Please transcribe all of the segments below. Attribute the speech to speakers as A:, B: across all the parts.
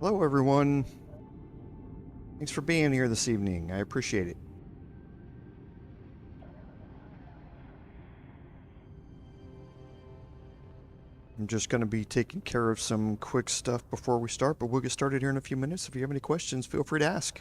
A: Hello, everyone. Thanks for being here this evening. I appreciate it. I'm just going to be taking care of some quick stuff before we start, but we'll get started here in a few minutes. If you have any questions, feel free to ask.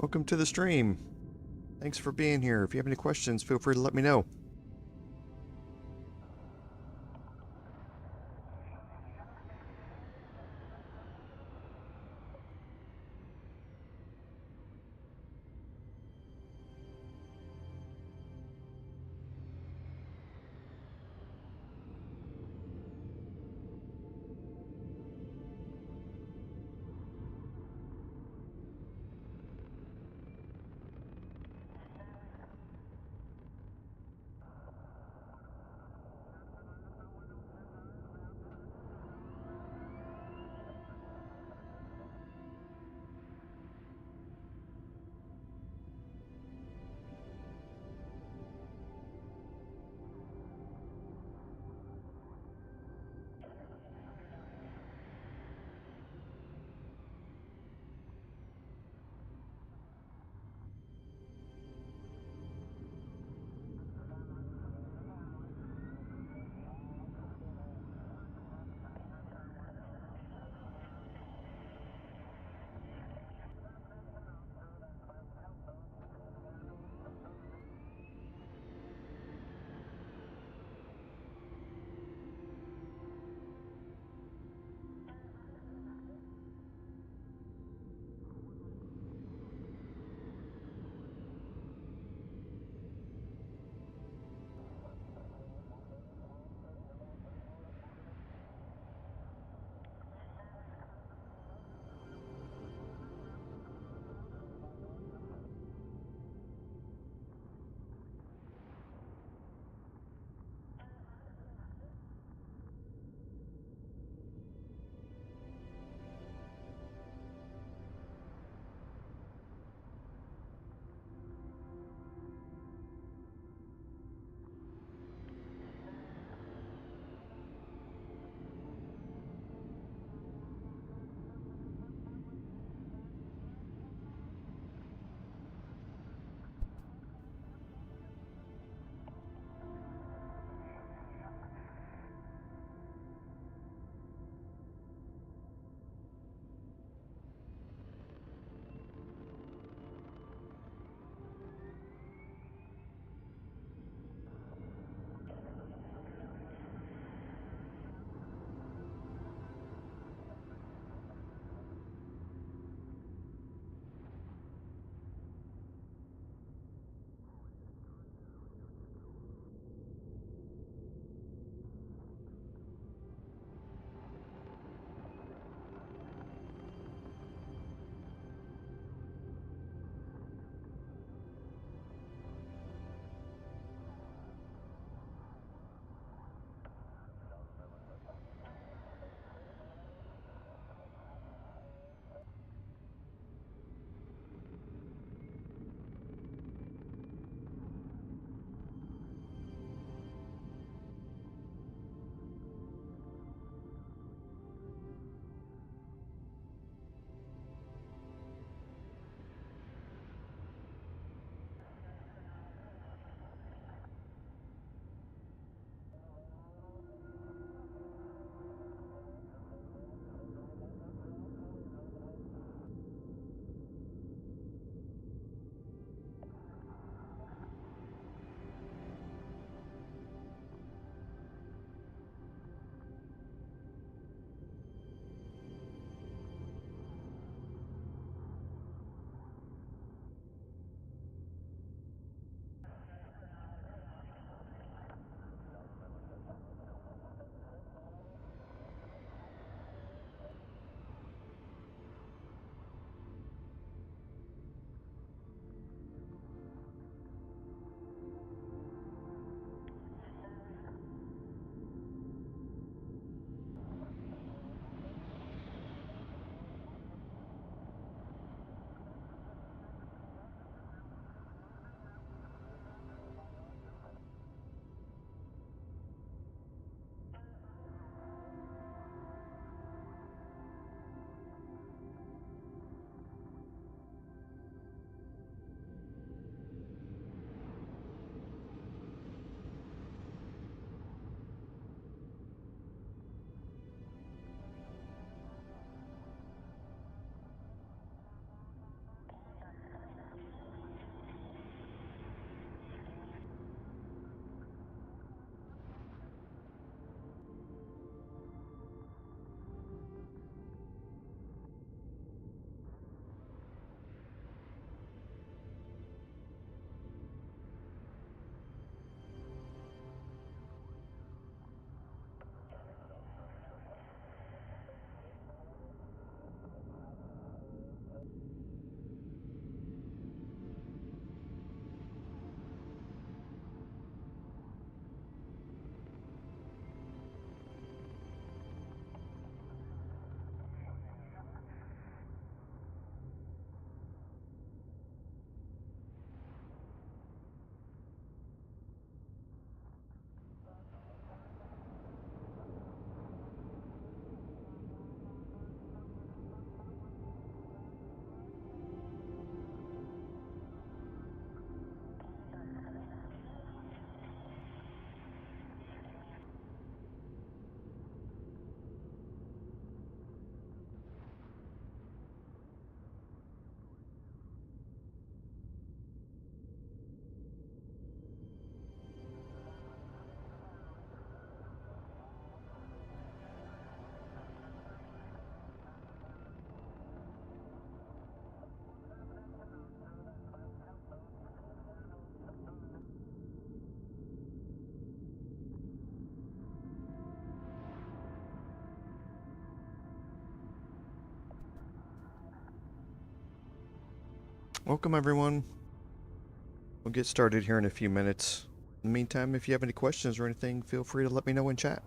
A: Welcome to the stream. Thanks for being here. If you have any questions, feel free to let me know. Welcome, everyone. We'll get started here in a few minutes. In the meantime, if you have any questions or anything, feel free to let me know in chat.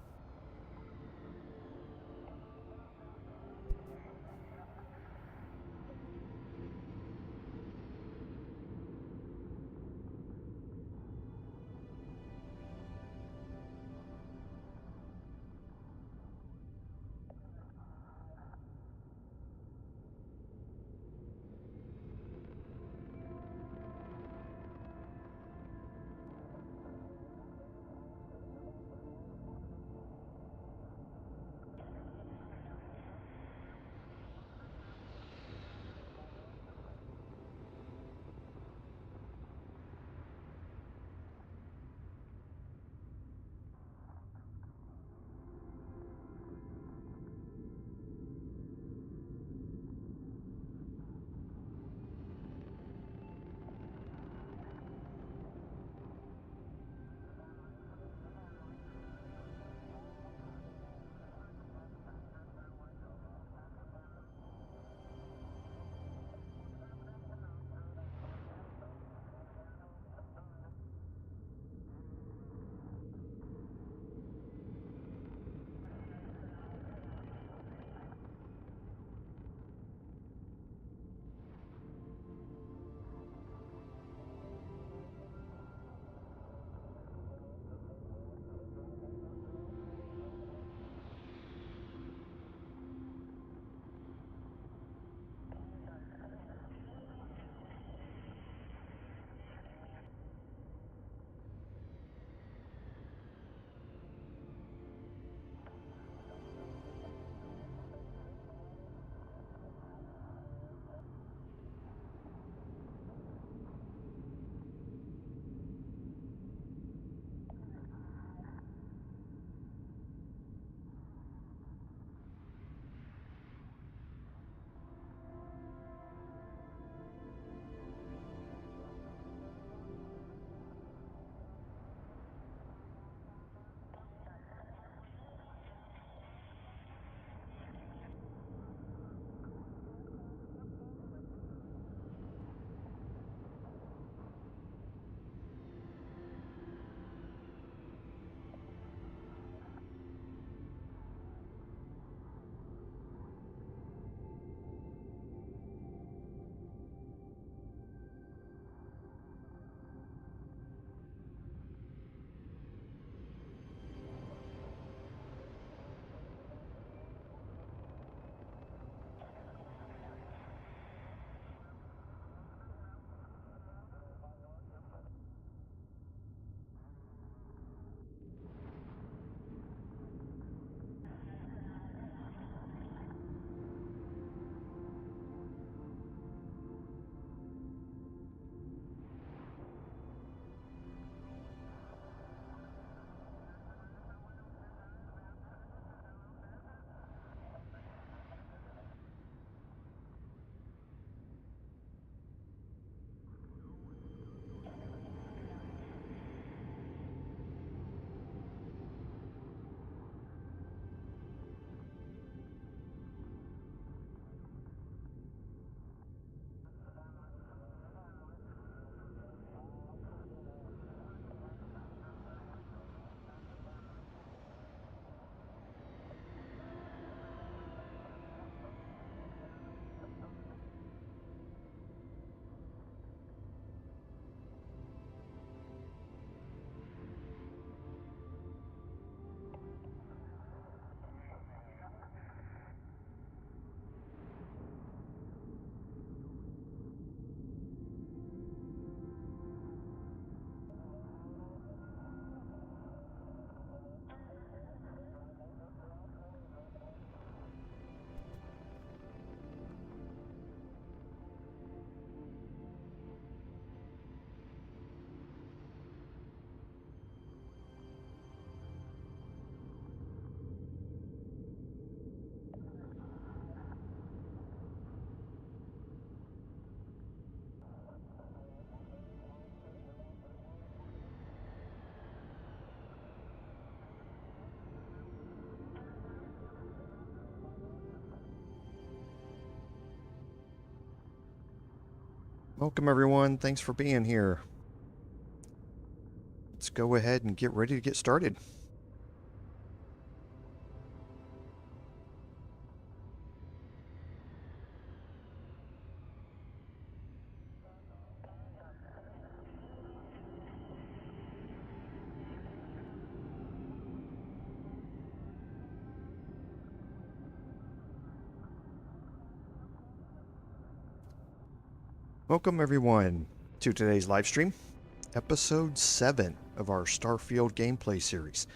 A: Welcome everyone, thanks for being here. Let's go ahead and get ready to get started. Welcome everyone to today's live stream, episode 7 of our Starfield gameplay series.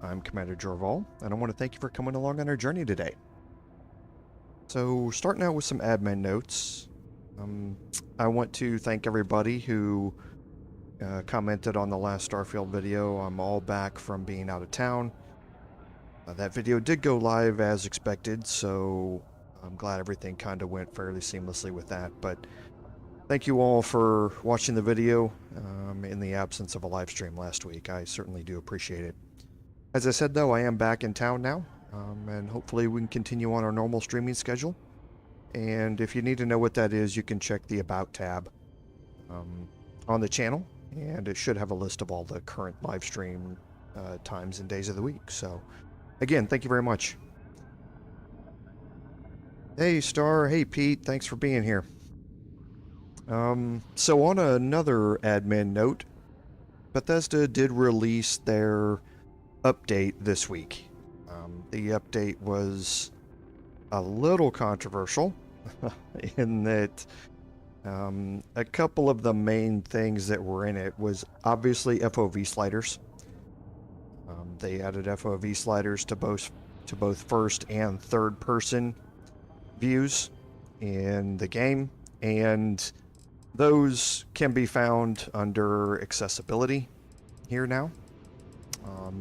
A: I'm Commander Jorval, and I want to thank you for coming along on our journey today. So, starting out with some admin notes, I want to thank everybody who commented on the last Starfield video. I'm all back from being out of town. That video did go live as expected, so I'm glad everything kind of went fairly seamlessly with that, but thank you all for watching the video in the absence of a live stream last week. I certainly do appreciate it. As I said though, I am back in town now, and hopefully we can continue on our normal streaming schedule. And if you need to know what that is, you can check the About tab on the channel, and it should have a list of all the current live stream times and days of the week. So again, thank you very much. Hey Star, hey Pete, thanks for being here. So on another admin note, Bethesda did release their update this week. The update was a little controversial in that a couple of the main things that were in it was obviously FOV sliders. They added FOV sliders to both first and third person views in the game, and those can be found under accessibility here now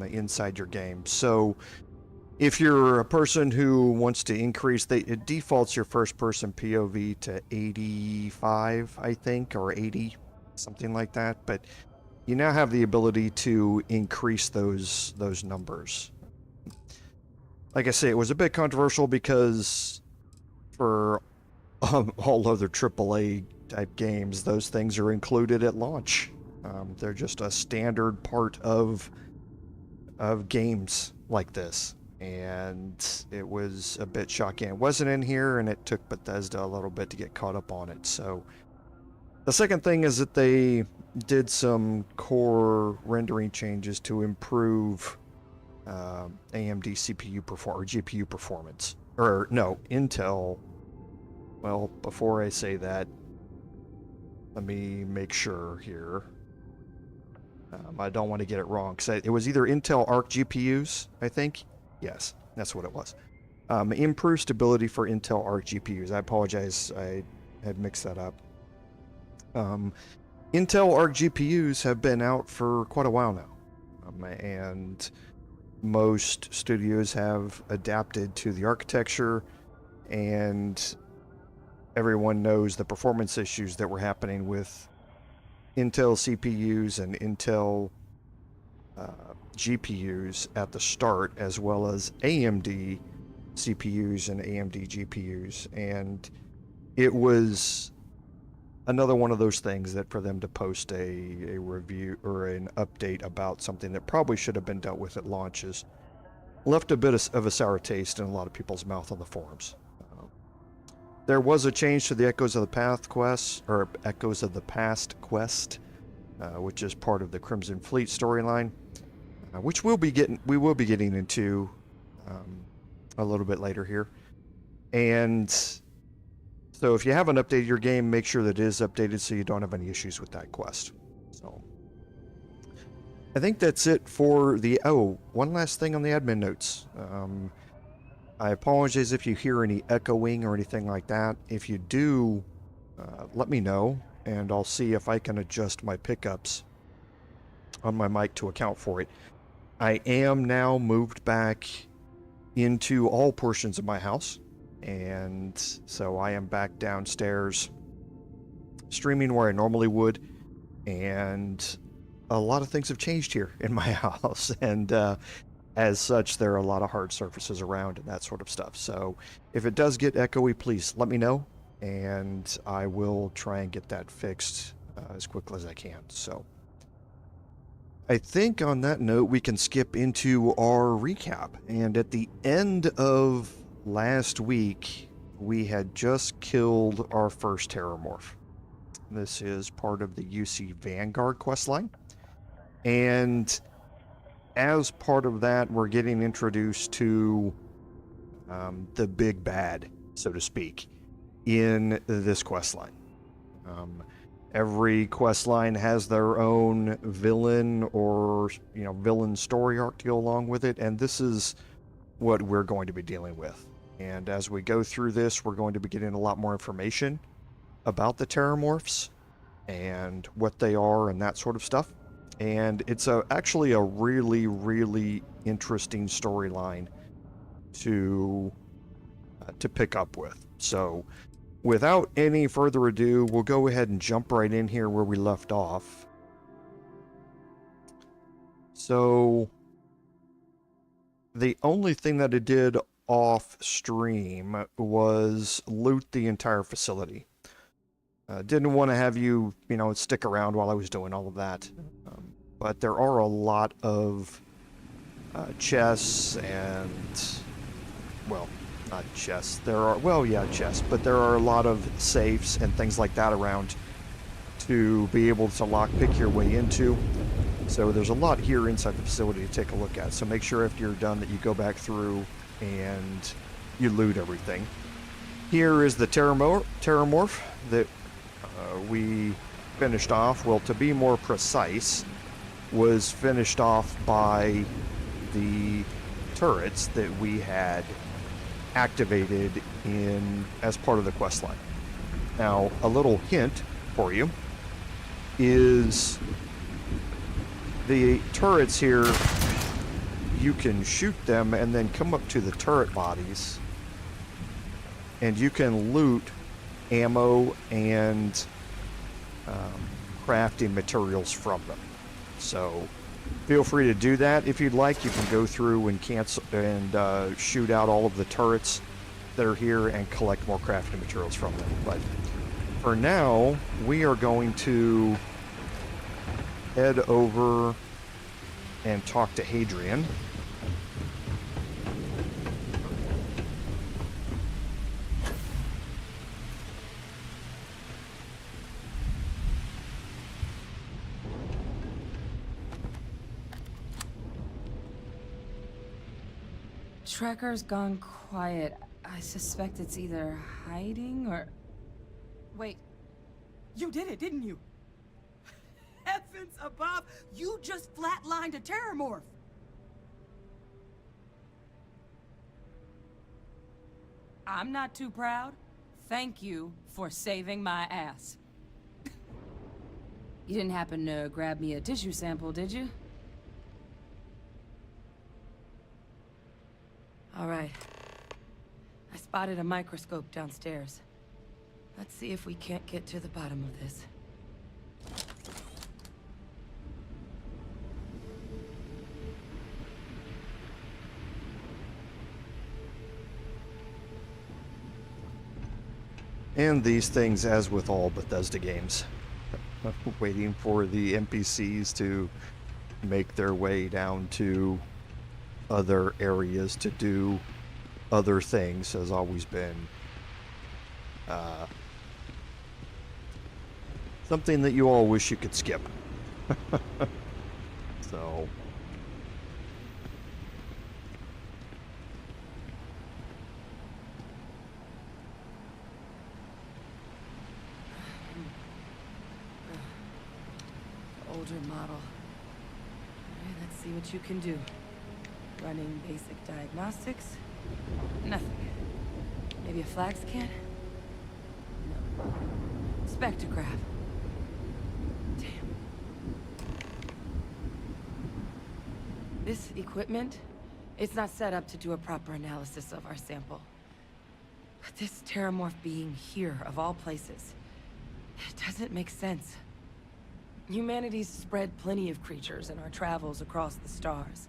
A: inside your game. So if you're a person who wants to increase, it defaults your first person POV to 85, I think, or 80, something like that. But you now have the ability to increase those numbers. Like I say, it was a bit controversial because for all other AAA type games, those things are included at launch. They're just a standard part of games like this, and it was a bit shocking it wasn't in here, and it took Bethesda a little bit to get caught up on it. So the second thing is that they did some core rendering changes to improve AMD CPU or GPU performance, or no, Intel. Well, before I say that, let me make sure here. I don't want to get it wrong, because it was either Intel Arc GPUs, I think. Yes, that's what it was. Improved stability for Intel Arc GPUs. I apologize, I had mixed that up. Intel Arc GPUs have been out for quite a while now, and most studios have adapted to the architecture, and everyone knows the performance issues that were happening with Intel CPUs and Intel GPUs at the start, as well as AMD CPUs and AMD GPUs. And it was another one of those things that for them to post a review or an update about something that probably should have been dealt with at launches left a bit of a sour taste in a lot of people's mouth on the forums. There was a change to the Echoes of the Past quest, or Echoes of the Past quest, which is part of the Crimson Fleet storyline, which we will be getting into a little bit later here. And so if you haven't updated your game, make sure that it is updated so you don't have any issues with that quest. So I think that's it for the... Oh, one last thing on the admin notes. I apologize if you hear any echoing or anything like that. If you do, let me know, and I'll see if I can adjust my pickups on my mic to account for it. I am now moved back into all portions of my house, and so I am back downstairs streaming where I normally would, and a lot of things have changed here in my house, and as such, there are a lot of hard surfaces around and that sort of stuff. So if it does get echoey, please let me know, and I will try and get that fixed as quickly as I can. So I think on that note, we can skip into our recap. And at the end of last week, we had just killed our first Terrormorph. This is part of the UC Vanguard questline. And as part of that, we're getting introduced to the big bad, so to speak, in this questline. Every questline has their own villain or, villain story arc to go along with it, and this is what we're going to be dealing with. And as we go through this, we're going to be getting a lot more information about the Terrormorphs and what they are and that sort of stuff. And it's actually a really, really interesting storyline to pick up with. So without any further ado, we'll go ahead and jump right in here where we left off. So the only thing that I did off stream was loot the entire facility. Didn't want to have you, stick around while I was doing all of that. But there are a lot of chests and, well, not chests. Chests, but there are a lot of safes and things like that around to be able to lockpick your way into. So there's a lot here inside the facility to take a look at. So make sure after you're done that you go back through and you loot everything. Here is the Terrormorph that we finished off. Well, to be more precise, was finished off by the turrets that we had activated as part of the questline. Now, a little hint for you is the turrets here, you can shoot them and then come up to the turret bodies and you can loot ammo and crafting materials from them. So feel free to do that if you'd like. You can go through and cancel and shoot out all of the turrets that are here and collect more crafting materials from them. But for now, we are going to head over and talk to Hadrian.
B: Tracker's gone quiet. I suspect it's either hiding or...
C: Wait. You did it, didn't you? Heavens above! You just flatlined a Terrormorph!
B: I'm not too proud. Thank you for saving my ass. You didn't happen to grab me a tissue sample, did you? All right. I spotted a microscope downstairs. Let's see if we can't get to the bottom of this.
A: And these things, as with all Bethesda games, waiting for the NPCs to make their way down to other areas to do other things has always been something that you all wish you could skip. So
B: Older model. Okay, let's see what you can do. Running basic diagnostics. Nothing. Maybe a flax can? No. Spectrograph. Damn. This equipment, it's not set up to do a proper analysis of our sample. But this Terrormorph being here, of all places, it doesn't make sense. Humanity's spread plenty of creatures in our travels across the stars.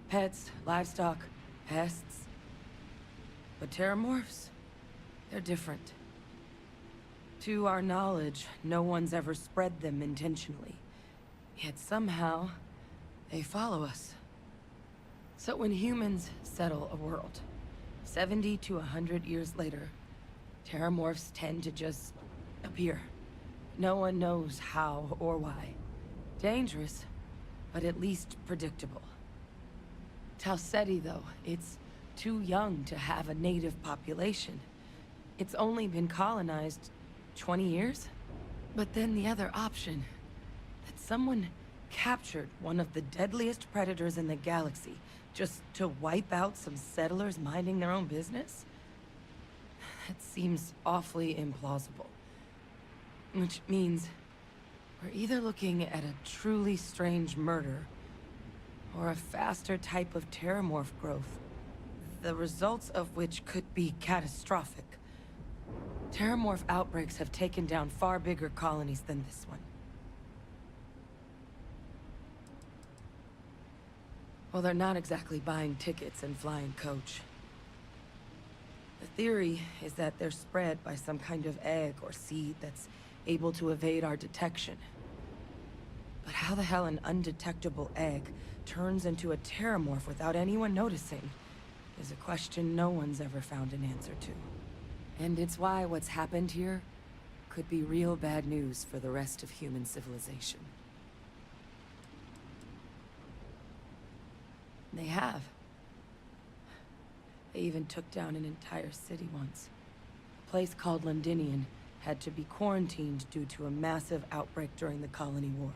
B: Pets, livestock, pests. But Terrormorphs, they're different. To our knowledge, no one's ever spread them intentionally. Yet somehow, they follow us. So when humans settle a world, 70 to 100 years later, Terrormorphs tend to just appear. No one knows how or why. Dangerous, but at least predictable. Talseti, though, it's too young to have a native population. It's only been colonized 20 years? But then the other option, that someone captured one of the deadliest predators in the galaxy just to wipe out some settlers minding their own business? That seems awfully implausible. Which means we're either looking at a truly strange murder or a faster type of Terrormorph growth, the results of which could be catastrophic. Terrormorph outbreaks have taken down far bigger colonies than this one. Well, they're not exactly buying tickets and flying coach. The theory is that they're spread by some kind of egg or seed that's able to evade our detection. But how the hell an undetectable egg turns into a Terrormorph without anyone noticing is a question no one's ever found an answer to. And it's why what's happened here could be real bad news for the rest of human civilization. They have. They even took down an entire city once. A place called Londinian had to be quarantined due to a massive outbreak during the Colony War.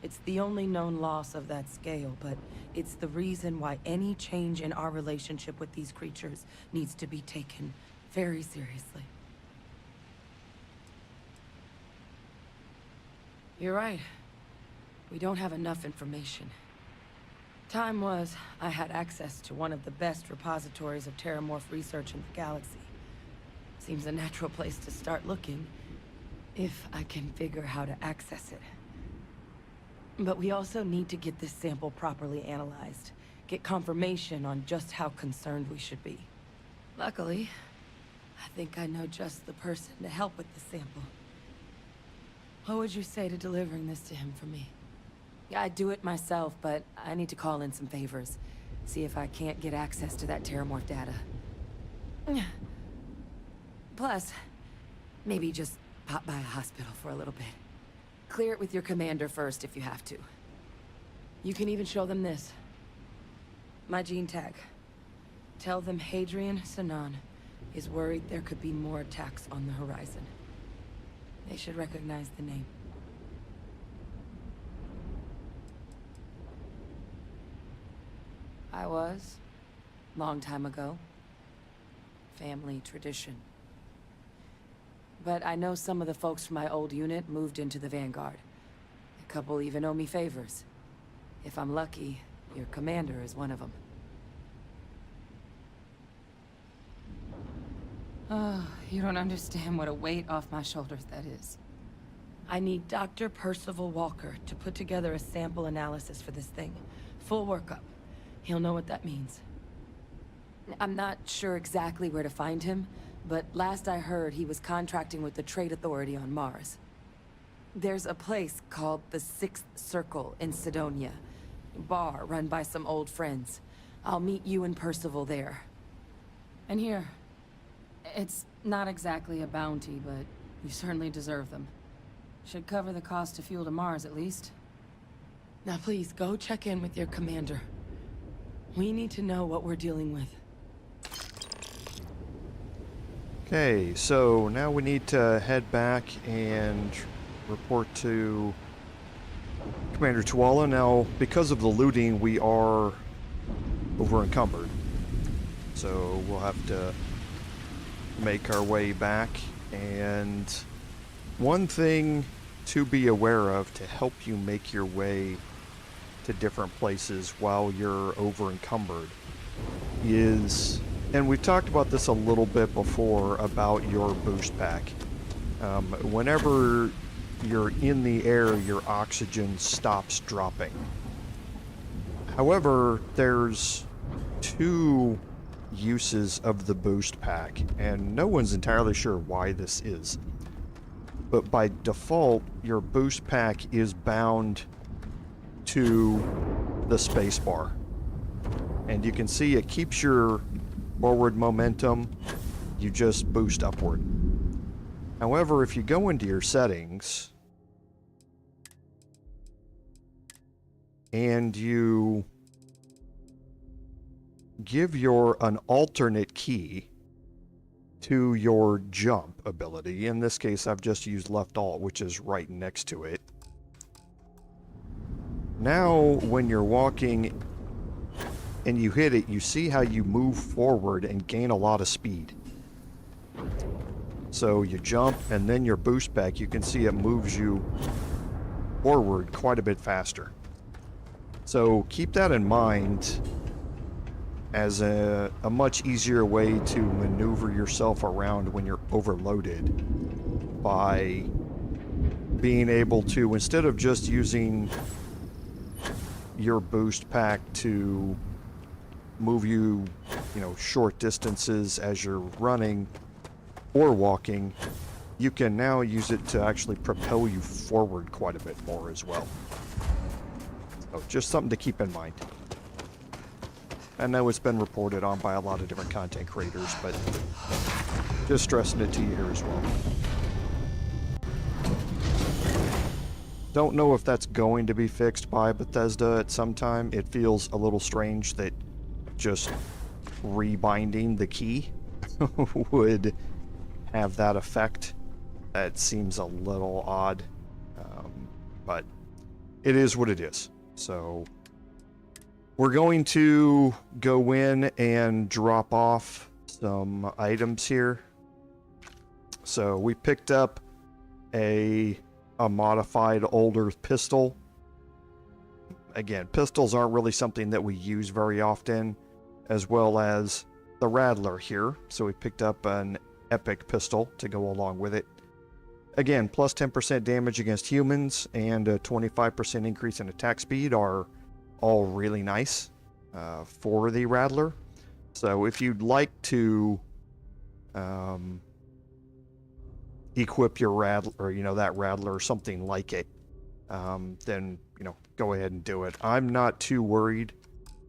B: It's the only known loss of that scale, but it's the reason why any change in our relationship with these creatures needs to be taken very seriously. You're right. We don't have enough information. Time was, I had access to one of the best repositories of Terrormorph research in the galaxy. Seems a natural place to start looking, if I can figure how to access it. But we also need to get this sample properly analyzed, get confirmation on just how concerned we should be. Luckily, I think I know just the person to help with the sample. What would you say to delivering this to him for me? I'd do it myself, but I need to call in some favors. See if I can't get access to that Terrormorph data. Plus, maybe just pop by a hospital for a little bit. Clear it with your commander first if you have to. You can even show them this. My gene tag. Tell them Hadrian Sanan is worried there could be more attacks on the horizon. They should recognize the name. I was. Long time ago. Family tradition. But I know some of the folks from my old unit moved into the Vanguard. A couple even owe me favors. If I'm lucky, your commander is one of them. Oh, you don't understand what a weight off my shoulders that is. I need Dr. Percival Walker to put together a sample analysis for this thing. Full workup. He'll know what that means. I'm not sure exactly where to find him, but last I heard he was contracting with the Trade Authority on Mars. There's a place called the Sixth Circle in Sidonia. A bar run by some old friends. I'll meet you and Percival there. And here. It's not exactly a bounty, but you certainly deserve them. Should cover the cost to fuel to Mars, at least. Now please, go check in with your commander. We need to know what we're dealing with.
A: Okay, so now we need to head back and report to Commander Tuala. Now, because of the looting, we are over encumbered. So we'll have to make our way back. And one thing to be aware of to help you make your way to different places while you're over encumbered is, and we've talked about this a little bit before about your boost pack. Whenever you're in the air, your oxygen stops dropping. However, there's two uses of the boost pack, and no one's entirely sure why this is. But by default, your boost pack is bound to the spacebar. And you can see it keeps your forward momentum, you just boost upward. However, if you go into your settings and you give an alternate key to your jump ability, in this case I've just used left alt, which is right next to it. Now when you're walking and you hit it, you see how you move forward and gain a lot of speed. So you jump and then your boost back, you can see it moves you forward quite a bit faster. So keep that in mind as a much easier way to maneuver yourself around when you're overloaded, by being able to, instead of just using your boost pack to move you, short distances as you're running or walking, you can now use it to actually propel you forward quite a bit more as well. So just something to keep in mind. I know it's been reported on by a lot of different content creators, but just stressing it to you here as well. Don't know if that's going to be fixed by Bethesda at some time. It feels a little strange that just rebinding the key would have that effect. That seems a little odd, but it is what it is. So we're going to go in and drop off some items here. So we picked up a modified older pistol. Again, pistols aren't really something that we use very often, as well as the Rattler here. So we picked up an epic pistol to go along with it. Again, plus 10% damage against humans and a 25% increase in attack speed are all really nice for the Rattler. So if you'd like to equip your Rattler, or that Rattler or something like it, then go ahead and do it. I'm not too worried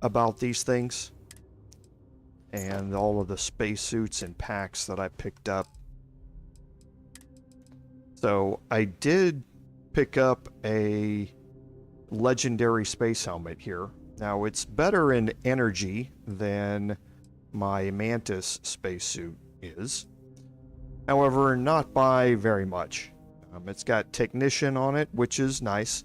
A: about these things and all of the spacesuits and packs that I picked up. So I did pick up a legendary space helmet here. Now it's better in energy than my Mantis spacesuit is. However, not by very much. It's got Technician on it, which is nice.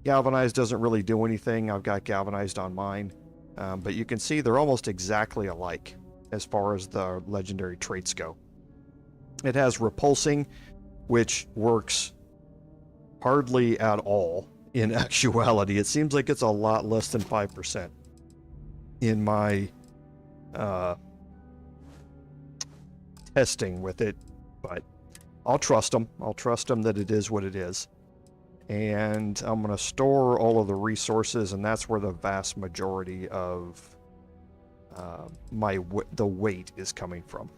A: Galvanized doesn't really do anything. I've got Galvanized on mine. But you can see they're almost exactly alike as far as the legendary traits go. It has Repulsing, which works hardly at all in actuality. It seems like it's a lot less than 5% in my testing with it, but I'll trust them. I'll trust them that it is what it is. And I'm going to store all of the resources, and that's where the vast majority of the weight is coming from.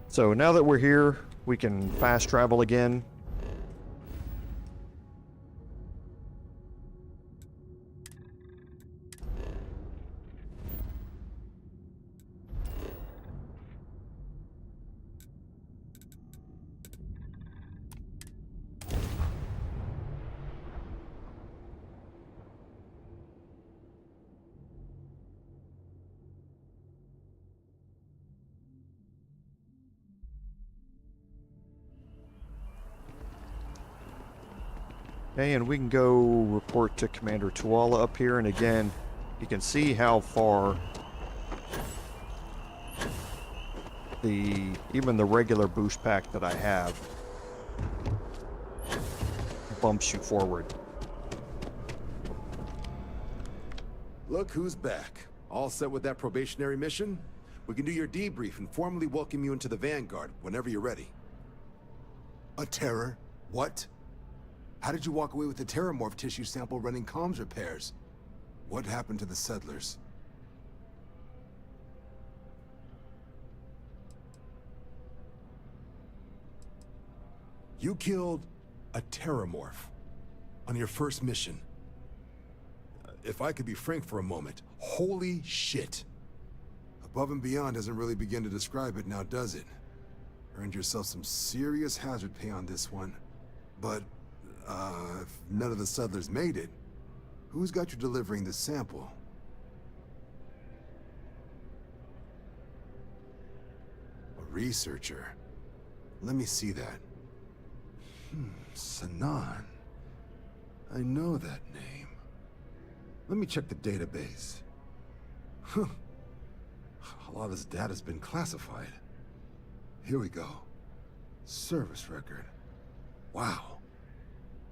A: So now that we're here, we can fast travel again. Okay, and we can go report to Commander Tuala up here, and again, you can see how far even the regular boost pack that I have bumps you forward.
D: Look who's back. All set with that probationary mission? We can do your debrief and formally welcome you into the Vanguard whenever you're ready.
E: A terror? What? How did you walk away with the Terrormorph tissue sample running comms repairs? What happened to the settlers?
D: You killed a Terrormorph on your first mission. If I could be frank for a moment, holy shit.
E: Above and beyond doesn't really begin to describe it now, does it? Earned yourself some serious hazard pay on this one. But, if none of the settlers made it, who's got you delivering the sample? A researcher. Let me see that. Sanan. I know that name. Let me check the database. Huh. A lot of this data's been classified. Here we go. Service record. Wow.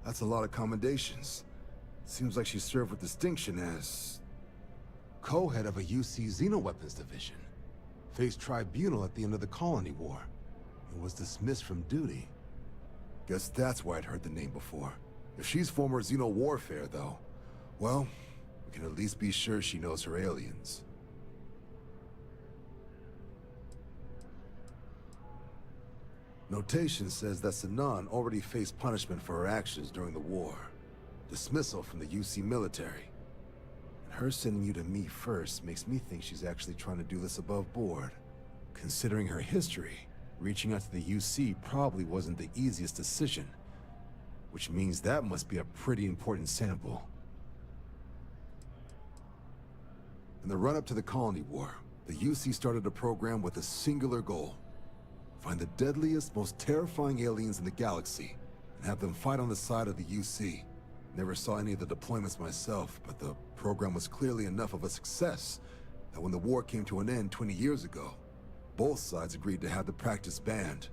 E: That's a lot of commendations. Seems like she served with distinction as co-head of a UC Xenoweapons division. Faced tribunal at the end of the Colony War. And was dismissed from duty. Guess that's why I'd heard the name before. If she's former Xeno warfare, though, well, we can at least be sure she knows her aliens. Notation says that Sanan already faced punishment for her actions during the war. Dismissal from the UC military. And her sending you to me first makes me think she's actually trying to do this above board. Considering her history, reaching out to the UC probably wasn't the easiest decision. Which means that must be a pretty important sample. In the run-up to the Colony War, the UC started a program with a singular goal. Find the deadliest, most terrifying aliens in the galaxy, and have them fight on the side of the UC. Never saw any of the deployments myself, but the program was clearly enough of a success that when the war came to an end 20 years ago, both sides agreed to have the practice banned.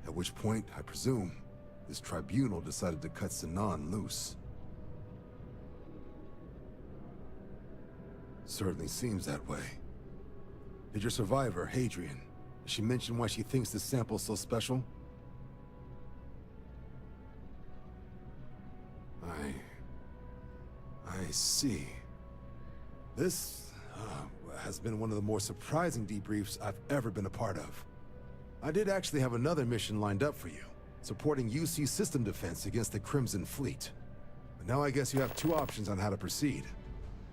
E: At which point, I presume, this tribunal decided to cut Sanan loose. Certainly seems that way. Did your survivor, Hadrian, did she mention why she thinks this sample's so special? I see. This has been one of the more surprising debriefs I've ever been a part of. I did actually have another mission lined up for you, supporting UC system defense against the Crimson Fleet. But now I guess you have two options on how to proceed.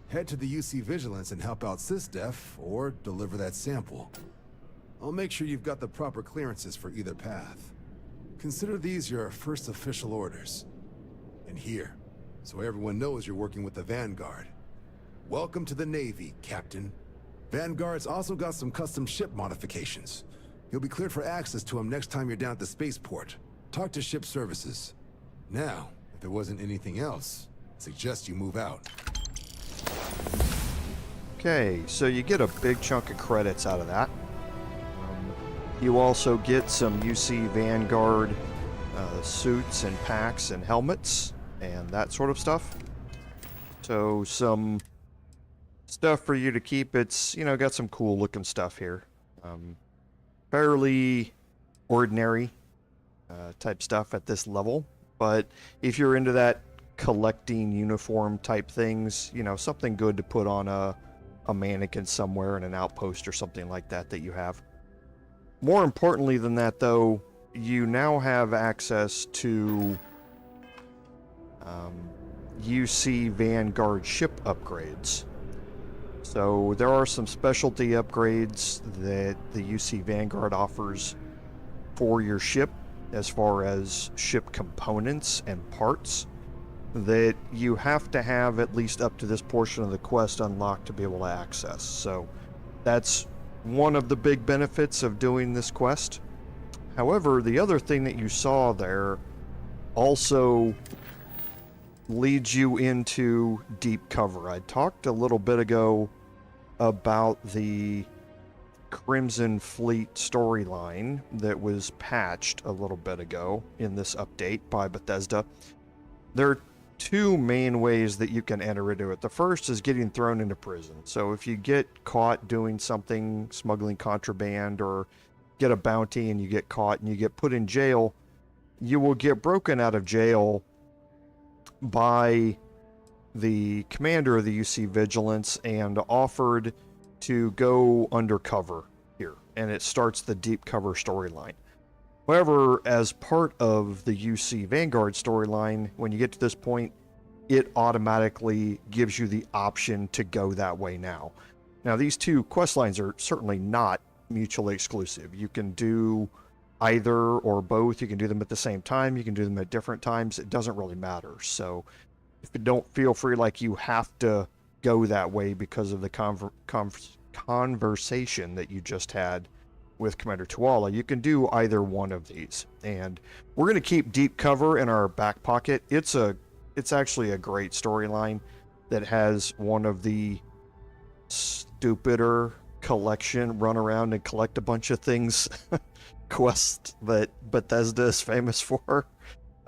E: Head to the UC Vigilance and help out SysDef, or deliver that sample. I'll make sure you've got the proper clearances for either path. Consider these your first official orders. And here, so everyone knows you're working with the Vanguard. Welcome to the Navy, Captain. Vanguard's also got some custom ship modifications. You'll be cleared for access to them next time you're down at the spaceport. Talk to ship services. Now, if there wasn't anything else, I suggest you move out.
A: Okay, so you get a big chunk of credits out of that. You also get some UC Vanguard suits and packs and helmets and that sort of stuff. So some stuff for you to keep. It's, you know, got some cool looking stuff here. Fairly ordinary type stuff at this level. But if you're into that collecting uniform type things, you know, something good to put on a mannequin somewhere in an outpost or something like that that you have. More importantly than that, though, you now have access to UC Vanguard ship upgrades. So there are some specialty upgrades that the UC Vanguard offers for your ship, as far as ship components and parts, that you have to have at least up to this portion of the quest unlocked to be able to access. So that's one of the big benefits of doing this quest. However, the other thing that you saw there also leads you into deep cover. I talked a little bit ago about the Crimson Fleet storyline that was patched a little bit ago in this update by Bethesda. There are two main ways that you can enter into it. The first is getting thrown into prison. So if you get caught doing something, smuggling contraband, or get a bounty and you get caught and you get put in jail, you will get broken out of jail by the commander of the UC Vigilance and offered to go undercover here. And it starts the deep cover storyline. However, as part of the UC Vanguard storyline, when you get to this point, it automatically gives you the option to go that way now. Now, these two quest lines are certainly not mutually exclusive. You can do either or both. You can do them at the same time. You can do them at different times. It doesn't really matter. So if you don't feel free like you have to go that way because of the conversation that you just had with Commander Tuala, you can do either one of these. And we're going to keep Deep Cover in our back pocket. It's actually a great storyline that has one of the stupider collection run around and collect a bunch of things quest that Bethesda is famous for.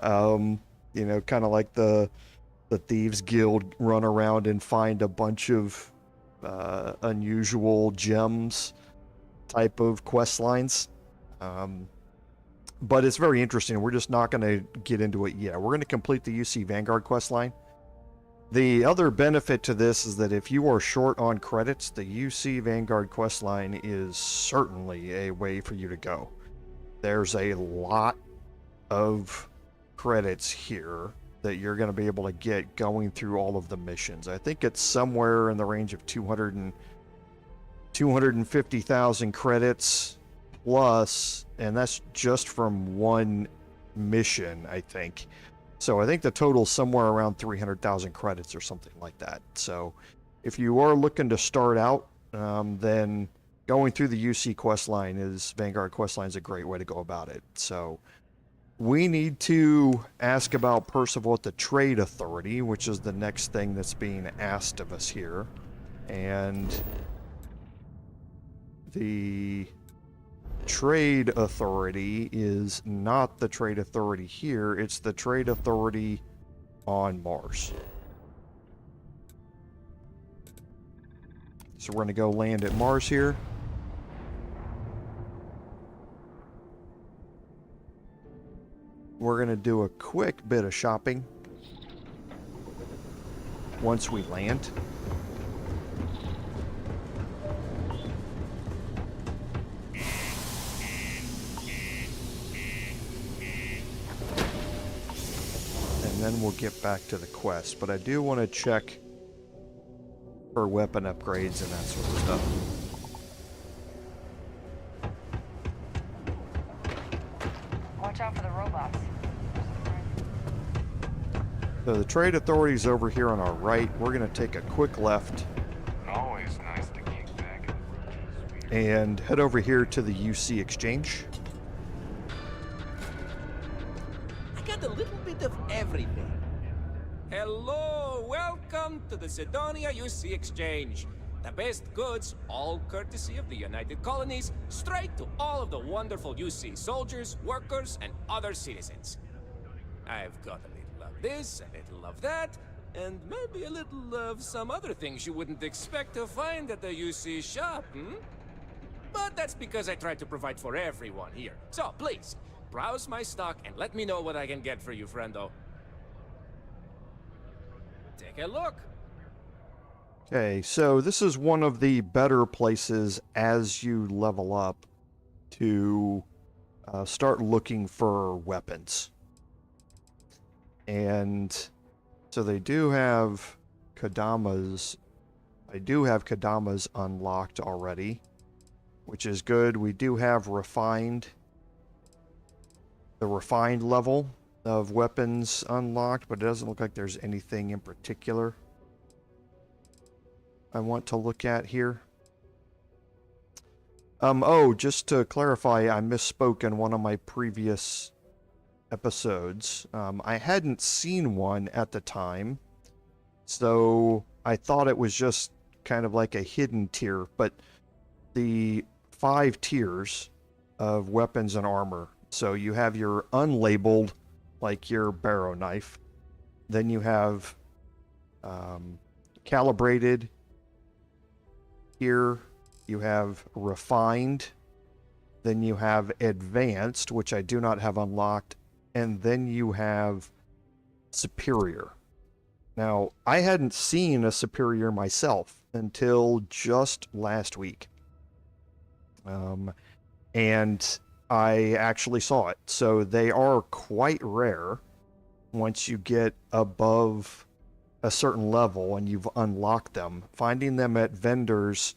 A: You know, kind of like the Thieves Guild run around and find a bunch of unusual gems type of quest lines. But it's very interesting. We're just not going to get into it yet. We're going to complete the UC Vanguard quest line. The other benefit to this is that if you are short on credits, the UC Vanguard quest line is certainly a way for you to go. There's a lot of credits here that you're going to be able to get going through all of the missions. I think it's somewhere in the range of 250,000 credits plus, and that's just from one mission, I think. So I think the total is somewhere around 300,000 credits or something like that. So if you are looking to start out, then going through the UC questline Vanguard questline is a great way to go about it. So we need to ask about Percival at the Trade Authority, which is the next thing that's being asked of us here. And the Trade Authority is not the Trade Authority here, it's the Trade Authority on Mars. So we're going to go land at Mars here. We're going to do a quick bit of shopping once we land. And then we'll get back to the quest. But I do want to check for weapon upgrades and that sort of stuff.
B: Watch out for the robots.
A: So the Trade Authority's over here on our right. We're going to take a quick left.
F: Always nice to kick back.
A: And head over here to the UC Exchange.
G: I got a little bit of everything. Hello, welcome to the Sidonia UC Exchange. The best goods, all courtesy of the United Colonies, straight to all of the wonderful UC soldiers, workers, and other citizens. I've got a little of this, a little of that, and maybe a little of some other things you wouldn't expect to find at the UC shop, But that's because I try to provide for everyone here. So please, browse my stock and let me know what I can get for you, friendo. Take a look.
A: Okay, so this is one of the better places as you level up to start looking for weapons. And so they do have Kadamas. I do have Kadamas unlocked already, which is good. We do have the refined level of weapons unlocked, but it doesn't look like there's anything in particular I want to look at here. Oh, just to clarify, I misspoke in one of my previous episodes. I hadn't seen one at the time, so I thought it was just kind of like a hidden tier, but the 5 tiers of weapons and armor. So you have your unlabeled, like your barrow knife. Then you have calibrated. Here you have refined. Then you have advanced, which I do not have unlocked. And then you have superior. Now, I hadn't seen a superior myself until just last week. And I actually saw it. So they are quite rare once you get above a certain level and you've unlocked them. Finding them at vendors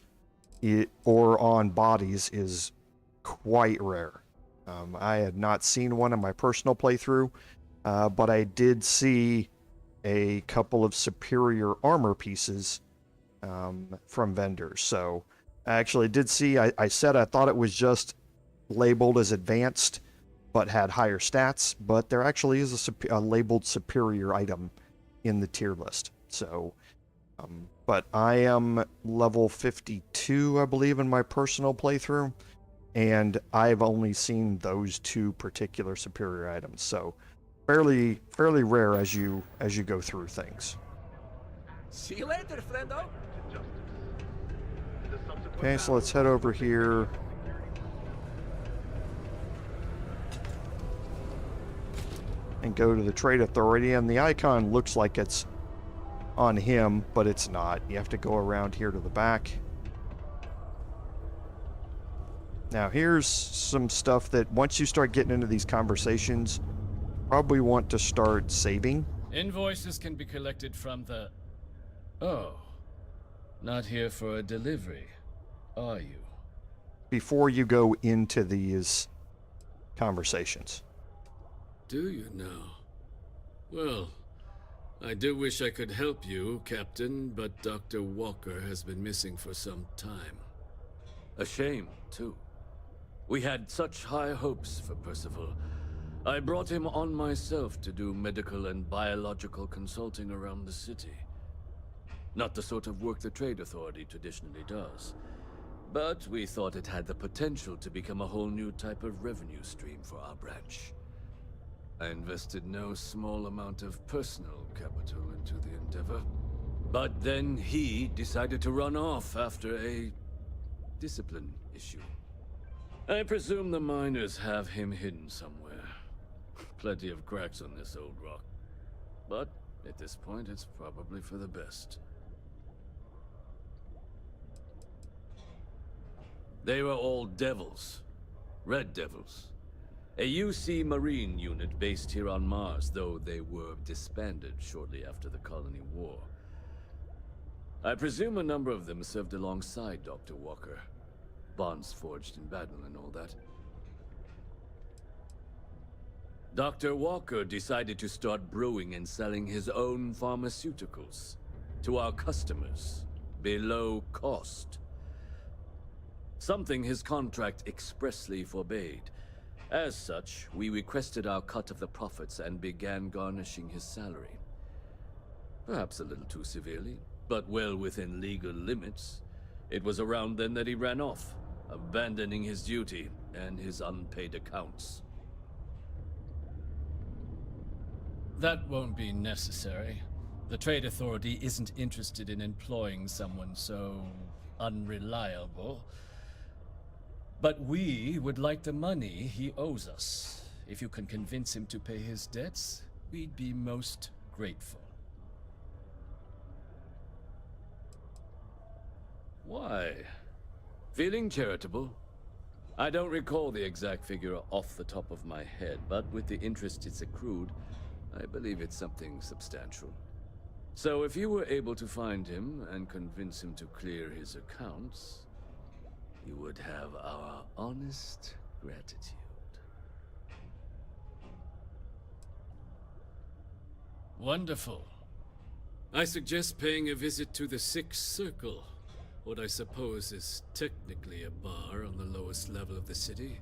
A: or on bodies is quite rare. I had not seen one in my personal playthrough, but I did see a couple of superior armor pieces from vendors. So I actually did see, I said I thought it was just labeled as advanced, but had higher stats, but there actually is a labeled superior item in the tier list. So, but I am level 52, I believe, in my personal playthrough, and I've only seen those two particular superior items. So, fairly rare as you go through things.
G: See you later, friendo.
A: Okay, so let's head over here. And go to the Trade Authority, and the icon looks like it's on him, but it's not. You have to go around here to the back. Now here's some stuff that once you start getting into these conversations, probably want to start saving.
H: Invoices can be collected from the... Oh, not here for a delivery, are you?
A: Before you go into these conversations.
I: Do you now? Well, I do wish I could help you, Captain, but Dr. Walker has been missing for some time.
J: A shame, too. We had such high hopes for Percival. I brought him on myself to do medical and biological consulting around the city. Not the sort of work the Trade Authority traditionally does. But we thought it had the potential to become a whole new type of revenue stream for our branch. I invested no small amount of personal capital into the endeavor. But then he decided to run off after a discipline issue. I presume the miners have him hidden somewhere. Plenty of cracks on this old rock. But at this point, it's probably for the best. They were all devils. Red devils. A UC Marine unit based here on Mars, though they were disbanded shortly after the Colony War. I presume a number of them served alongside Dr. Walker. Bonds forged in battle and all that. Dr. Walker decided to start brewing and selling his own pharmaceuticals to our customers, below cost. Something his contract expressly forbade. As such, we requested our cut of the profits and began garnishing his salary. Perhaps a little too severely, but well within legal limits. It was around then that he ran off, abandoning his duty and his unpaid accounts.
H: That won't be necessary. The Trade Authority isn't interested in employing someone so unreliable. But we would like the money he owes us. If you can convince him to pay his debts, we'd be most grateful.
J: Why? Feeling charitable? I don't recall the exact figure off the top of my head, but with the interest it's accrued, I believe it's something substantial. So if you were able to find him and convince him to clear his accounts, you would have our honest gratitude.
H: Wonderful.
I: I suggest paying a visit to the Sixth Circle, what I suppose is technically a bar on the lowest level of the city.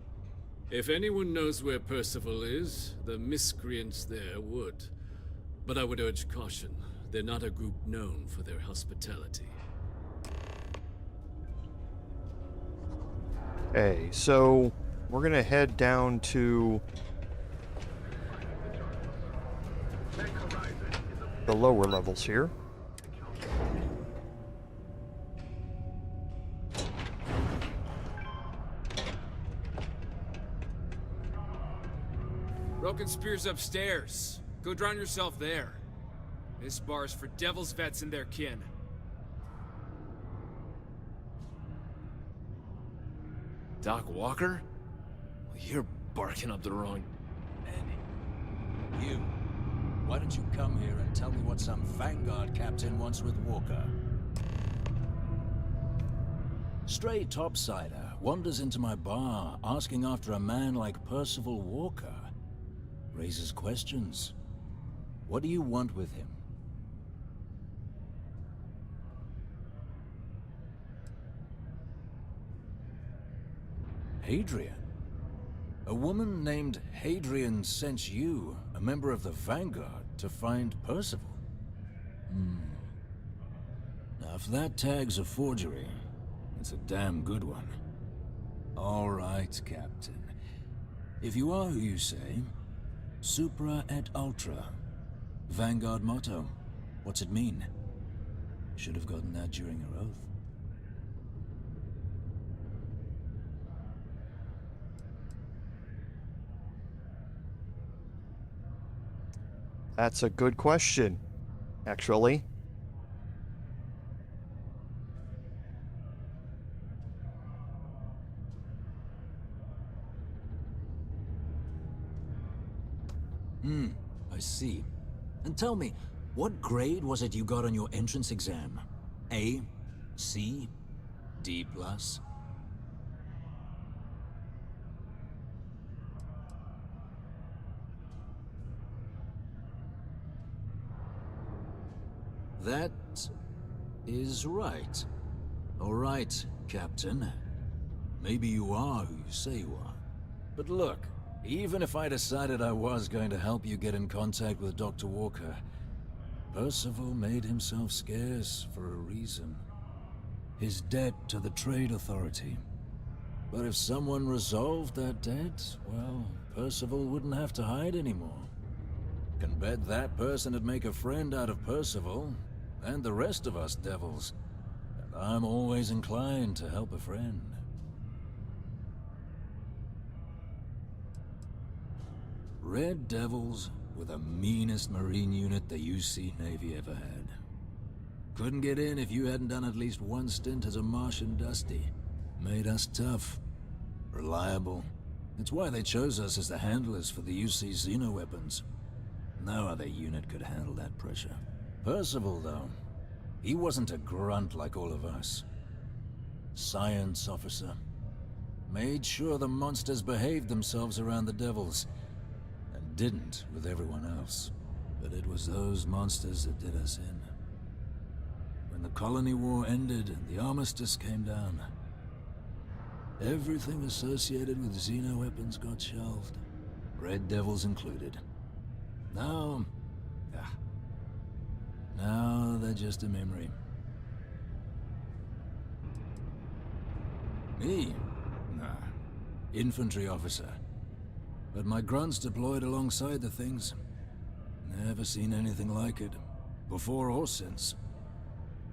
I: If anyone knows where Percival is, the miscreants there would. But I would urge caution. They're not a group known for their hospitality.
A: Okay, so we're gonna head down to the lower levels here.
K: Broken Spear's upstairs. Go drown yourself there. This bar's for Devil's vets and their kin.
L: Doc Walker?
K: You're barking up the wrong...
L: Annie. You. Why don't you come here and tell me what some Vanguard captain wants with Walker? Stray topsider wanders into my bar asking after a man like Percival Walker. Raises questions. What do you want with him? Hadrian? A woman named Hadrian sent you, a member of the Vanguard, to find Percival? Now, if that tag's a forgery, it's a damn good one. All right, Captain. If you are who you say, Supra et Ultra. Vanguard motto. What's it mean? Should have gotten that during your oath.
A: That's a good question, actually.
L: I see. And tell me, what grade was it you got on your entrance exam? A? C? D+? That is right. All right, Captain. Maybe you are who you say you are. But look, even if I decided I was going to help you get in contact with Dr. Walker, Percival made himself scarce for a reason. His debt to the Trade Authority. But if someone resolved that debt, well, Percival wouldn't have to hide anymore. Can bet that person would make a friend out of Percival, and the rest of us devils. And I'm always inclined to help a friend. Red Devils were the meanest Marine unit the UC Navy ever had. Couldn't get in if you hadn't done at least one stint as a Martian Dusty. Made us tough, reliable. It's why they chose us as the handlers for the UC Xeno-weapons. No other unit could handle that pressure. Percival, though, he wasn't a grunt like all of us. Science officer. Made sure the monsters behaved themselves around the Devils. And didn't with everyone else. But it was those monsters that did us in. When the colony war ended and the armistice came down, everything associated with Xeno-weapons got shelved. Red Devils included. Now they're just a memory. Me? Nah. Infantry officer. But my grunts deployed alongside the things. Never seen anything like it. Before or since.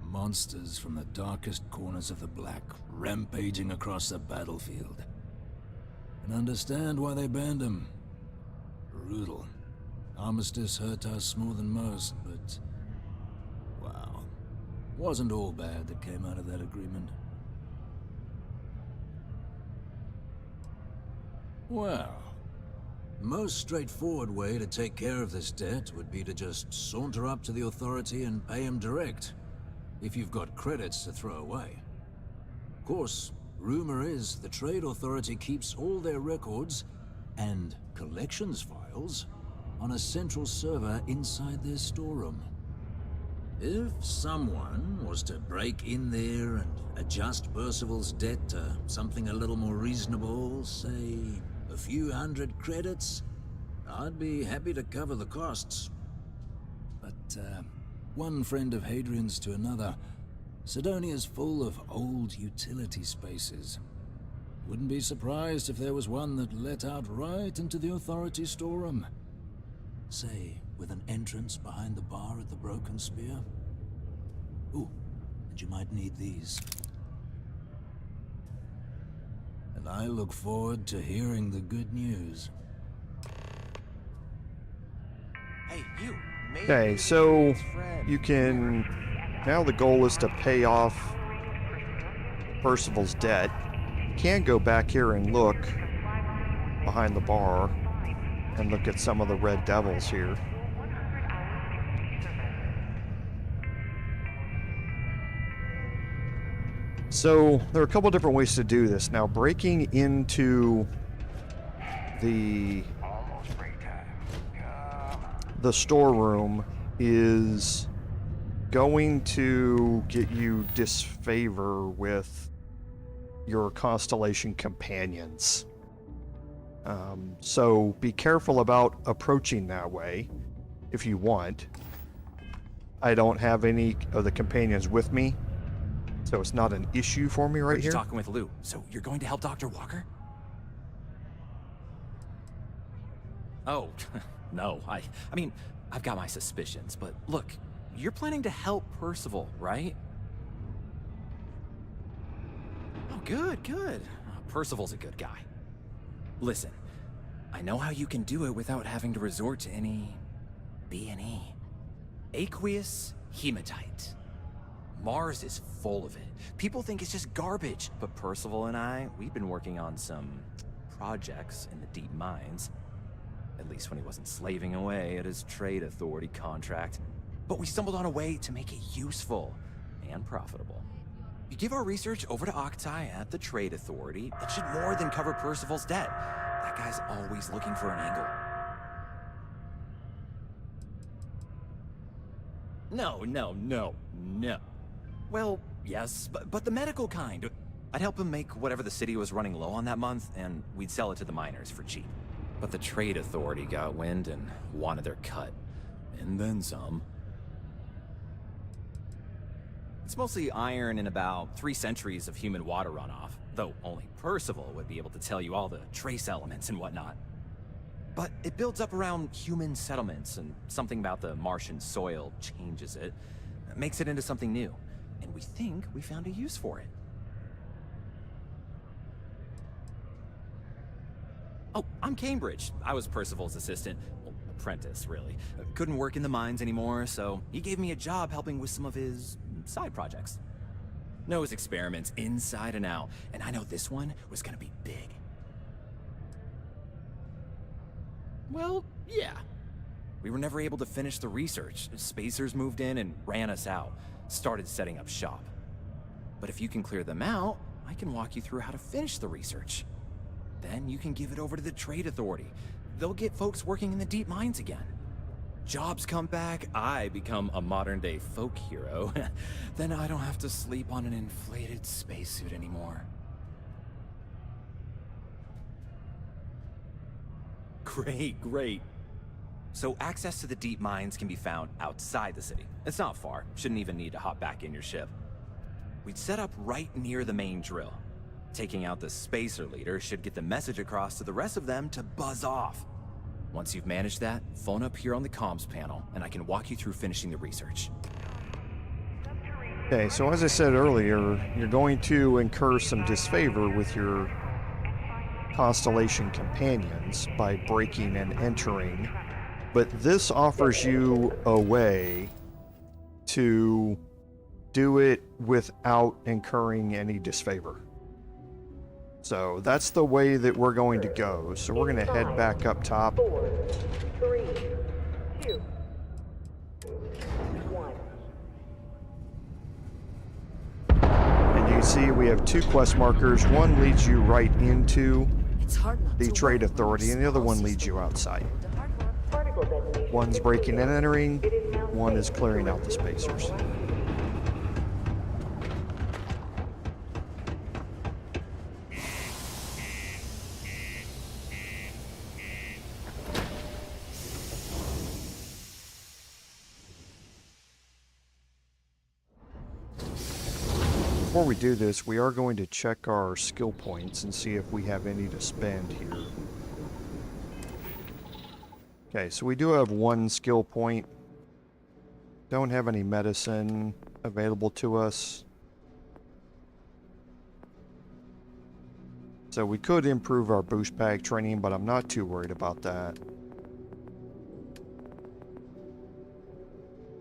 L: Monsters from the darkest corners of the Black, rampaging across the battlefield. And understand why they banned them. Brutal. Armistice hurt us more than most, but... wow. Wasn't all bad that came out of that agreement. Well... most straightforward way to take care of this debt would be to just saunter up to the Authority and pay him direct, if you've got credits to throw away. Of course, rumor is the Trade Authority keeps all their records and collections files on a central server inside their storeroom. If someone was to break in there and adjust Percival's debt to something a little more reasonable, say a few hundred credits, I'd be happy to cover the costs. But, one friend of Hadrian's to another, Sidonia's full of old utility spaces. Wouldn't be surprised if there was one that let out right into the Authority storeroom. Say, with an entrance behind the bar at the Broken Spear. Ooh, and you might need these. And I look forward to hearing the good news.
M: Hey, you.
A: Okay, so you can... now the goal is to pay off Percival's debt. You can go back here and look behind the bar and look at some of the red devils here. So there are a couple different ways to do this. Now, breaking into the storeroom is going to get you disfavor with your Constellation companions. So be careful about approaching that way if you want. I don't have any of the companions with me, so it's not an issue for me right here.
M: Talking with Lou. So you're going to help Dr. Walker? Oh, no. I mean, I've got my suspicions, but look, you're planning to help Percival, right? Oh, good, good. Percival's a good guy. Listen, I know how you can do it without having to resort to any B&E. Aqueous hematite. Mars is full of it. People think it's just garbage, but Percival and I, we've been working on some projects in the deep mines. At least when he wasn't slaving away at his trade authority contract. But we stumbled on a way to make it useful and profitable. You give our research over to Octai at the trade authority, it should more than cover Percival's debt. That guy's always looking for an angle. No. Well, yes, but the medical kind. I'd help him make whatever the city was running low on that month, and we'd sell it to the miners for cheap. But the trade authority got wind and wanted their cut. And then some. It's mostly iron and about 3 centuries of human water runoff, though only Percival would be able to tell you all the trace elements and whatnot. But it builds up around human settlements, and something about the Martian soil changes it, makes it into something new. And we think we found a use for it. Oh, I'm Cambridge. I was Percival's assistant. Well, apprentice, really. Couldn't work in the mines anymore, so he gave me a job helping with some of his side projects. Knows experiments inside and out, and I know this one was gonna be big. Well, yeah. We were never able to finish the research. Spacers moved in and ran us out. Started setting up shop. But if you can clear them out, I can walk you through how to finish the research. Then you can give it over to the trade authority. They'll get folks working in the deep mines again. Jobs come back, I become a modern-day folk hero. Then I don't have to sleep on an inflated spacesuit anymore. Great. So access to the deep mines can be found outside the city. It's not far. Shouldn't even need to hop back in your ship. We'd set up right near the main drill. Taking out the spacer leader should get the message across to the rest of them to buzz off. Once you've managed that, phone up here on the comms panel, and I can walk you through finishing the research.
A: Okay, so as I said earlier, you're going to incur some disfavor with your Constellation companions by breaking and entering, but this offers you a way to do it without incurring any disfavor. So that's the way that we're going to go. So we're going to head back up top.
N: 4, 3, 2, 1.
A: And you see we have 2 quest markers. One leads you right into the trade authority, and the other one leads you outside. One's breaking and entering, one is clearing out the spacers. Before we do this, we are going to check our skill points and see if we have any to spend here. Okay, so we do have 1 skill point. Don't have any medicine available to us. So we could improve our boost bag training, but I'm not too worried about that.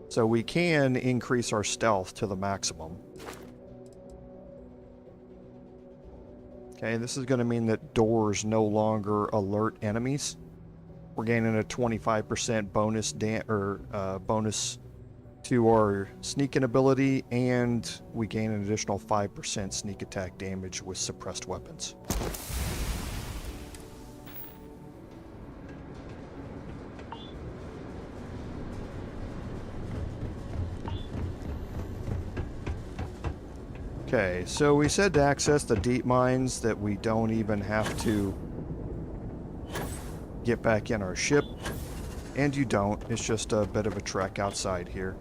A: So we can increase our stealth to the maximum. Okay, this is going to mean that doors no longer alert enemies. We're gaining a 25% bonus bonus to our sneaking ability, and we gain an additional 5% sneak attack damage with suppressed weapons. Okay, so we said to access the deep mines that we don't even have to get back in our ship, and you don't. It's just a bit of a trek outside here.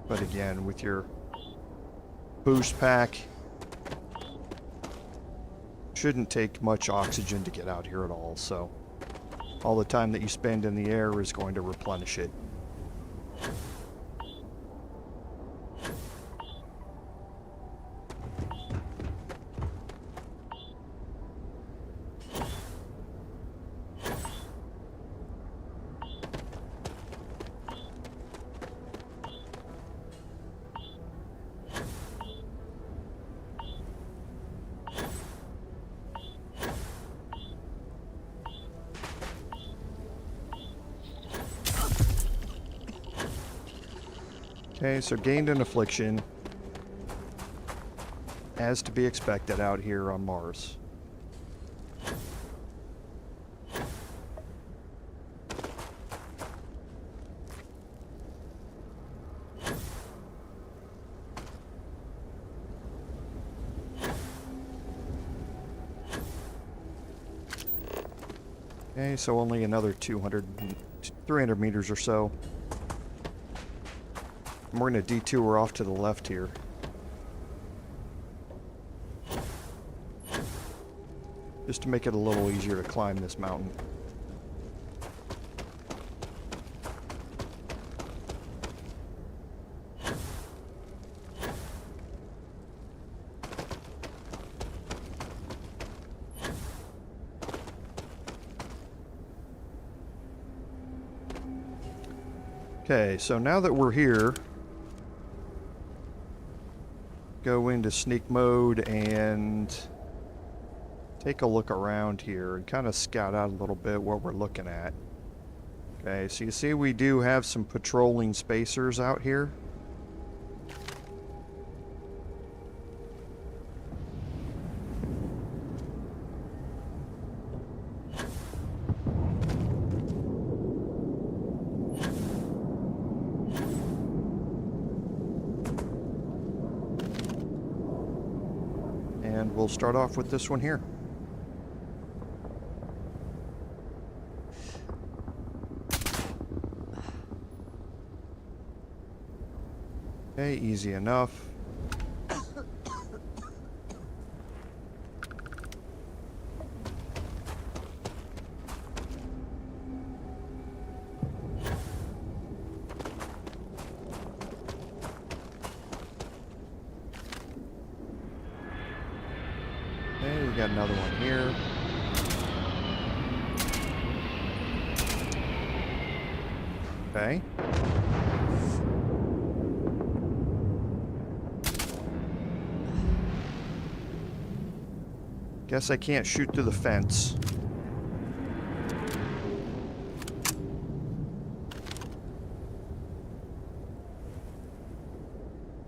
A: But again, with your boost pack, shouldn't take much oxygen to get out here at all, so all the time that you spend in the air is going to replenish it. Okay, so gained an affliction, as to be expected out here on Mars. Okay, so only another 300 meters or so. And we're going to detour off to the left here. Just to make it a little easier to climb this mountain. Okay, so now that we're here, go into sneak mode and take a look around here and kind of scout out a little bit what we're looking at. Okay, so you see we do have some patrolling spacers out here. We'll start off with this one here. Okay, easy enough. We got another one here. Okay. Guess I can't shoot through the fence.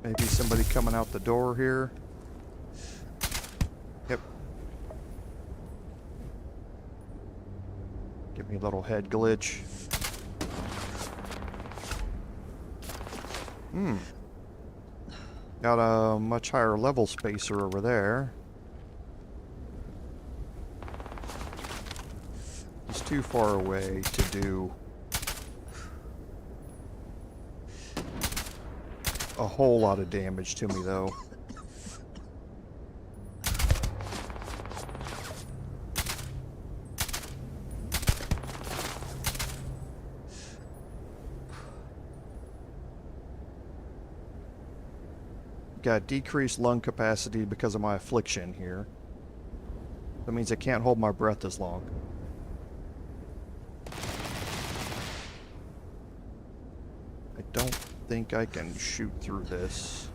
A: Maybe somebody coming out the door here. Yep. Give me a little head glitch. Got a much higher level spacer over there. It's too far away to do a whole lot of damage to me, though. Got decreased lung capacity because of my affliction here. That means I can't hold my breath as long. I don't think I can shoot through this.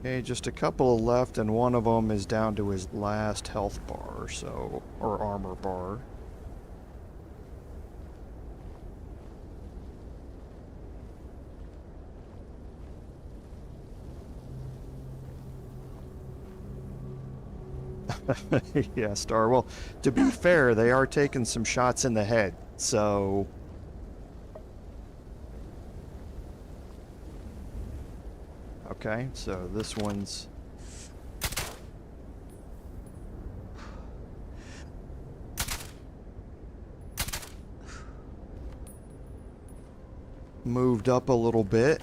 A: Okay, just a couple left, and one of them is down to his last health bar, so, or armor bar. Yeah, Star. Well, to be fair, they are taking some shots in the head, so... Okay, so this one's... moved up a little bit.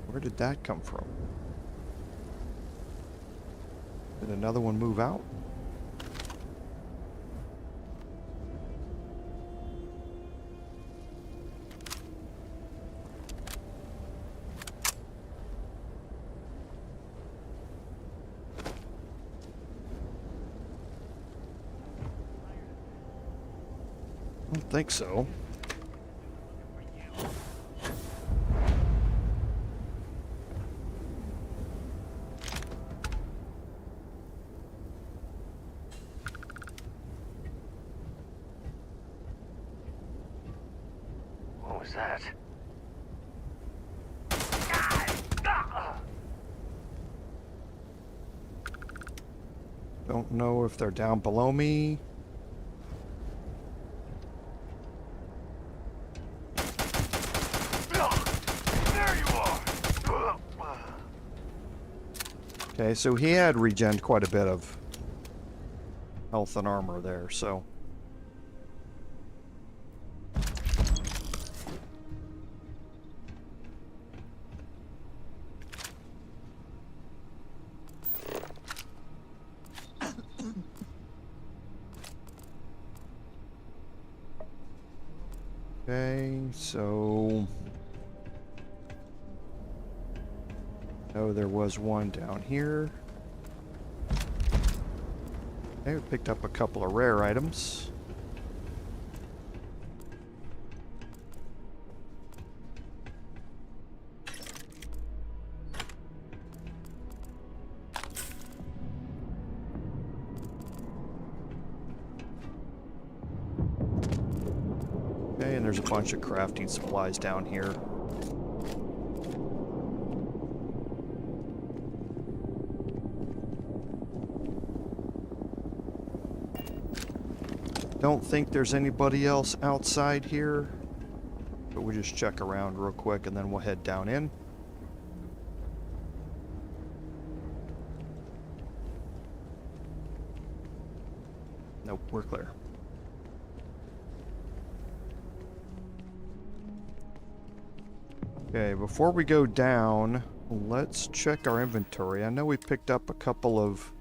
A: Where did that come from? Did another one move out? I don't think so.
F: What was that?
A: Don't know if they're down below me.
F: There you are.
A: Okay, so he had regened quite a bit of health and armor there, so... Okay, so... Oh, there was one down here. Okay, we picked up a couple of rare items. Okay, and there's a bunch of crafting supplies down here. Don't think there's anybody else outside here, but we'll just check around real quick and then we'll head down in. Nope, we're clear. Okay, before we go down, let's check our inventory. I know we picked up a couple of...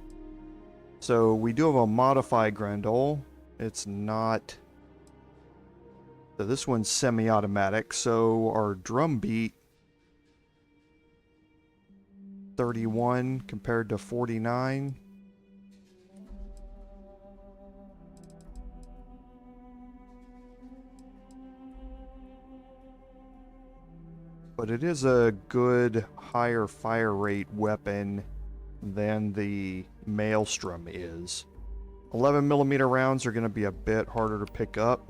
A: So we do have a modified Grendel. It's not... So this one's semi-automatic, so our drum beat 31 compared to 49. But it is a good higher fire rate weapon than the Maelstrom is. 11mm rounds are going to be a bit harder to pick up.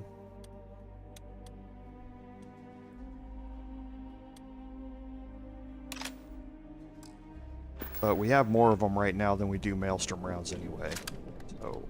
A: But we have more of them right now than we do Maelstrom rounds anyway. So...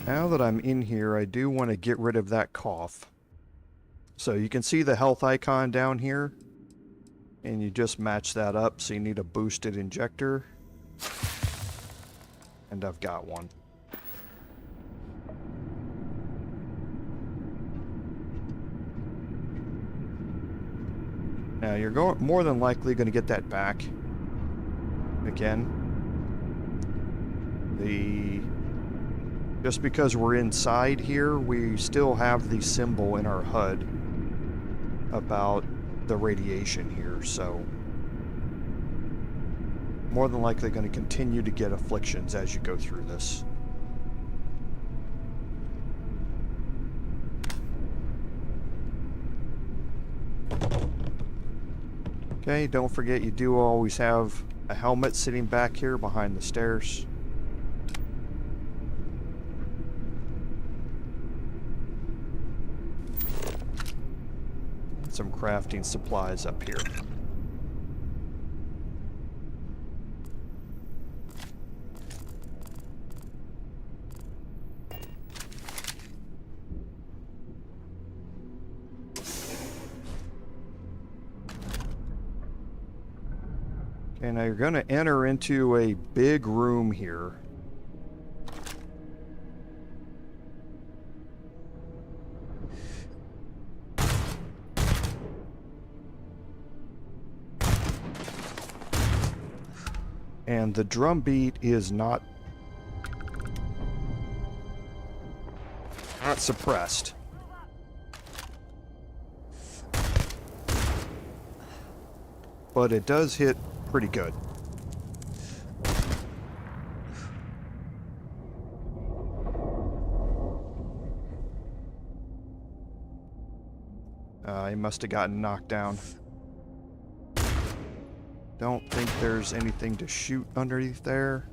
A: Now that I'm in here, I do want to get rid of that cough. So you can see the health icon down here. And you just match that up, so you need a boosted injector. And I've got one. Now you're more than likely going to get that back. Again. The Just because we're inside here, we still have the symbol in our HUD about the radiation here, so more than likely going to continue to get afflictions as you go through this. Okay, don't forget you do always have a helmet sitting back here behind the stairs. Some crafting supplies up here. Okay, now you're going to enter into a big room here. And the drum beat is not suppressed. But it does hit pretty good. He must have gotten knocked down. Don't think there's anything to shoot underneath there.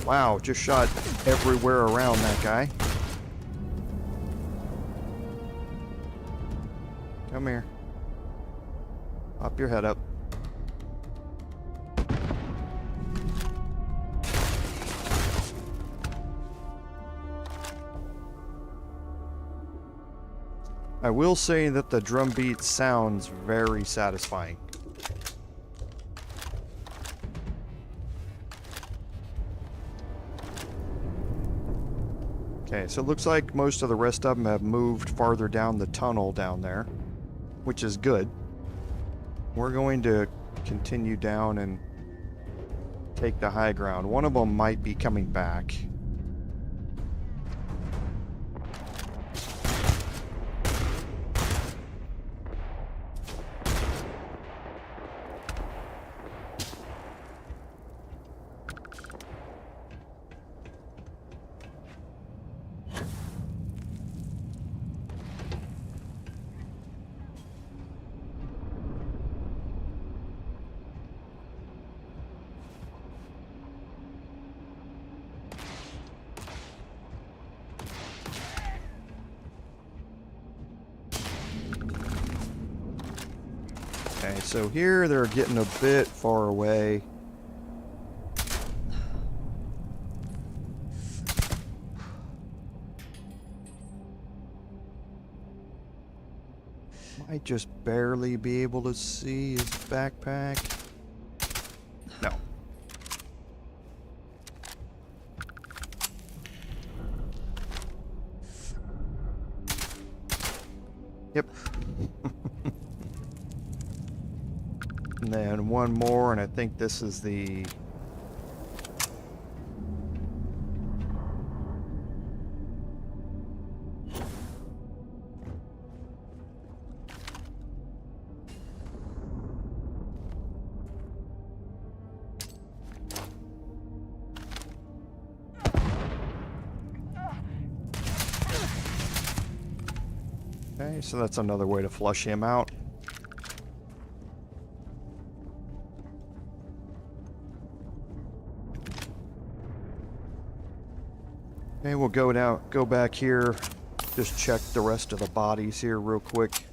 A: Wow, just shot everywhere around that guy. Come here. Pop your head up. I will say that the drum beat sounds very satisfying. Okay, so it looks like most of the rest of them have moved farther down the tunnel down there, which is good. We're going to continue down and take the high ground. One of them might be coming back. Okay, so here they're getting a bit far away. Might just barely be able to see his backpack. No. Yep. And then one more, and I think this is the... Okay, so that's another way to flush him out. Okay, we'll go back here, just check the rest of the bodies here real quick.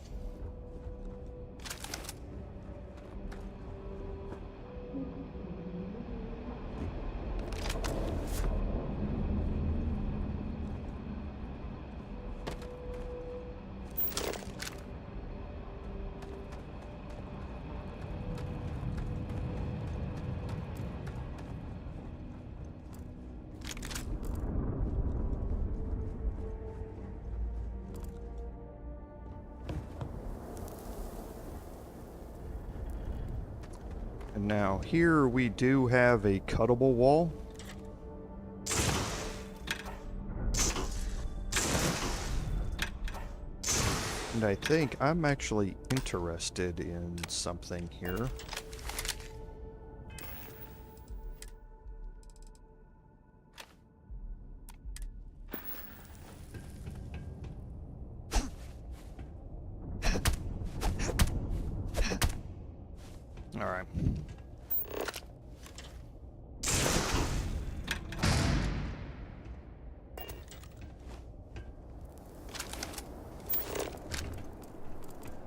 A: And now here we do have a cuttable wall. And I think I'm actually interested in something here. All right.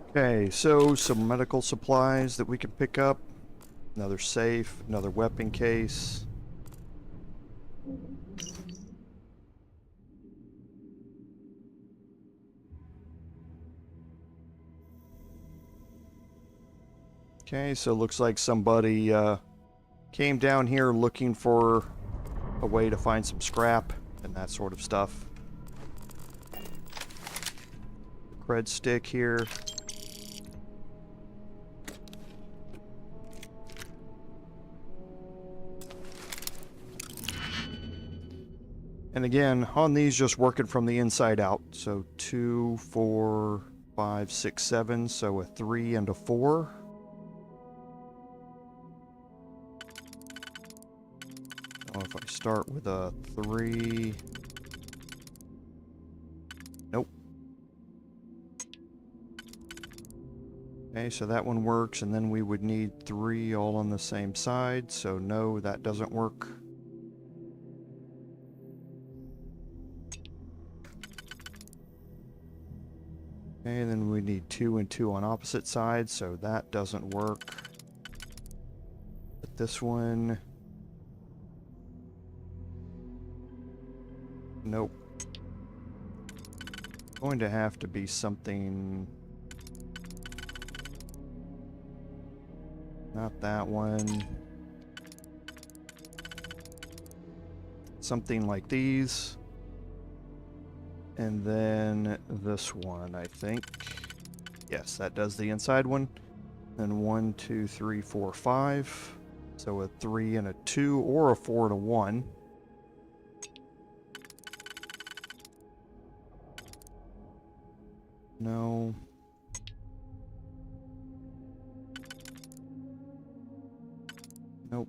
A: Okay, so some medical supplies that we can pick up. Another safe, another weapon case. Okay, so it looks like somebody came down here looking for a way to find some scrap and that sort of stuff. Cred stick here. And again, on these, just working from the inside out. So 2, 4, 5, 6, 7. So a 3 and a 4. So if I start with a 3. Nope. Okay, so that one works. And then we would need 3 all on the same side. So no, that doesn't work. Okay, and then we need 2 and 2 on opposite sides, so that doesn't work. But this one... Nope. Going to have to be something... Not that one. Something like these. And then this one, I think. Yes, that does the inside one. Then 1, 2, 3, 4, 5. So a 3 and a 2, or a 4 and a 1. No. Nope.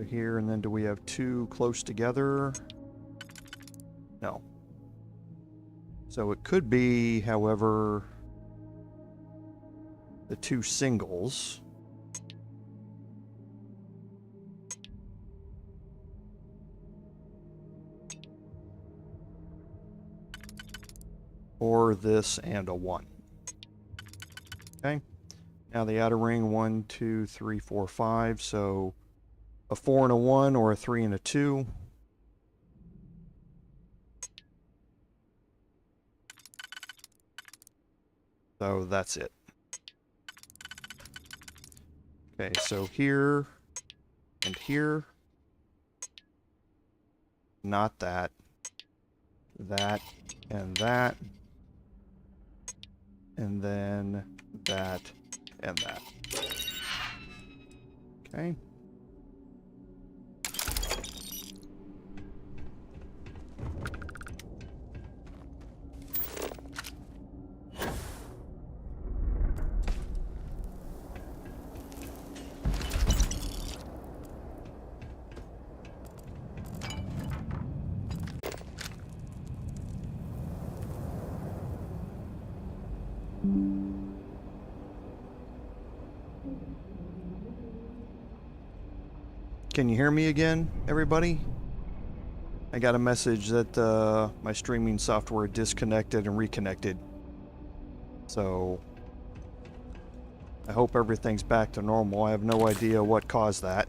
A: Here, and then do we have 2 close together? No. So it could be, however, the 2 singles. Or this and a 1. Okay. Now the outer ring, 1, 2, 3, 4, 5. So a 4 and a 1, or a 3 and a 2. So that's it. Okay, so here and here. Not that. That and that. And then that and that. Okay. Can you hear me again, everybody? I got a message that my streaming software disconnected and reconnected. So I hope everything's back to normal. I have no idea what caused that.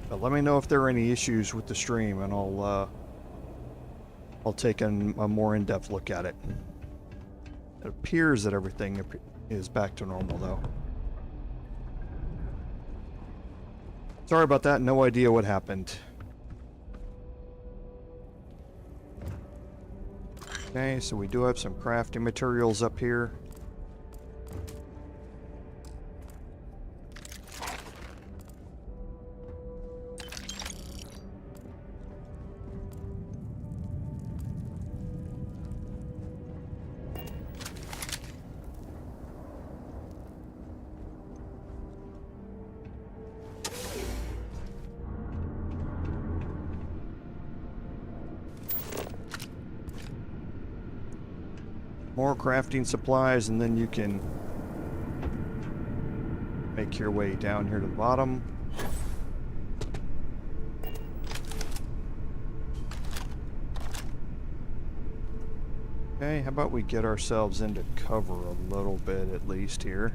A: But let me know if there are any issues with the stream, and I'll take a more in-depth look at it. It appears that everything is back to normal, though. Sorry about that, no idea what happened. Okay, so we do have some crafting materials up here. More crafting supplies, and then you can make your way down here to the bottom. Okay, how about we get ourselves into cover a little bit at least here.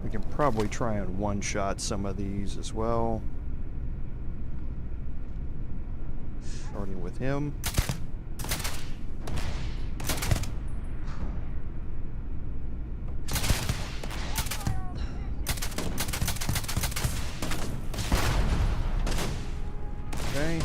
A: We can probably try and one-shot some of these as well. Starting with him. Okay.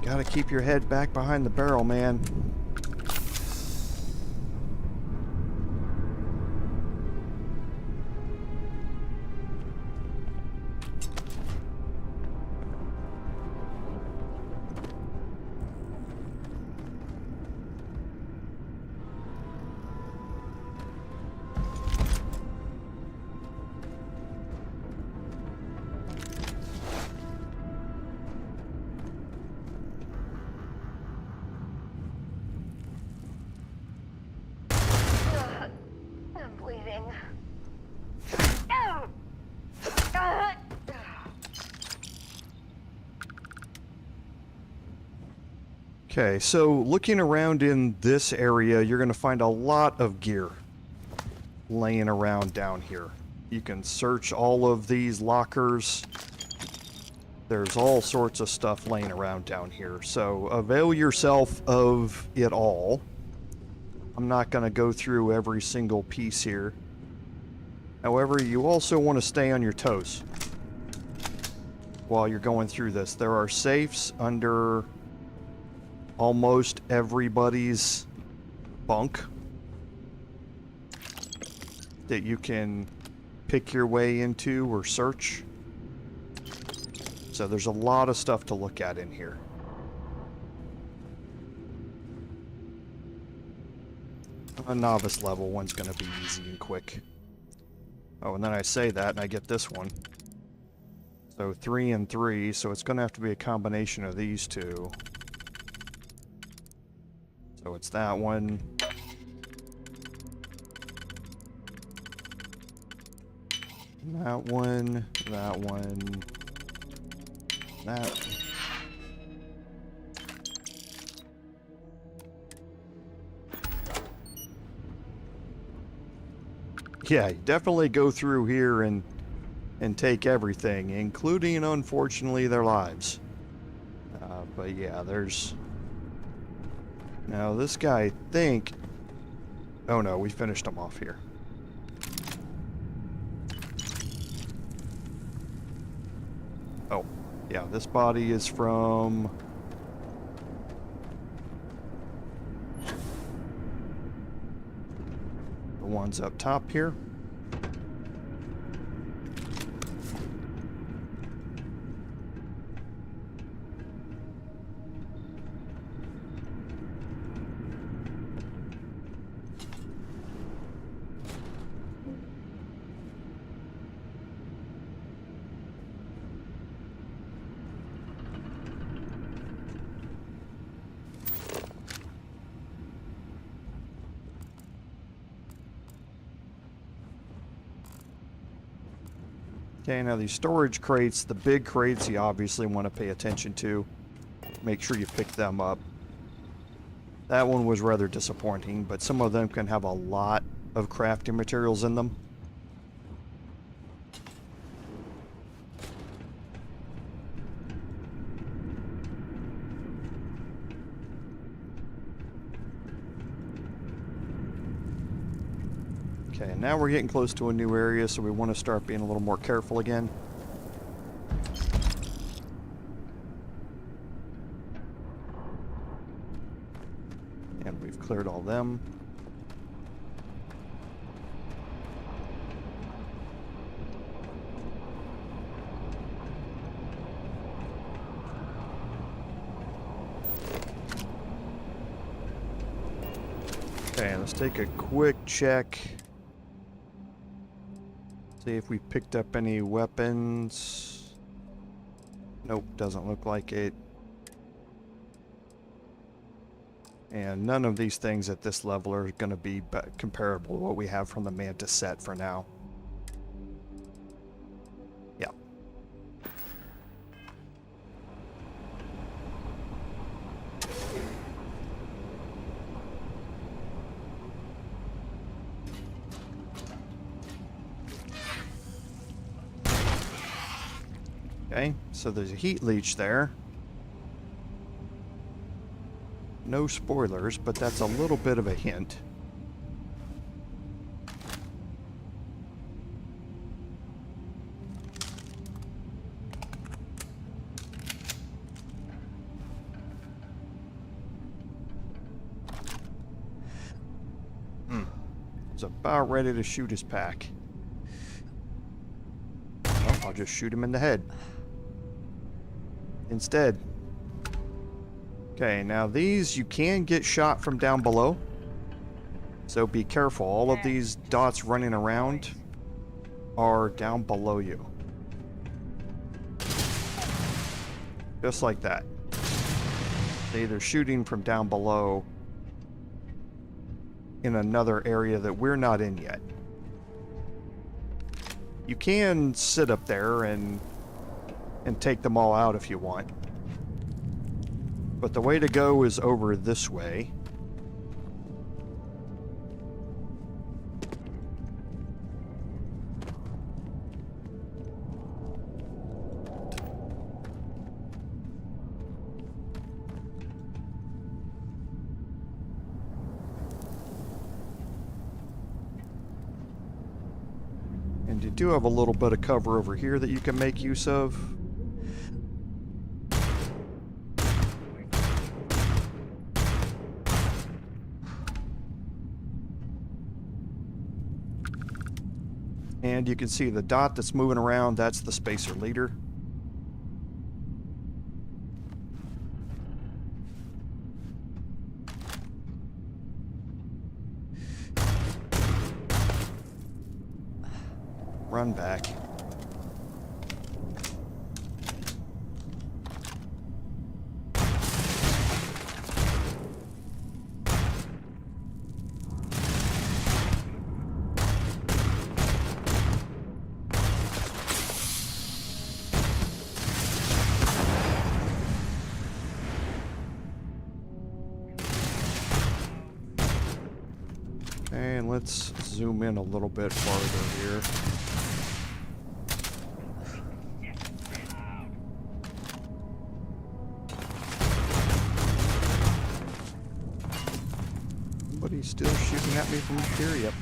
A: Gotta keep your head back behind the barrel, man. Okay, so looking around in this area, you're going to find a lot of gear laying around down here. You can search all of these lockers. There's all sorts of stuff laying around down here, so avail yourself of it all. I'm not going to go through every single piece here. However, you also want to stay on your toes while you're going through this. There are safes under almost everybody's bunk that you can pick your way into or search. So there's a lot of stuff to look at in here. A novice level one's going to be easy and quick. Oh, and then I say that and I get this one. So 3 and 3, so it's going to have to be a combination of these two. So it's that one. That one. That one. That. Yeah, you definitely go through here and take everything, including, unfortunately, their lives. But yeah, there's... Now, this guy, I think... Oh no, we finished him off here. Oh, yeah, this body is from... the ones up top here. Okay, now these storage crates, the big crates you obviously want to pay attention to. Make sure you pick them up. That one was rather disappointing, but some of them can have a lot of crafting materials in them. Okay, now we're getting close to a new area, so we want to start being a little more careful again. And we've cleared all them. Okay, let's take a quick check. See if we picked up any weapons. Nope, doesn't look like it. And none of these things at this level are going to be comparable to what we have from the Mantis set for now. Yeah. Okay, so there's a heat leech there. No spoilers, but that's a little bit of a hint. He's about ready to shoot his pack. Well, I'll just shoot him in the head instead. Okay, now these you can get shot from down below, so be careful. All of these dots running around are down below you. Just like that. They're either shooting from down below in another area that we're not in yet. You can sit up there and take them all out if you want. But the way to go is over this way. And you do have a little bit of cover over here that you can make use of. And you can see the dot that's moving around, that's the spacer leader. Run back. And let's zoom in a little bit farther here. Somebody's still shooting at me from here. Yep.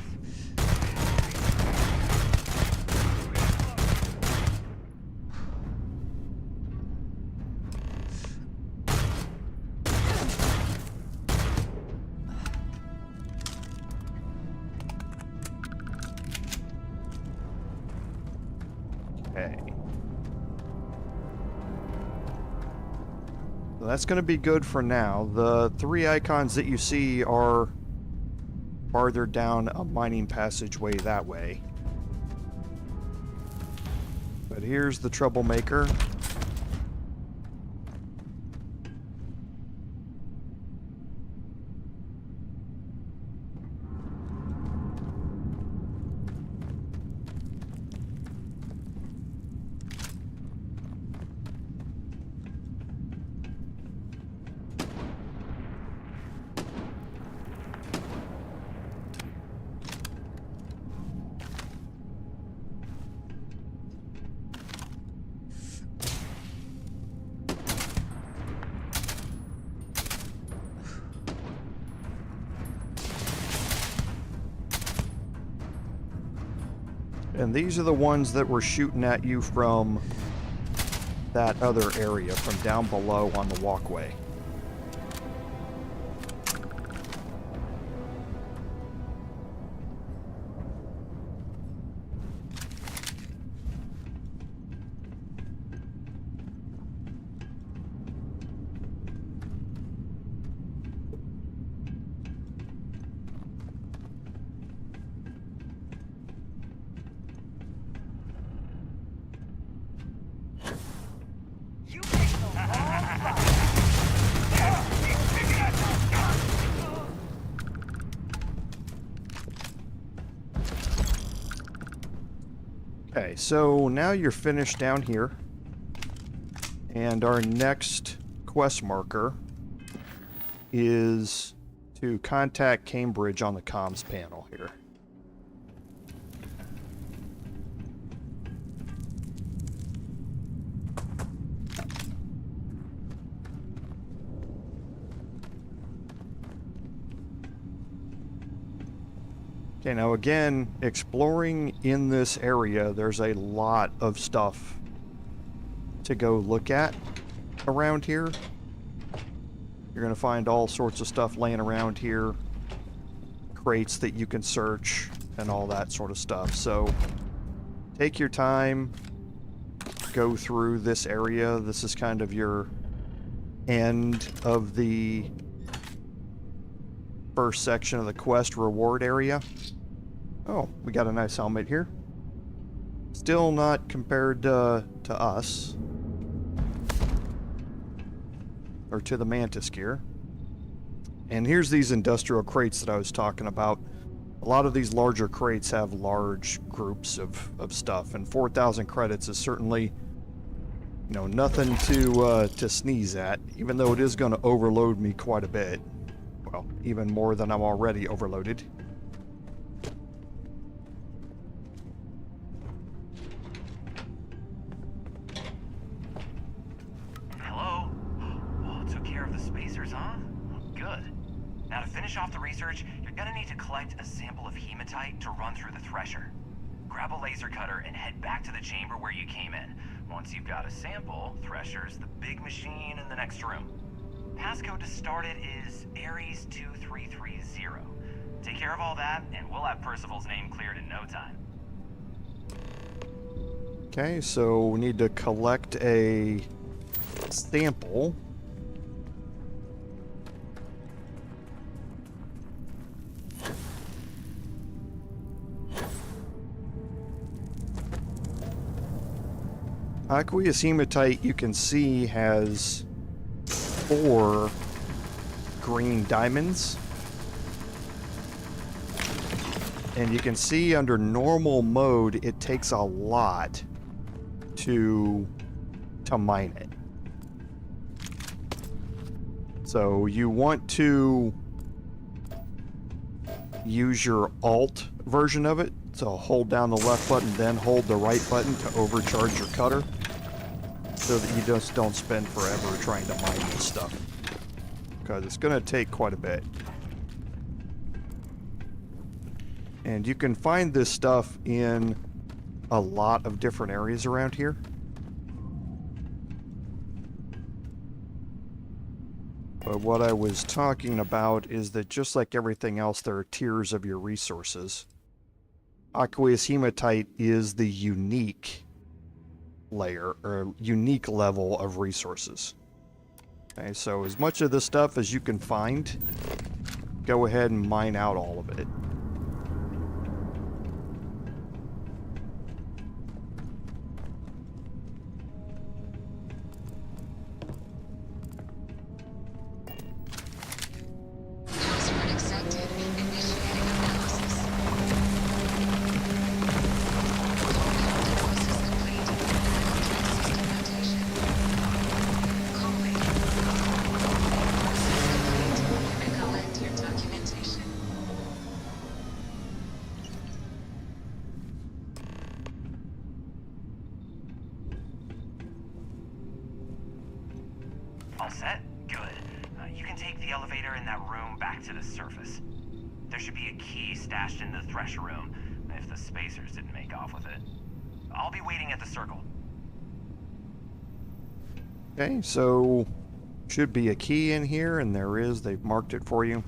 A: That's going to be good for now. The three icons that you see are farther down a mining passageway that way. But here's the troublemaker. And these are the ones that were shooting at you from that other area, from down below on the walkway. Okay, so now you're finished down here. And our next quest marker is to contact Cambridge on the comms panel here. Okay, now again, exploring in this area, there's a lot of stuff to go look at around here. You're going to find all sorts of stuff laying around here, crates that you can search, and all that sort of stuff. So take your time, go through this area. This is kind of your end of the first section of the quest reward area. Oh, we got a nice helmet here. Still not compared to us. Or to the Mantis gear. And here's these industrial crates that I was talking about. A lot of these larger crates have large groups of stuff, and 4,000 credits is certainly, you know, nothing to sneeze at, even though it is going to overload me quite a bit. Well, even more than I'm already overloaded.
F: Hello? Oh, took care of the spacers, huh? Good. Now to finish off the research, you're gonna need to collect a sample of hematite to run through the thresher. Grab a laser cutter and head back to the chamber where you came in. Once you've got a sample, thresher's the big machine in the next room. Passcode to start it is Ares 2330. Take care of all that, and we'll have Percival's name cleared in no time.
A: Okay, so we need to collect a sample. Aqueous hematite, you can see, has 4 green diamonds. And you can see under normal mode, it takes a lot to mine it. So you want to use your alt version of it. So hold down the left button, then hold the right button to overcharge your cutter, so that you just don't spend forever trying to mine this stuff, because it's going to take quite a bit. And you can find this stuff in a lot of different areas around here. But what I was talking about is that just like everything else, there are tiers of your resources. Aqueous hematite is the unique layer, or unique level of resources. Okay, so as much of this stuff as you can find, go ahead and mine out all of it.
F: All set? Good. You can take the elevator in that room back to the surface. There should be a key stashed in the thresher room. if the spacers didn't make off with it. I'll be waiting at the circle.
A: Okay, so should be a key in here, and there is. They've marked it for you.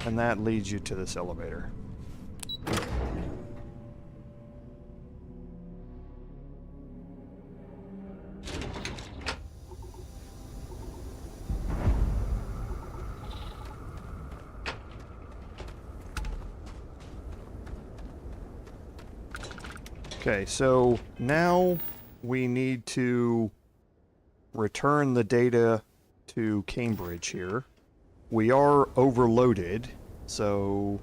A: And that leads you to this elevator. Okay, so now we need to return the data to Cambridge here. We are overloaded, so...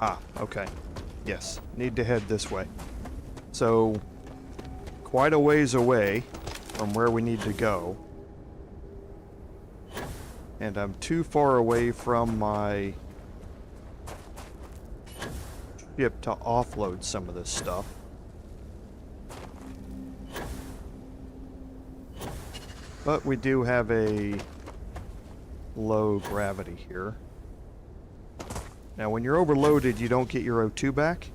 A: Ah, okay. Yes, need to head this way. So, quite a ways away from where we need to go. And I'm too far away from my ship to offload some of this stuff. But we do have a low gravity here. Now, when you're overloaded, you don't get your O2 back.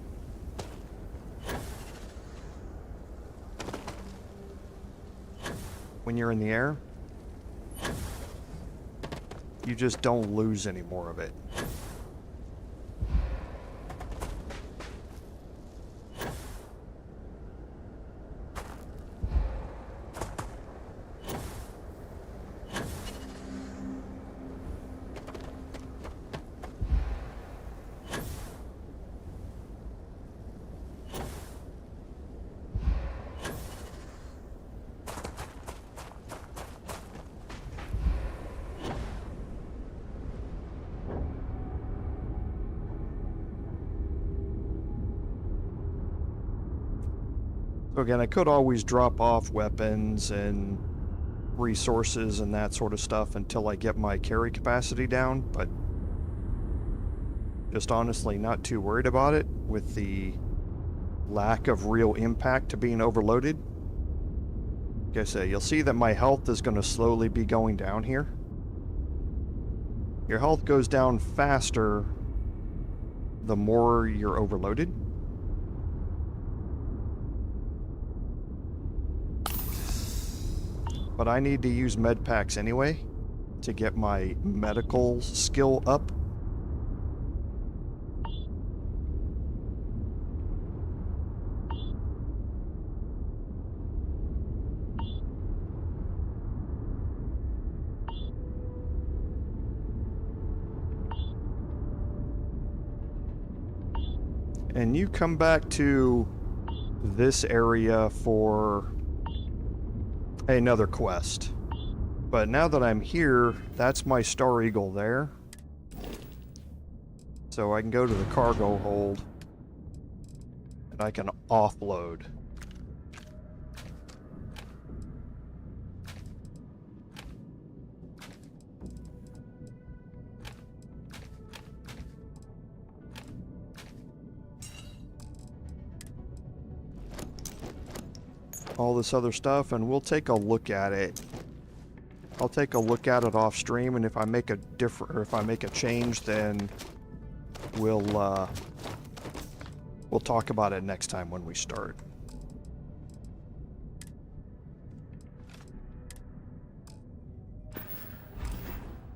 A: When you're in the air, you just don't lose any more of it. So again, I could always drop off weapons and resources and that sort of stuff until I get my carry capacity down, but just honestly not too worried about it with the lack of real impact to being overloaded. Like I say, you'll see that my health is going to slowly be going down here. Your health goes down faster the more you're overloaded. But I need to use med packs anyway to get my medical skill up. And you come back to this area for another quest. But now that I'm here, that's my Star Eagle there. So I can go to the cargo hold and I can offload. All this other stuff, and we'll take a look at it. I'll take a look at it off stream, and if I make a change, then we'll talk about it next time when we start.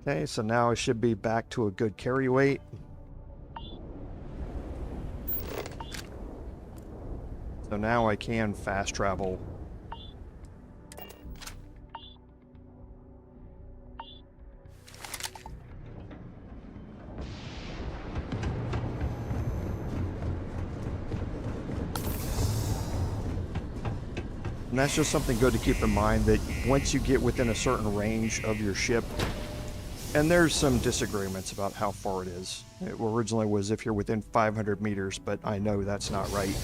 A: Okay, so now I should be back to a good carry weight. So now I can fast travel. And that's just something good to keep in mind, that once you get within a certain range of your ship, and there's some disagreements about how far it is. It originally was if you're within 500 meters, but I know that's not right.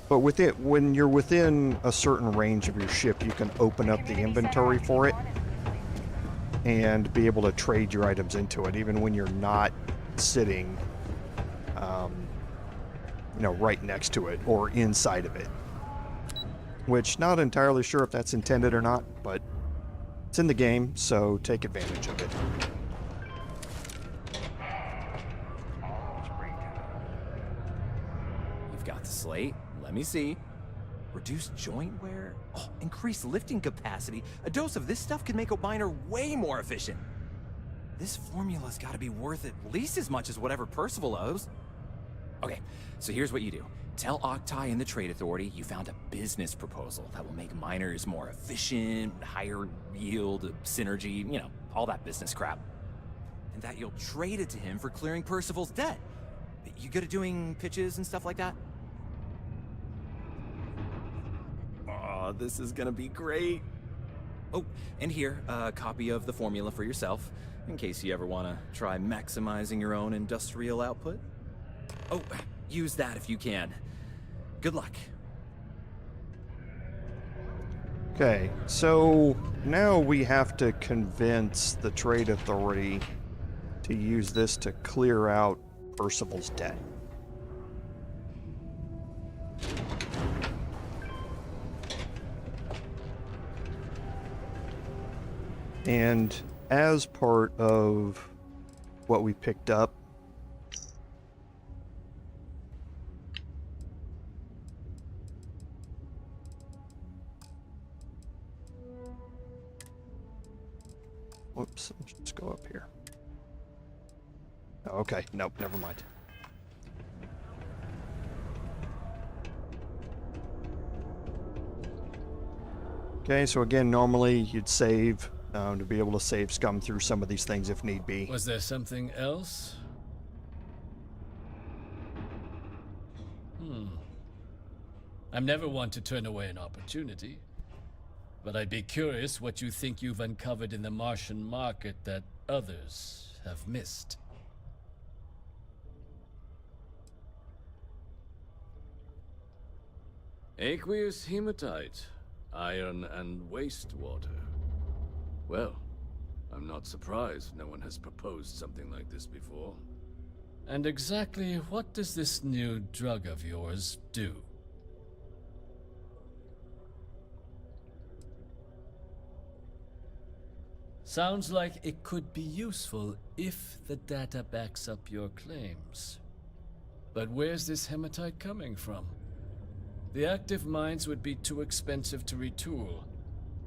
A: But with it, when you're within a certain range of your ship, you can open up the inventory for it and be able to trade your items into it, even when you're not sitting, right next to it or inside of it. Which, not entirely sure if that's intended or not, but it's in the game, so take advantage of it.
M: You've got the slate. Let me see. Reduced joint wear? Oh, increased lifting capacity. A dose of this stuff could make a miner way more efficient. This formula's gotta be worth at least as much as whatever Percival owes. Okay, so here's what you do. Tell Octai and the Trade Authority you found a business proposal that will make miners more efficient, higher yield, synergy, all that business crap. And that you'll trade it to him for clearing Percival's debt. You good at doing pitches and stuff like that? Oh, this is gonna be great. Oh, and here, a copy of the formula for yourself, in case you ever want to try maximizing your own industrial output. Oh, use that if you can. Good luck.
A: Okay, so now we have to convince the Trade Authority to use this to clear out Percival's debt. And as part of what we picked up, whoops, let's just go up here. Oh, okay, nope, never mind. Okay, so again, normally you'd save to be able to save scum through some of these things if need be.
H: Was there something else? I'm never one to turn away an opportunity, but I'd be curious what you think you've uncovered in the Martian market that others have missed.
J: Aqueous hematite, iron and wastewater. Well, I'm not surprised no one has proposed something like this before.
H: And exactly what does this new drug of yours do? Sounds like it could be useful if the data backs up your claims. But where's this hematite coming from? The active mines would be too expensive to retool.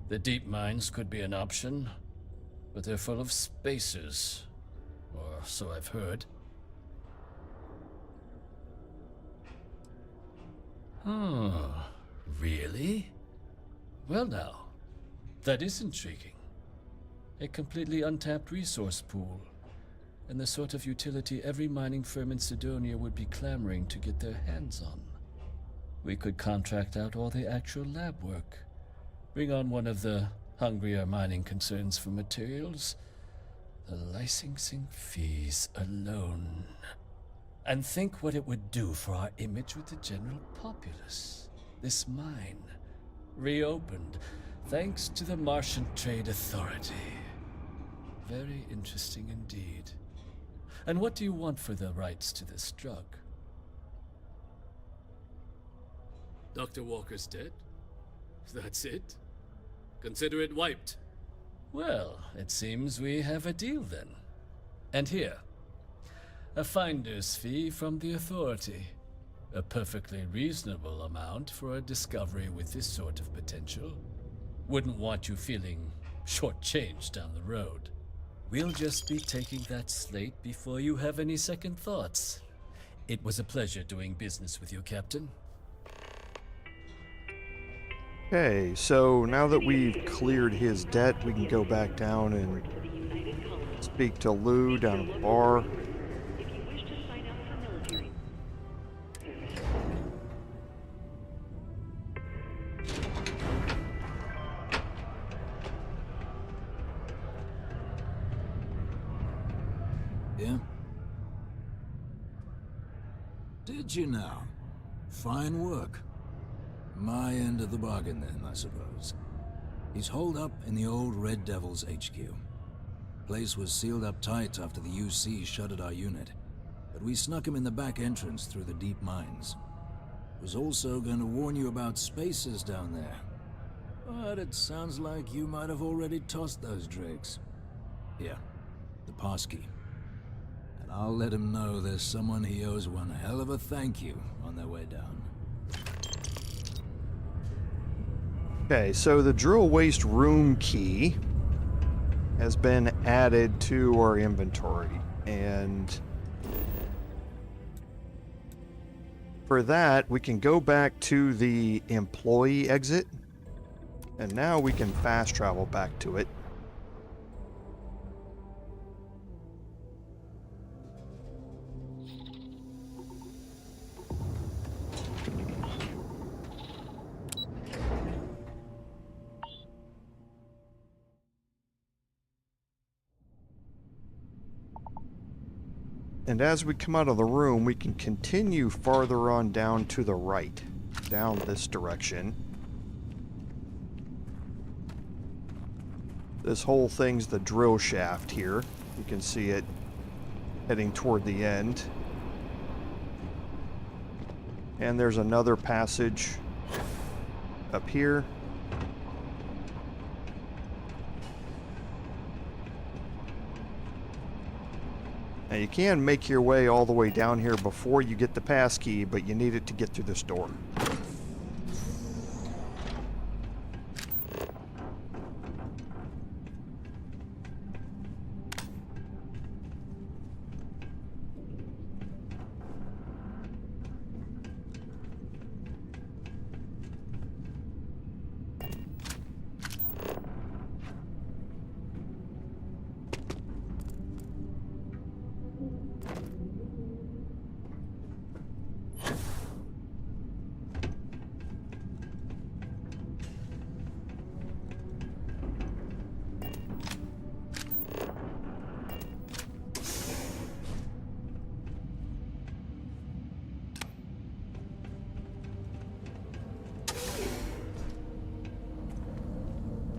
H: The deep mines could be an option, but they're full of spacers, or so I've heard. Really? Well now, that is intriguing. A completely untapped resource pool, and the sort of utility every mining firm in Sidonia would be clamoring to get their hands on. We could contract out all the actual lab work, bring on one of the hungrier mining concerns for materials, the licensing fees alone. And think what it would do for our image with the general populace. This mine, reopened, thanks to the Martian Trade Authority. Very interesting indeed. And what do you want for the rights to this drug?
I: Dr. Walker's dead? That's it? Consider it wiped.
H: Well, it seems we have a deal then. And here, a finder's fee from the Authority. A perfectly reasonable amount for a discovery with this sort of potential. Wouldn't want you feeling shortchanged down the road. We'll just be taking that slate before you have any second thoughts. It was a pleasure doing business with you, Captain.
A: Okay, so now that we've cleared his debt, we can go back down and speak to Lou down at the bar.
L: Yeah? Did you now? Fine work. My end of the bargain then, I suppose. He's holed up in the old Red Devil's HQ. Place was sealed up tight after the UC shuttered our unit, but we snuck him in the back entrance through the deep mines. Was also going to warn you about spacers down there. But it sounds like you might have already tossed those dregs. Here, the passkey. And I'll let him know there's someone he owes one hell of a thank you on their way down.
A: Okay, so the drill waste room key has been added to our inventory, and for that we can go back to the employee exit, and now we can fast travel back to it. And as we come out of the room, we can continue farther on down to the right, down this direction. This whole thing's the drill shaft here. You can see it heading toward the end. And there's another passage up here. Now you can make your way all the way down here before you get the pass key, but you need it to get through this door.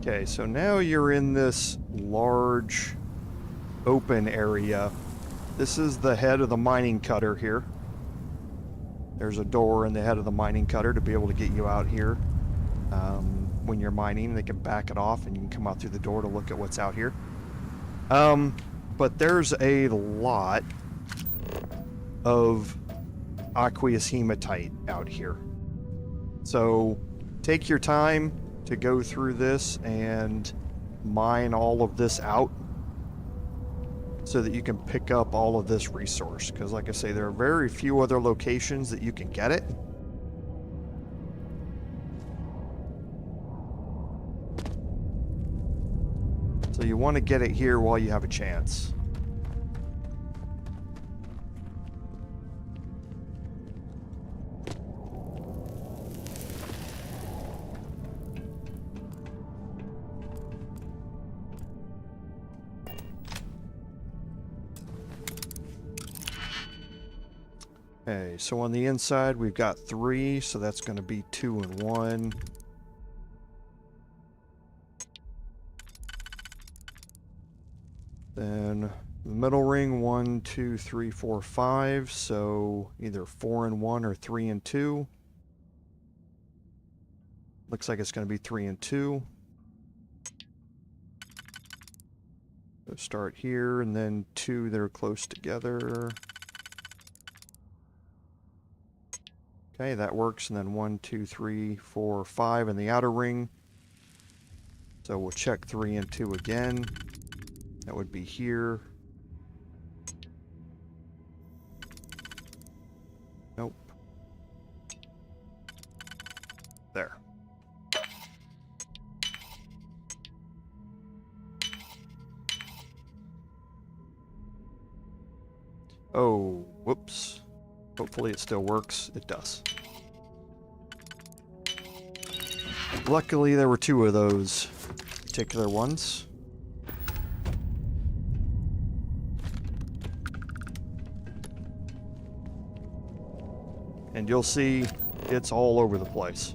A: Okay, so now you're in this large open area. This is the head of the mining cutter here. There's a door in the head of the mining cutter to be able to get you out here. When you're mining, they can back it off and you can come out through the door to look at what's out here. But there's a lot of aqueous hematite out here. So take your time to go through this and mine all of this out so that you can pick up all of this resource, because like I say, there are very few other locations that you can get it. So you want to get it here while you have a chance. Okay, so on the inside we've got 3, so that's going to be 2 and 1. Then the middle ring, 1, 2, 3, 4, 5, so either 4 and 1 or 3 and 2. Looks like it's going to be 3 and 2. So start here, and then 2 that are close together. Okay, that works, and then 1, 2, 3, 4, 5 in the outer ring. So we'll check 3 and 2 again. That would be here. Nope. There. Oh, whoops. Hopefully it still works. It does. Luckily there were 2 of those particular ones. And you'll see it's all over the place.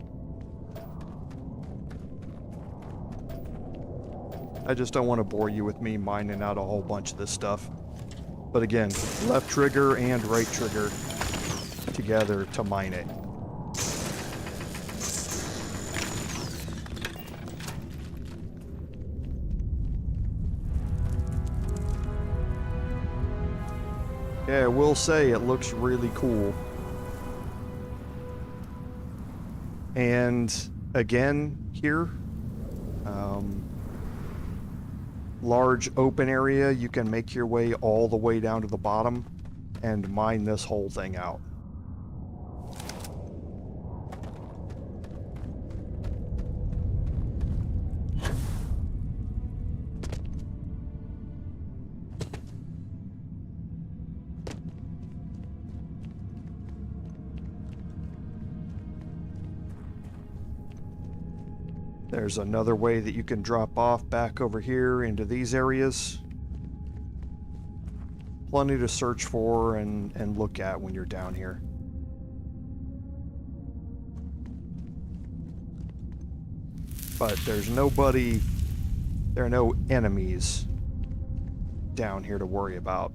A: I just don't want to bore you with me mining out a whole bunch of this stuff. But again, left trigger and right trigger together to mine it. Yeah, I will say it looks really cool. And again, here, large open area, you can make your way all the way down to the bottom and mine this whole thing out. There's another way that you can drop off back over here into these areas. Plenty to search for and look at when you're down here. But there's nobody, there are no enemies down here to worry about.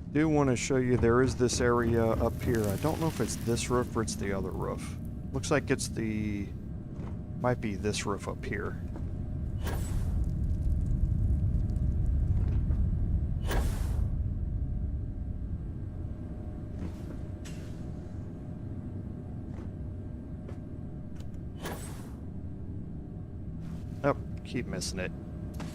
A: I do want to show you there is this area up here. I don't know if it's this roof or it's the other roof. Looks like it's the... might be this roof up here. Oh, keep missing it.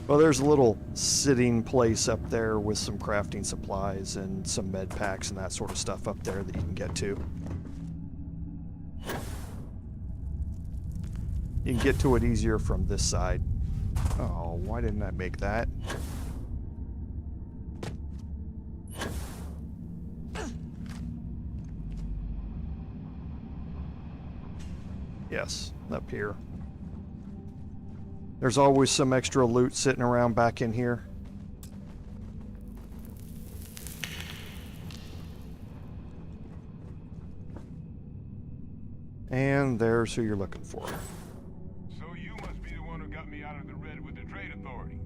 A: Well, there's a little sitting place up there with some crafting supplies and some med packs and that sort of stuff up there that you can get to. You can get to it easier from this side. Oh, why didn't I make that? Yes, up here. There's always some extra loot sitting around back in here. And there's who you're looking for.
O: So you must be the one who got me out of the red with the trade authority.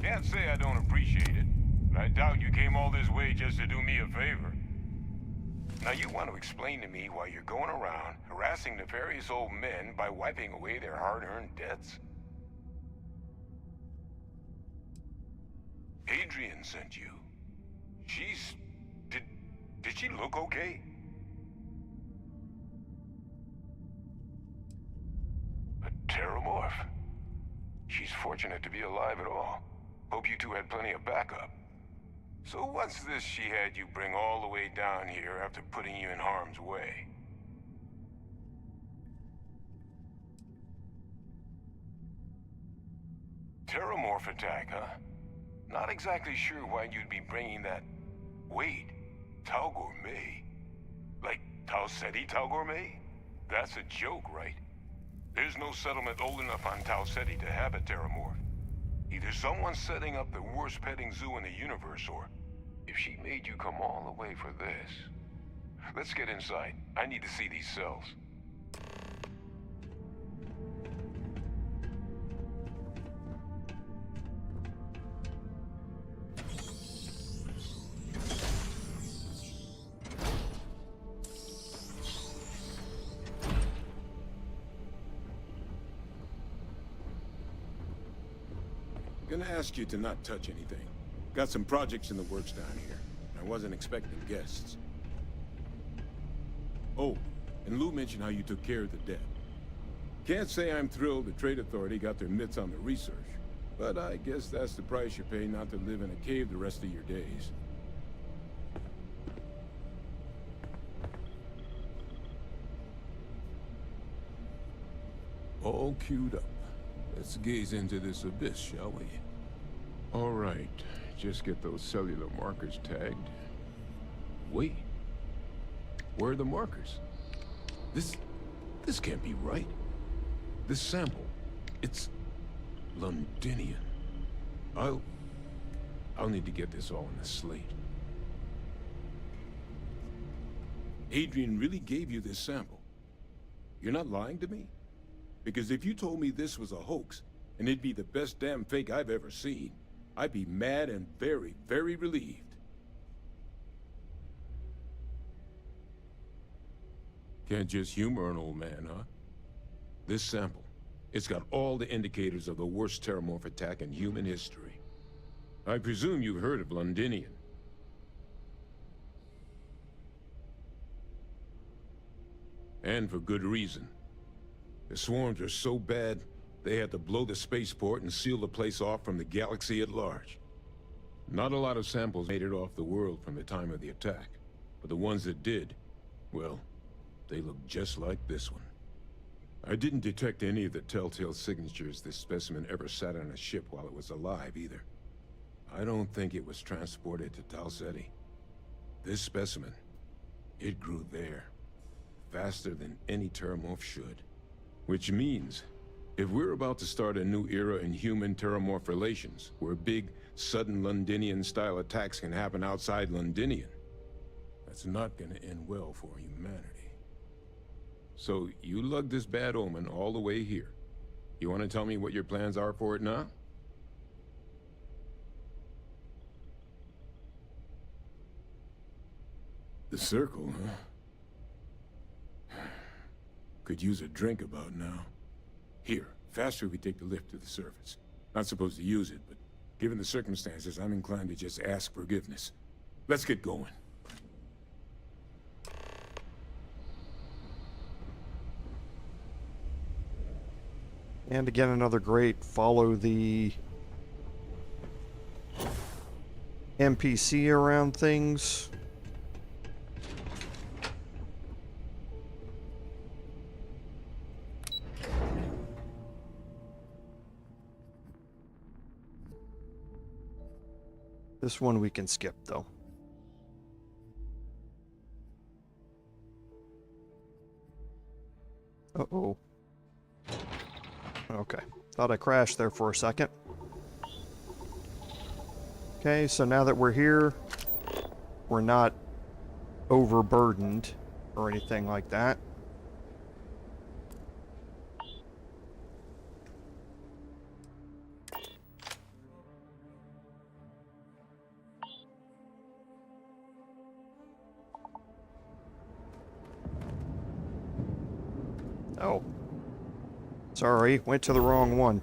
O: Can't say I don't appreciate it, but I doubt you came all this way just to do me a favor. Now you want to explain to me why you're going around harassing nefarious old men by wiping away their hard-earned debts? Hadrian sent you. She's... Did she look okay? A Terrormorph? She's fortunate to be alive at all. Hope you two had plenty of backup. So what's this she had you bring all the way down here after putting you in harm's way? Terrormorph Attack, huh? Not exactly sure why you'd be bringing that... Wait, Tau Gourmet? Like Tau Ceti Tau Gourmet? That's a joke, right? There's no settlement old enough on Tau Ceti to have a Terrormorph. Either someone's setting up the worst petting zoo in the universe, or... If she made you come all the way for this... Let's get inside. I need to see these cells. Gonna ask you to not touch anything. Got some projects in the works down here. I wasn't expecting guests. Oh, and Lou mentioned how you took care of the debt. Can't say I'm thrilled the Trade Authority got their mitts on the research, but I guess that's the price you pay not to live in a cave the rest of your days. All queued up. Let's gaze into this abyss, shall we? All right. Just get those cellular markers tagged. Wait. Where are the markers? This can't be right. This sample, it's Londinian. I'll need to get this all in the slate. Hadrian really gave you this sample. You're not lying to me? Because if you told me this was a hoax, and it'd be the best damn fake I've ever seen, I'd be mad and very, very relieved. Can't just humor an old man, huh? This sample, it's got all the indicators of the worst Terrormorph attack in human history. I presume you've heard of Londinian. And for good reason. The swarms are so bad, they had to blow the spaceport and seal the place off from the galaxy at large. Not a lot of samples made it off the world from the time of the attack, but the ones that did, well, they look just like this one. I didn't detect any of the telltale signatures this specimen ever sat on a ship while it was alive, either. I don't think it was transported to Tal Ceti. This specimen, it grew there, faster than any Terrormorph should. Which means, if we're about to start a new era in human-Terrormorph relations, where big, sudden Londinian-style attacks can happen outside Londinian, that's not gonna end well for humanity. So, you lugged this bad omen all the way here. You want to tell me what your plans are for it now? The circle, huh? Could use a drink about now. Here, faster we take the lift to the surface. Not supposed to use it, but given the circumstances, I'm inclined to just ask forgiveness. Let's get going.
A: And again, another great follow the NPC around things. This one we can skip, though. Uh-oh. Okay. Thought I crashed there for a second. Okay, so now that we're here, we're not overburdened or anything like that. Oh. Sorry, went to the wrong one.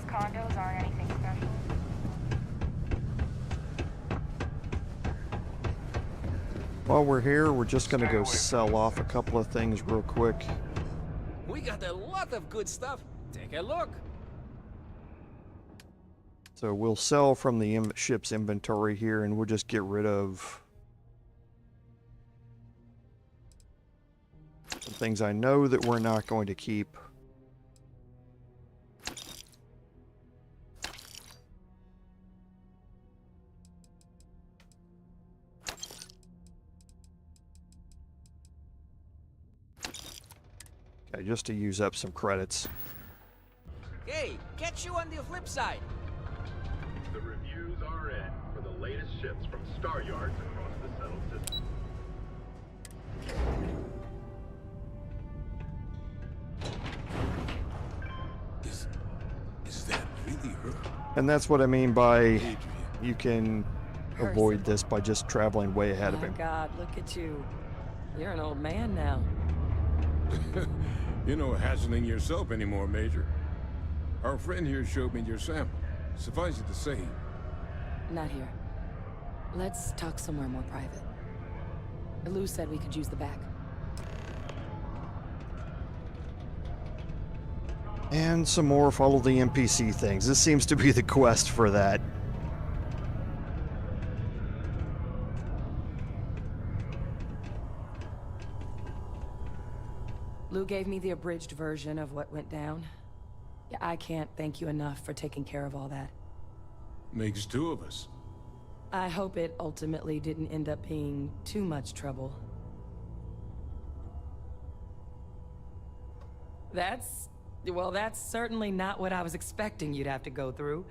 P: Condos aren't anything special.
A: While we're here, we're just gonna go sell off a couple of things real quick.
G: We got a lot of good stuff. Take a look.
A: So we'll sell from the ship's inventory here, and we'll just get rid of some things I know that we're not going to keep. Okay, just to use up some credits.
G: Hey, catch you on the flip side.
Q: The reviews are in for the latest ships from star yards across the settled system.
A: And that's what I mean by you can avoid this by just traveling way ahead of
B: My
A: him.
B: God, look at you. You're an old man now.
O: You're no hassling yourself anymore, Major. Our friend here showed me your sample. Suffice it to say,
B: Not here. Let's talk somewhere more private. Lou said we could use the back.
A: And some more follow the NPC things. This seems to be the quest for that.
B: Lou gave me the abridged version of what went down. Yeah, I can't thank you enough for taking care of all that.
O: makes two of us.
B: I hope it ultimately didn't end up being too much trouble. Well, that's certainly not what I was expecting you'd have to go through.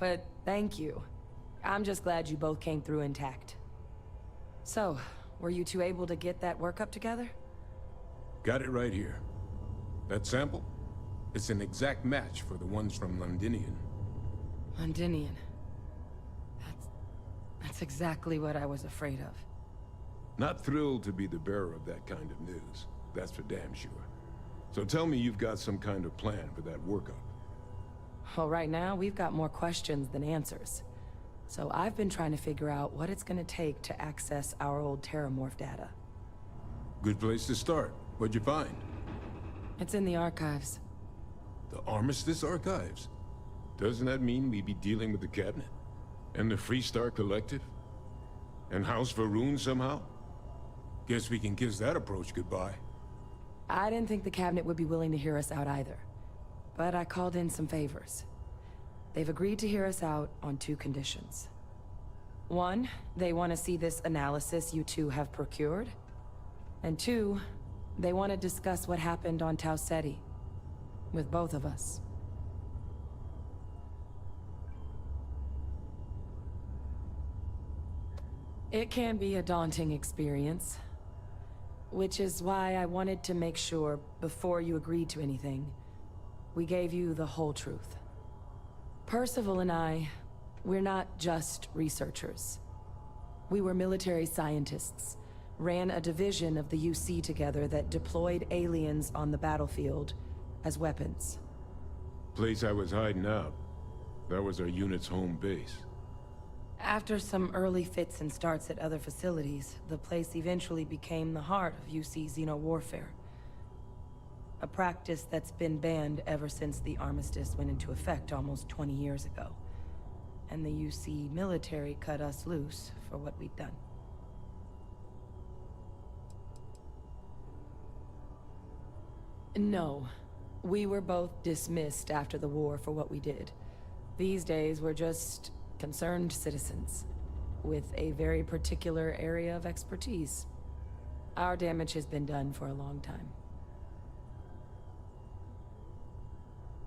B: But thank you. I'm just glad you both came through intact. So, were you two able to get that workup together?
O: Got it right here. That sample? It's an exact match for the ones from Londinian.
B: Londinian. That's exactly what I was afraid of.
O: Not thrilled to be the bearer of that kind of news. That's for damn sure. So tell me you've got some kind of plan for that workup.
B: Well, right now, we've got more questions than answers. So I've been trying to figure out what it's gonna take to access our old Terrormorph data.
O: Good place to start. What'd you find?
B: It's in the archives.
O: The Armistice Archives? Doesn't that mean we'd be dealing with the Cabinet? And the Freestar Collective? And House Varun somehow? Guess we can kiss that approach goodbye.
B: I didn't think the Cabinet would be willing to hear us out either. But I called in some favors. They've agreed to hear us out on two conditions. One, they want to see this analysis you two have procured. And two, they want to discuss what happened on Tau Ceti. With both of us. It can be a daunting experience. Which is why I wanted to make sure, before you agreed to anything, we gave you the whole truth. Percival and I, we're not just researchers. We were military scientists, ran a division of the UC together that deployed aliens on the battlefield as weapons.
O: Place I was hiding out. That was our unit's home base.
B: After some early fits and starts at other facilities, the place eventually became the heart of UC xeno-warfare. A practice that's been banned ever since the armistice went into effect almost 20 years ago. And the UC military cut us loose for what we'd done. No. We were both dismissed after the war for what we did. These days, we're just concerned citizens with a very particular area of expertise. Our damage has been done for a long time.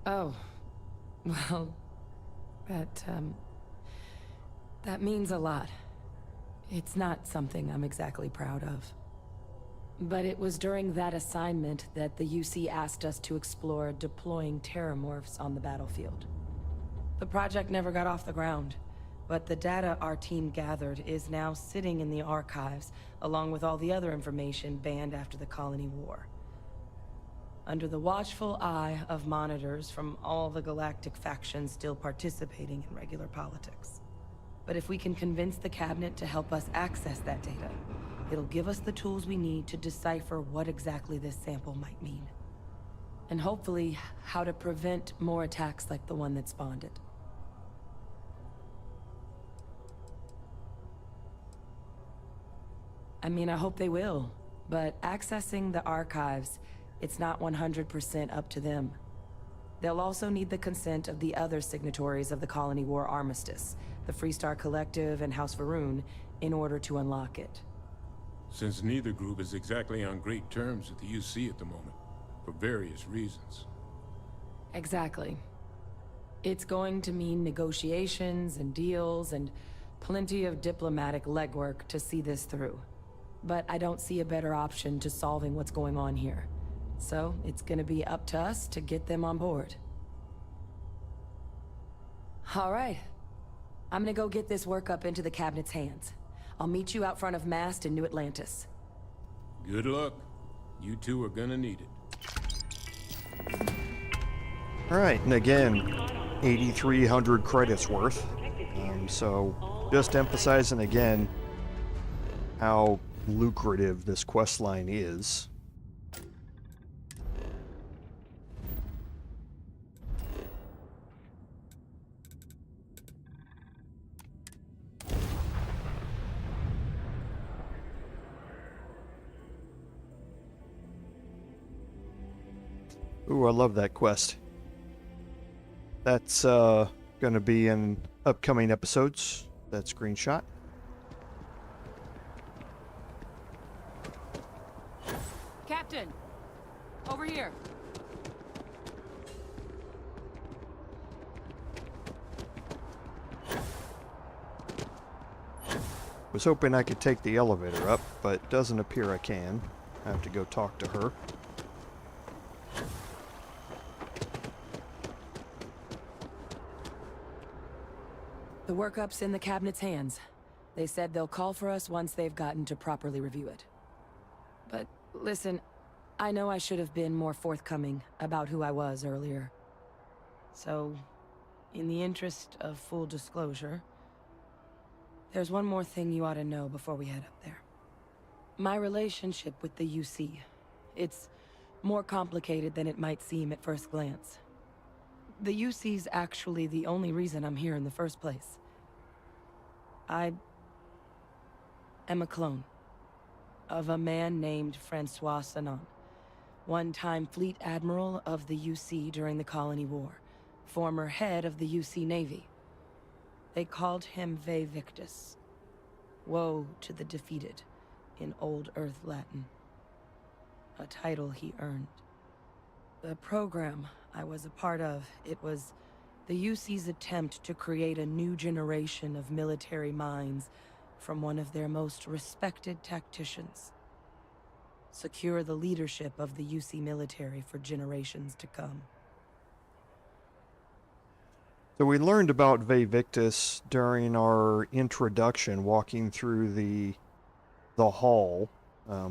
B: Oh, well, that means a lot. It's not something I'm exactly proud of. But it was during that assignment that the UC asked us to explore deploying Terrormorphs on the battlefield. The project never got off the ground, but the data our team gathered is now sitting in the archives, along with all the other information banned after the Colony War. Under the watchful eye of monitors from all the galactic factions still participating in regular politics. But if we can convince the Cabinet to help us access that data, it'll give us the tools we need to decipher what exactly this sample might mean. And hopefully, how to prevent more attacks like the one that spawned it. I mean, I hope they will, but accessing the archives, it's not 100% up to them. They'll also need the consent of the other signatories of the Colony War Armistice, the Freestar Collective and House Varun, in order to unlock it.
O: Since neither group is exactly on great terms with the UC at the moment, for various reasons.
B: Exactly. It's going to mean negotiations and deals and plenty of diplomatic legwork to see this through. But I don't see a better option to solving what's going on here. So, it's gonna be up to us to get them on board. All right. I'm gonna go get this work up into the cabinet's hands. I'll meet you out front of Mast in New Atlantis.
Q: Good luck. You two are gonna need it.
A: Alright, and again, 8,300 credits worth. So, just emphasizing again how lucrative this questline is. Ooh, I love that quest. That's going to be in upcoming episodes. That screenshot.
B: Captain! Over here!
A: Was hoping I could take the elevator up, but doesn't appear I can. I have to go talk to her.
B: The workup's in the cabinet's hands. They said they'll call for us once they've gotten to properly review it. But listen, I know I should have been more forthcoming about who I was earlier. So, in the interest of full disclosure, there's one more thing you ought to know before we head up there. My relationship with the UC. It's more complicated than it might seem at first glance. The UC's actually the only reason I'm here in the first place. I am a clone of a man named Francois Sanon, one-time fleet admiral of the UC during the Colony War, former head of the UC Navy. They called him Ve Victus, woe to the defeated, in Old Earth Latin, a title he earned. The program I was a part of, it was the UC's attempt to create a new generation of military minds from one of their most respected tacticians. Secure the leadership of the UC military for generations to come.
A: So we learned about Ve Victus during our introduction, walking through the hall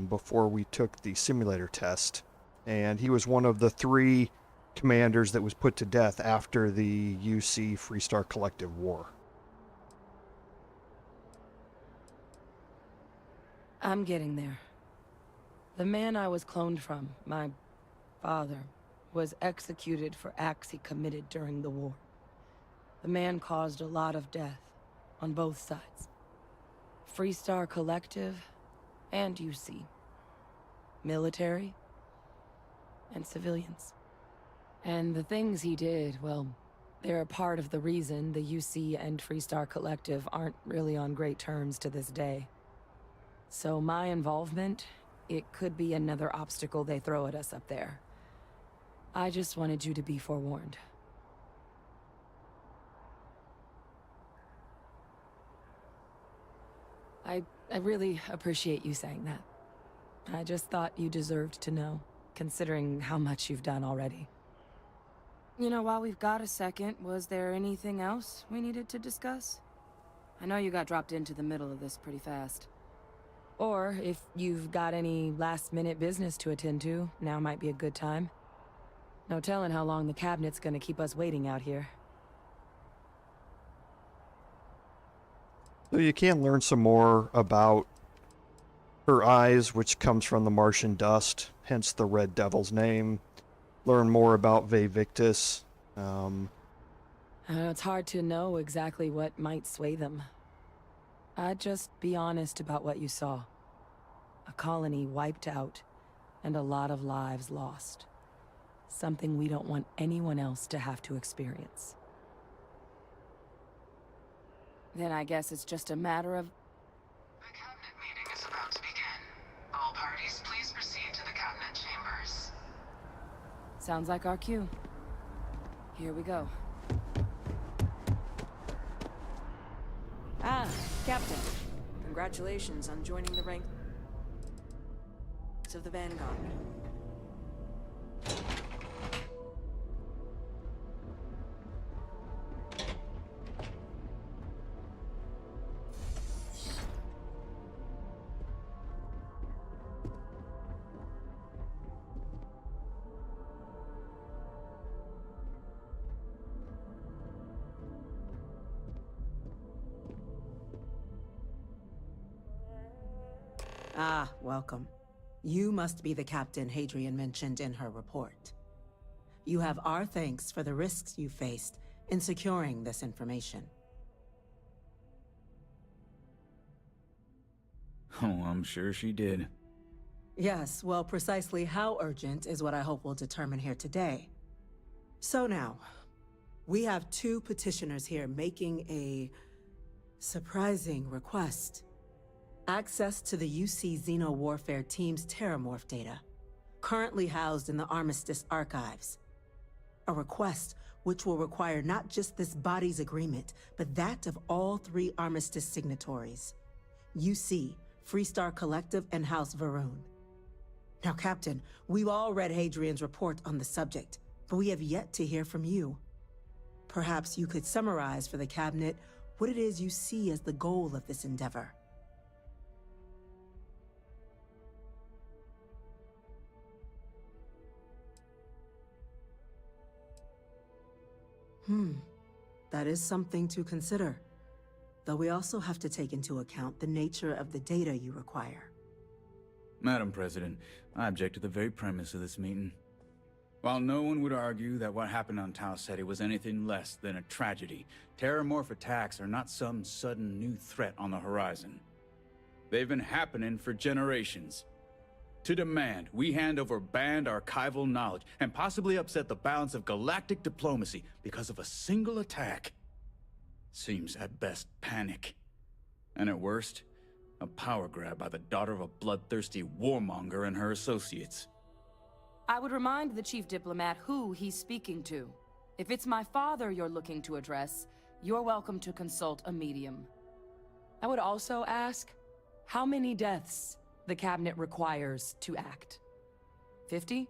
A: before we took the simulator test. And he was one of the 3 commanders that was put to death after the UC Freestar Collective War.
B: I'm getting there. The man I was cloned from, my father, was executed for acts he committed during the war. The man caused a lot of death on both sides. Freestar Collective and UC. Military and civilians. And the things he did, well, they're a part of the reason the UC and Freestar Collective aren't really on great terms to this day. So my involvement, it could be another obstacle they throw at us up there. I just wanted you to be forewarned. I really appreciate you saying that. I just thought you deserved to know, considering how much you've done already. You know, while we've got a second, was there anything else we needed to discuss? I know you got dropped into the middle of this pretty fast. Or, if you've got any last-minute business to attend to, now might be a good time. No telling how long the cabinet's gonna keep us waiting out here.
A: So you can learn some more about her eyes, which comes from the Martian dust, hence the Red Devil's name. Learn more about Ve Victus.
B: It's hard to know exactly what might sway them. I'd just be honest about what you saw. A colony wiped out, and a lot of lives lost. Something we don't want anyone else to have to experience. Then I guess it's just a matter of...
P: The cabinet meeting is about to begin. All parties, please proceed to the cabinet chambers.
B: Sounds like our cue. Here we go. Ah, Captain. Congratulations on joining the ranks of the Vanguard.
C: Ah, welcome. You must be the captain Hadrian mentioned in her report. You have our thanks for the risks you faced in securing this information.
R: Oh, I'm sure she did.
C: Yes, well, precisely how urgent is what I hope we'll determine here today. So now, we have two petitioners here making a surprising request. Access to the UC Xeno Warfare Team's Terrormorph data, currently housed in the Armistice archives. A request which will require not just this body's agreement, but that of all three Armistice signatories. UC, Freestar Collective, and House Varun. Now, Captain, we've all read Hadrian's report on the subject, but we have yet to hear from you. Perhaps you could summarize for the Cabinet what it is you see as the goal of this endeavor. That is something to consider. Though we also have to take into account the nature of the data you require.
R: Madam President, I object to the very premise of this meeting. While no one would argue that what happened on Tau Ceti was anything less than a tragedy, Terrormorph attacks are not some sudden new threat on the horizon. They've been happening for generations. To demand we hand over banned archival knowledge and possibly upset the balance of galactic diplomacy because of a single attack seems at best panic. And at worst, a power grab by the daughter of a bloodthirsty warmonger and her associates.
B: I would remind the Chief Diplomat who he's speaking to. If it's my father you're looking to address, you're welcome to consult a medium. I would also ask, how many deaths the Cabinet requires to act? 50?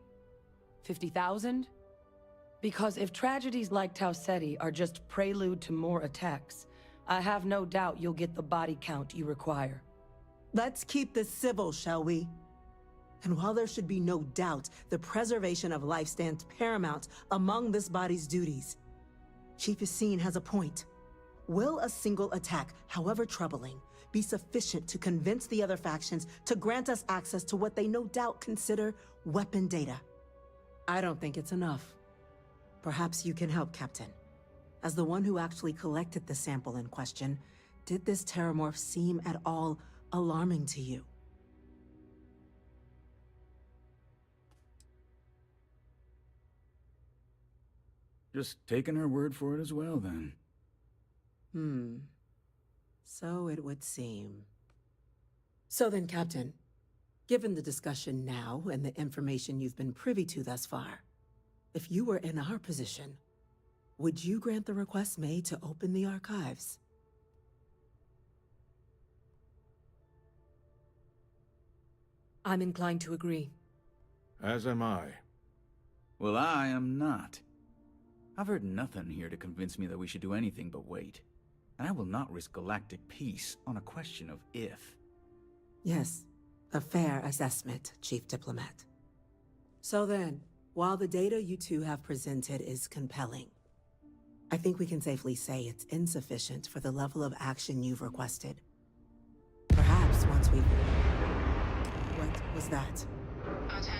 B: 50,000? Because if tragedies like Tau Ceti are just prelude to more attacks, I have no doubt you'll get the body count you require.
C: Let's keep this civil, shall we? And while there should be no doubt the preservation of life stands paramount among this body's duties, Chief Yassine has a point. Will a single attack, however troubling, be sufficient to convince the other factions to grant us access to what they no doubt consider weapon data? I don't think it's enough. Perhaps you can help, Captain. As the one who actually collected the sample in question, did this Terrormorph seem at all alarming to you?
R: Just taking her word for it as well, then.
C: So it would seem. So then, Captain, given the discussion now and the information you've been privy to thus far, if you were in our position, would you grant the request made to open the archives?
B: I'm inclined to agree.
Q: As am I.
R: Well, I am not. I've heard nothing here to convince me that we should do anything but wait. And I will not risk galactic peace on a question of if.
C: Yes, a fair assessment, Chief Diplomat. So then, while the data you two have presented is compelling, I think we can safely say it's insufficient for the level of action you've requested. Perhaps once we've... What was that?
P: Attention.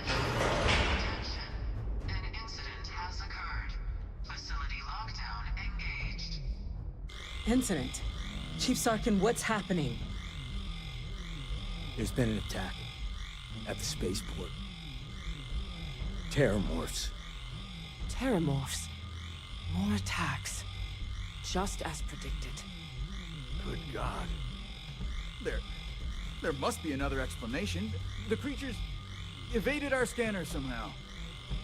P: An incident has occurred. Facility lockdown engaged.
C: Incident? Chief Sarkin, what's happening?
S: There's been an attack at the spaceport. Terrormorphs.
B: Terrormorphs. More attacks. Just as predicted.
R: Good God. There must be another explanation. The creatures evaded our scanner somehow.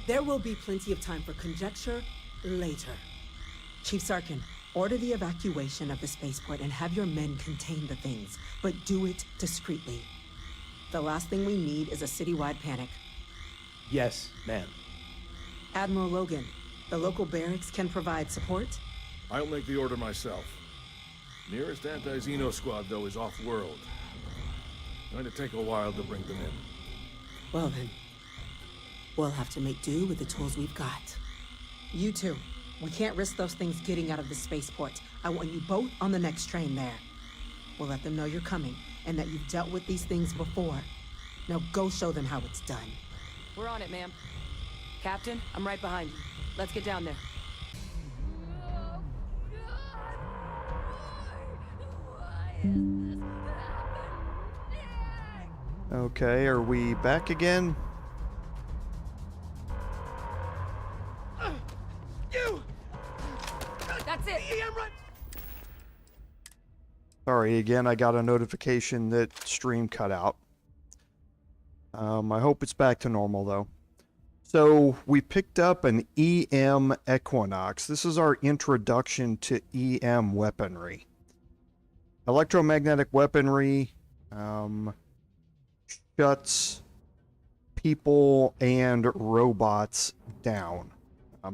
C: There will be plenty of time for conjecture later. Chief Sarkin, order the evacuation of the spaceport and have your men contain the things, but do it discreetly. The last thing we need is a citywide panic.
S: Yes, ma'am.
C: Admiral Logan, the local barracks can provide support?
Q: I'll make the order myself. Nearest anti-Xeno squad, though, is off-world. Going to take a while to bring them in.
C: Well then, we'll have to make do with the tools we've got. You two, we can't risk those things getting out of the spaceport. I want you both on the next train there. We'll let them know you're coming, and that you've dealt with these things before. Now go show them how it's done.
B: We're on it, ma'am. Captain, I'm right behind you. Let's get down there.
A: Okay, are we back again?
B: That's it.
A: Sorry, again, I got a notification that stream cut out. I hope it's back to normal, though. So, we picked up an EM Equinox. This is our introduction to EM weaponry. Electromagnetic weaponry shuts people and robots down.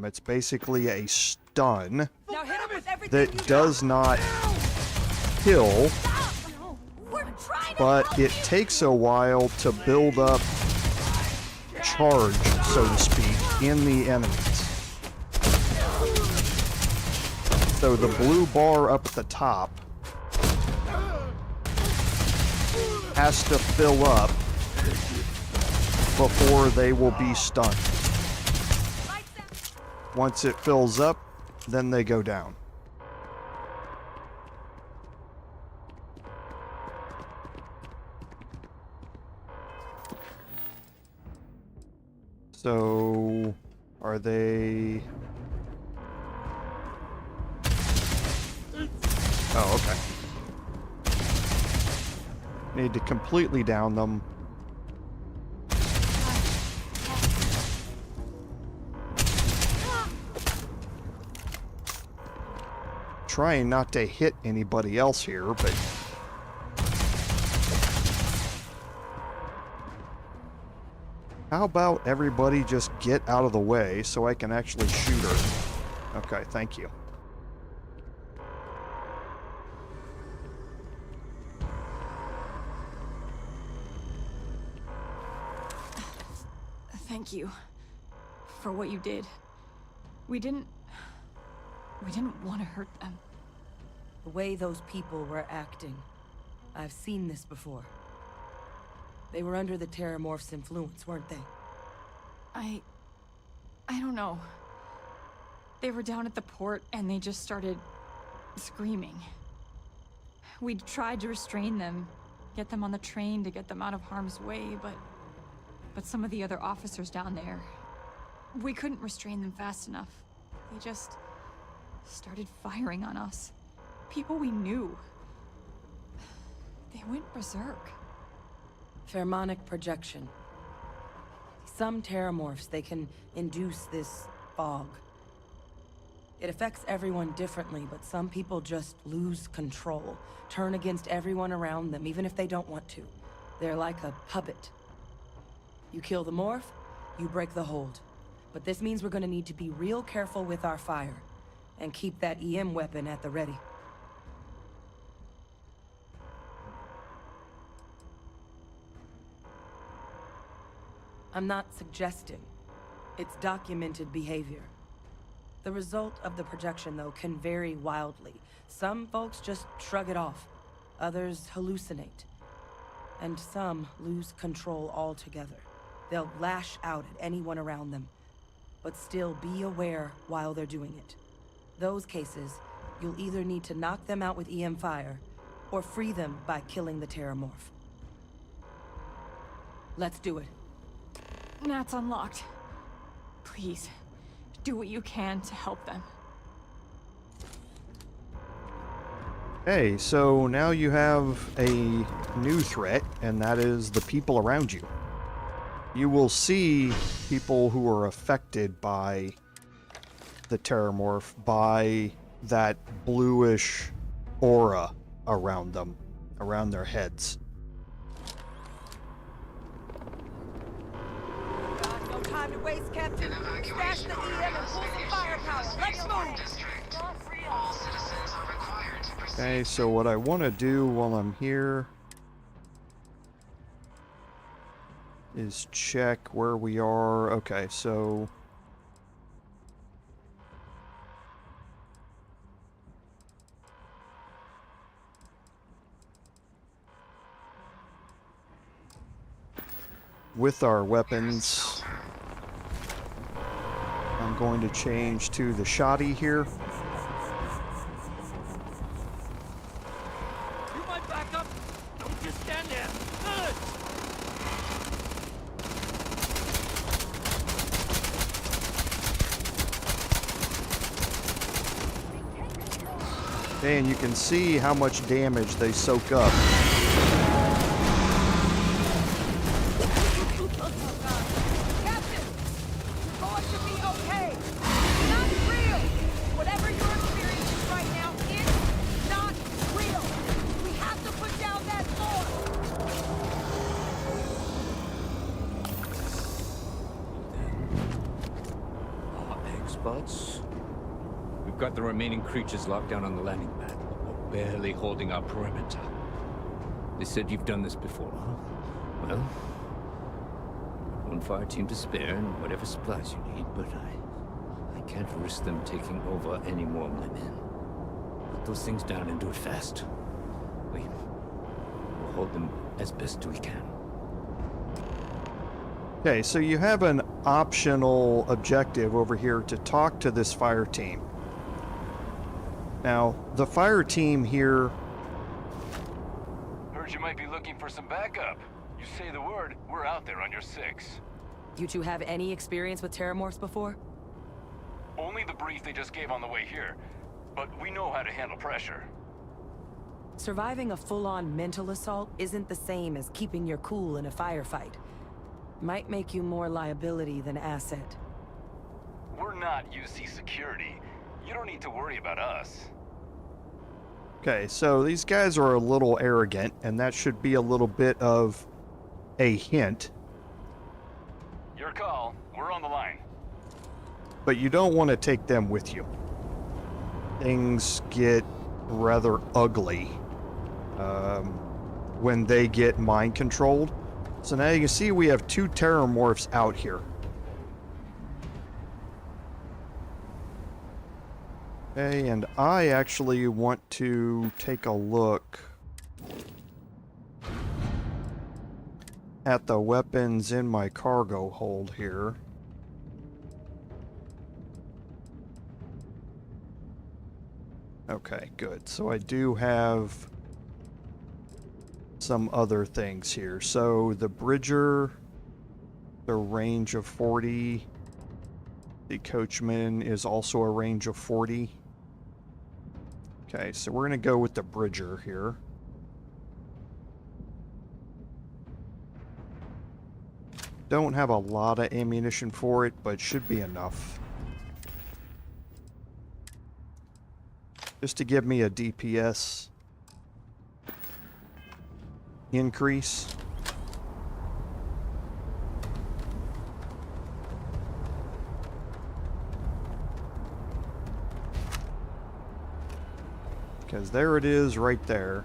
A: It's basically a stun
B: Now hit him with everything
A: that does not kill, but it takes a while to build up charge, so to speak, in the enemies. So the blue bar up at the top has to fill up before they will be stunned. Once it fills up, then they go down. So, are they... Oh, okay. Need to completely down them. Trying not to hit anybody else here, but... How about everybody just get out of the way so I can actually shoot her? Okay, thank you.
T: Thank you for what you did. We didn't want to hurt them.
B: The way those people were acting, I've seen this before. They were under the Terrormorphs' influence, weren't they?
T: I don't know. They were down at the port and they just started screaming. We tried to restrain them, get them on the train to get them out of harm's way, but some of the other officers down there, we couldn't restrain them fast enough. They just started firing on us. People we knew. They went berserk.
B: Pheromonic projection. Some Terrormorphs, they can induce this fog. It affects everyone differently, but some people just lose control, turn against everyone around them, even if they don't want to. They're like a puppet. You kill the morph, you break the hold. But this means we're gonna need to be real careful with our fire, and keep that EM weapon at the ready. I'm not suggesting. It's documented behavior. The result of the projection, though, can vary wildly. Some folks just shrug it off. Others hallucinate. And some lose control altogether. They'll lash out at anyone around them, but still be aware while they're doing it. Those cases, you'll either need to knock them out with EM fire, or free them by killing the Terrormorph. Let's do it.
T: Nat's unlocked. Please, do what you can to help them.
A: Hey, so now you have a new threat, and that is the people around you. You will see people who are affected by the Terrormorph, by that bluish aura around them, around their heads.
B: No time to waste, Captain. Stash the EM and pull some firepower. Let's move!
P: All citizens are required to proceed.
A: Okay, so what I want to do while I'm here is check where we are. Okay, so with our weapons, I'm going to change to the shoddy here.
G: You might back up. Don't just stand there. Good.
A: Okay, and you can see how much damage they soak up.
B: Captain, you're going to be okay. It's not real. Whatever you're experiencing right now is not real. We have to put down that
U: Experts? We've got the remaining creatures locked down on the landing pad. We're barely holding our perimeter. They said you've done this before, huh? Well, one fire team to spare and whatever supplies you need, but I can't risk them taking over any more of my men. Put those things down and do it fast. We'll hold them as best we can.
A: Okay, so you have an optional objective over here to talk to this fire team. Now, the fire team here...
O: Heard you might be looking for some backup. You say the word, we're out there on your 6.
B: You two have any experience with Terrormorphs before?
O: Only the brief they just gave on the way here. But we know how to handle pressure.
B: Surviving a full-on mental assault isn't the same as keeping your cool in a firefight. Might make you more liability than asset.
O: We're not UC security. You don't need to worry about us.
A: Okay, so these guys are a little arrogant, and that should be a little bit of a hint.
O: Your call. We're on the line.
A: But you don't want to take them with you. Things get rather ugly when they get mind controlled. So now you can see we have 2 Terrormorphs out here. Okay, and I actually want to take a look at the weapons in my cargo hold here. Okay, good. So I do have some other things here. So the Bridger, the range of 40. The Coachman is also a range of 40. Okay, so we're going to go with the Bridger here. Don't have a lot of ammunition for it, but should be enough. Just to give me a DPS increase. Because there it is right there.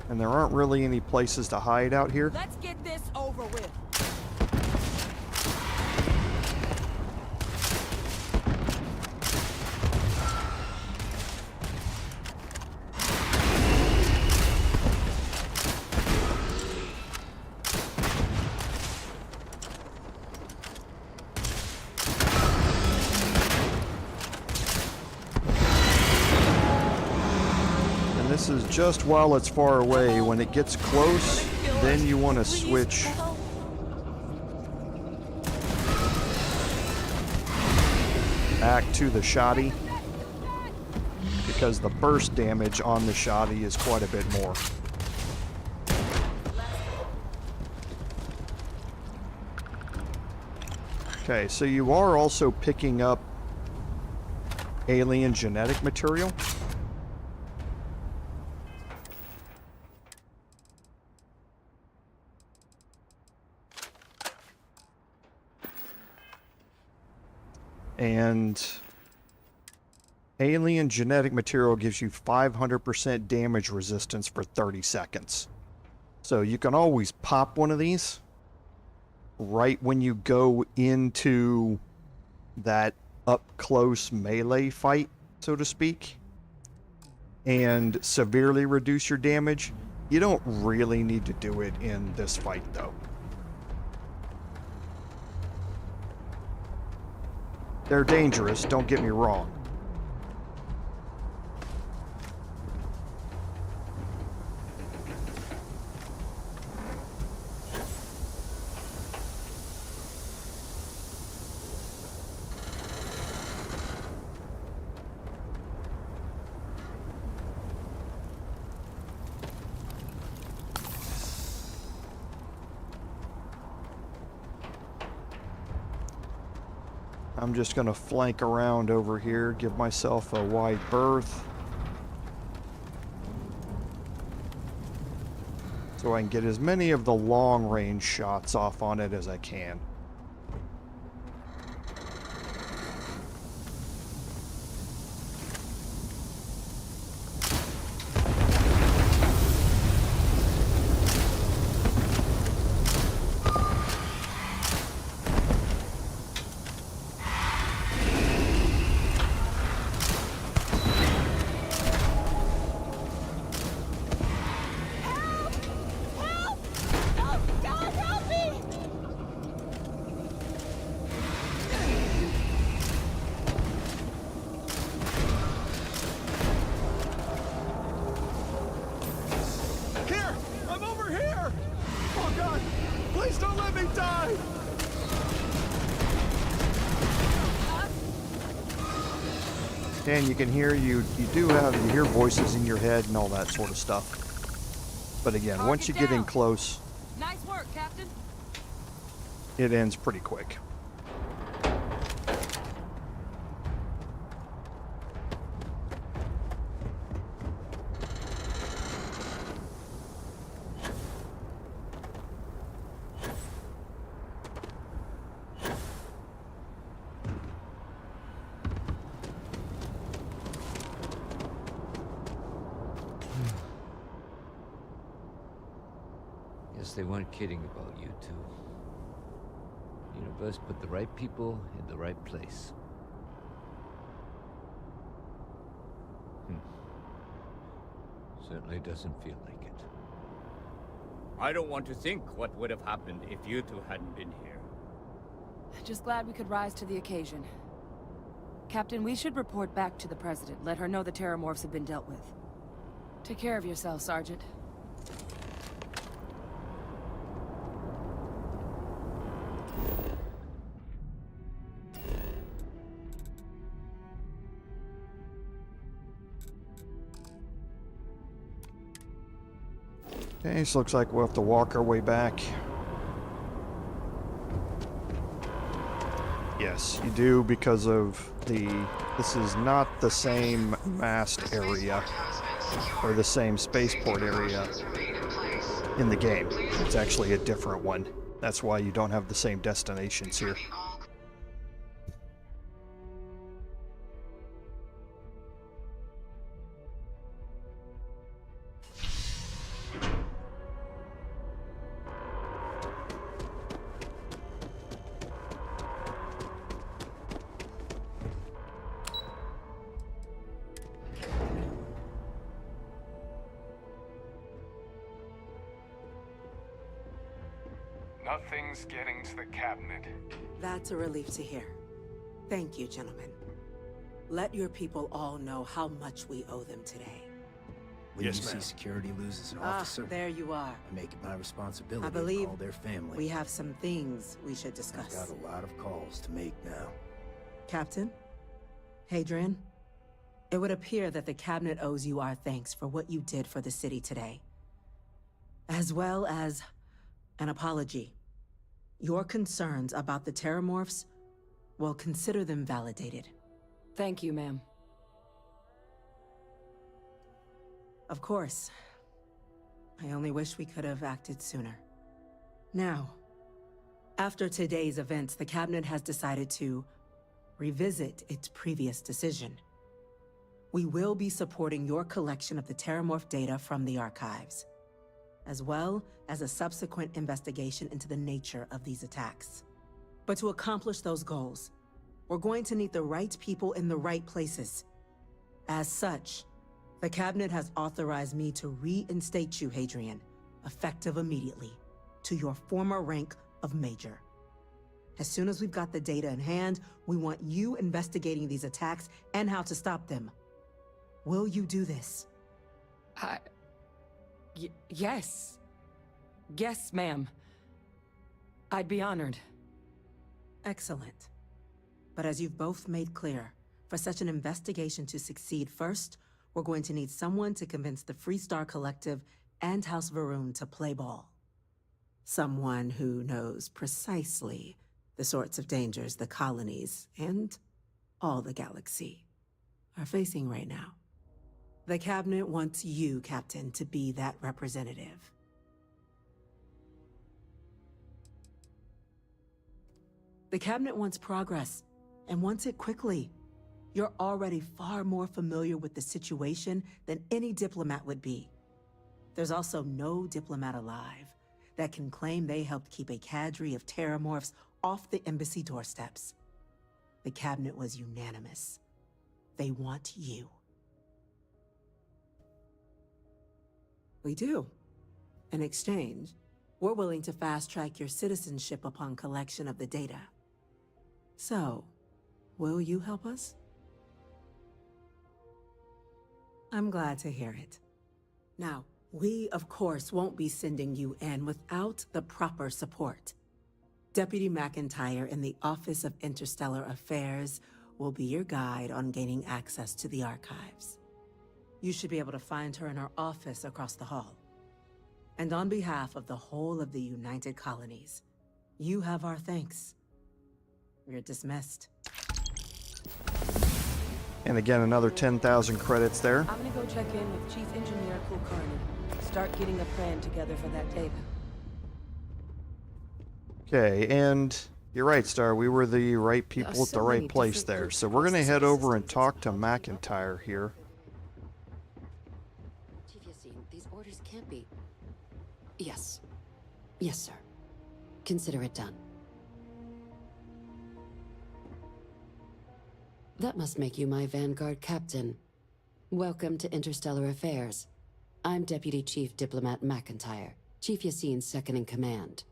A: And there aren't really any places to hide out here.
B: Let's get this over with.
A: This is just while it's far away. When it gets close, then you want to switch back to the shoddy, because the burst damage on the shoddy is quite a bit more. Okay, so you are also picking up alien genetic material. And alien genetic material gives you 500% damage resistance for 30 seconds. So you can always pop one of these right when you go into that up-close melee fight so to speak, and severely reduce your damage, you don't really need to do it in this fight, though. They're dangerous, don't get me wrong. I'm just going to flank around over here, give myself a wide berth, so I can get as many of the long-range shots off on it as I can. And you can hear you hear voices in your head and all that sort of stuff. But again, once you get in close,
B: nice work, Captain.
A: It ends pretty quick.
U: They weren't kidding about you two. The universe put the right people in the right place. Certainly doesn't feel like it.
D: I don't want to think what would have happened if you two hadn't been here.
B: Just glad we could rise to the occasion. Captain, we should report back to the President. Let her know the Terrormorphs have been dealt with. Take care of yourself, Sergeant.
A: Okay, so looks like we'll have to walk our way back. Yes, you do, because of this is not the same mast area or the same spaceport area in the game. It's actually a different one. That's why you don't have the same destinations here.
O: Nothing's getting to the cabinet.
C: That's a relief to hear. Thank you, gentlemen. Let your people all know how much we owe them today.
S: When UC Security loses an officer,
C: there you are.
S: I make it my responsibility
C: I believe
S: to call their family.
C: We have some things we should discuss.
S: I've got a lot of calls to make now.
C: Captain? Hadrian? It would appear that the cabinet owes you our thanks for what you did for the city today. As well as an apology. Your concerns about the Terrormorphs, well, consider them validated.
B: Thank you, ma'am.
C: Of course. I only wish we could have acted sooner. Now, after today's events, the cabinet has decided to revisit its previous decision. We will be supporting your collection of the Terrormorph data from the archives, as well as a subsequent investigation into the nature of these attacks. But to accomplish those goals, we're going to need the right people in the right places. As such, the Cabinet has authorized me to reinstate you, Hadrian, effective immediately, to your former rank of Major. As soon as we've got the data in hand, we want you investigating these attacks and how to stop them. Will you do this?
B: Yes. Yes, ma'am. I'd be honored.
C: Excellent. But as you've both made clear, for such an investigation to succeed, first, we're going to need someone to convince the Freestar Collective and House Varun to play ball. Someone who knows precisely the sorts of dangers the colonies and all the galaxy are facing right now. The Cabinet wants you, Captain, to be that representative. The Cabinet wants progress, and wants it quickly. You're already far more familiar with the situation than any diplomat would be. There's also no diplomat alive that can claim they helped keep a cadre of Terrormorphs off the embassy doorsteps. The Cabinet was unanimous. They want you. We do. In exchange, we're willing to fast-track your citizenship upon collection of the data. So, will you help us? I'm glad to hear it. Now, we, of course, won't be sending you in without the proper support. Deputy McIntyre in the Office of Interstellar Affairs will be your guide on gaining access to the archives. You should be able to find her in her office across the hall. And on behalf of the whole of the United Colonies, you have our thanks. You're dismissed.
A: And again, another 10,000 credits there.
B: I'm gonna go check in with Chief Engineer Kulkarni. Start getting a plan together for that data.
A: Okay, and you're right, Star. We were the right people at the right place there. So we're going to head over and talk to McIntyre here.
E: Chief Yassine, these orders can't be... Yes. Yes, sir. Consider it done. That must make you my Vanguard captain. Welcome to Interstellar Affairs. I'm Deputy Chief Diplomat McIntyre, Chief Yassine's second-in-command.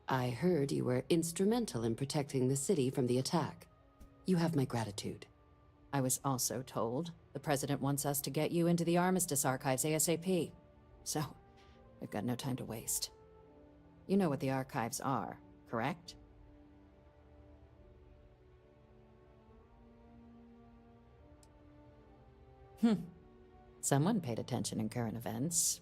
E: I heard you were instrumental in protecting the city from the attack. You have my gratitude.
V: I was also told the President wants us to get you into the Armistice archives ASAP. So, we've got no time to waste. You know what the archives are, correct? Someone paid attention in current events.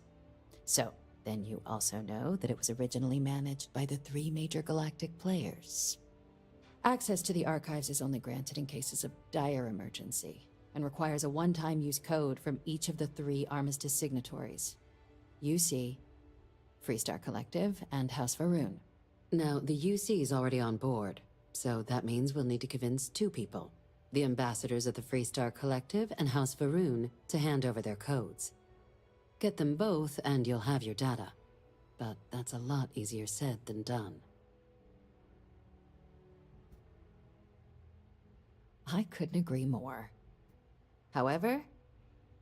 V: So, then you also know that it was originally managed by the 3 major galactic players. Access to the archives is only granted in cases of dire emergency, and requires a one-time use code from each of the 3 Armistice signatories. UC, Freestar Collective, and House Varun.
E: Now, the UC is already on board, so that means we'll need to convince 2 people. The ambassadors of the Freestar Collective and House Varun to hand over their codes. Get them both and you'll have your data. But that's a lot easier said than done.
V: I couldn't agree more. However,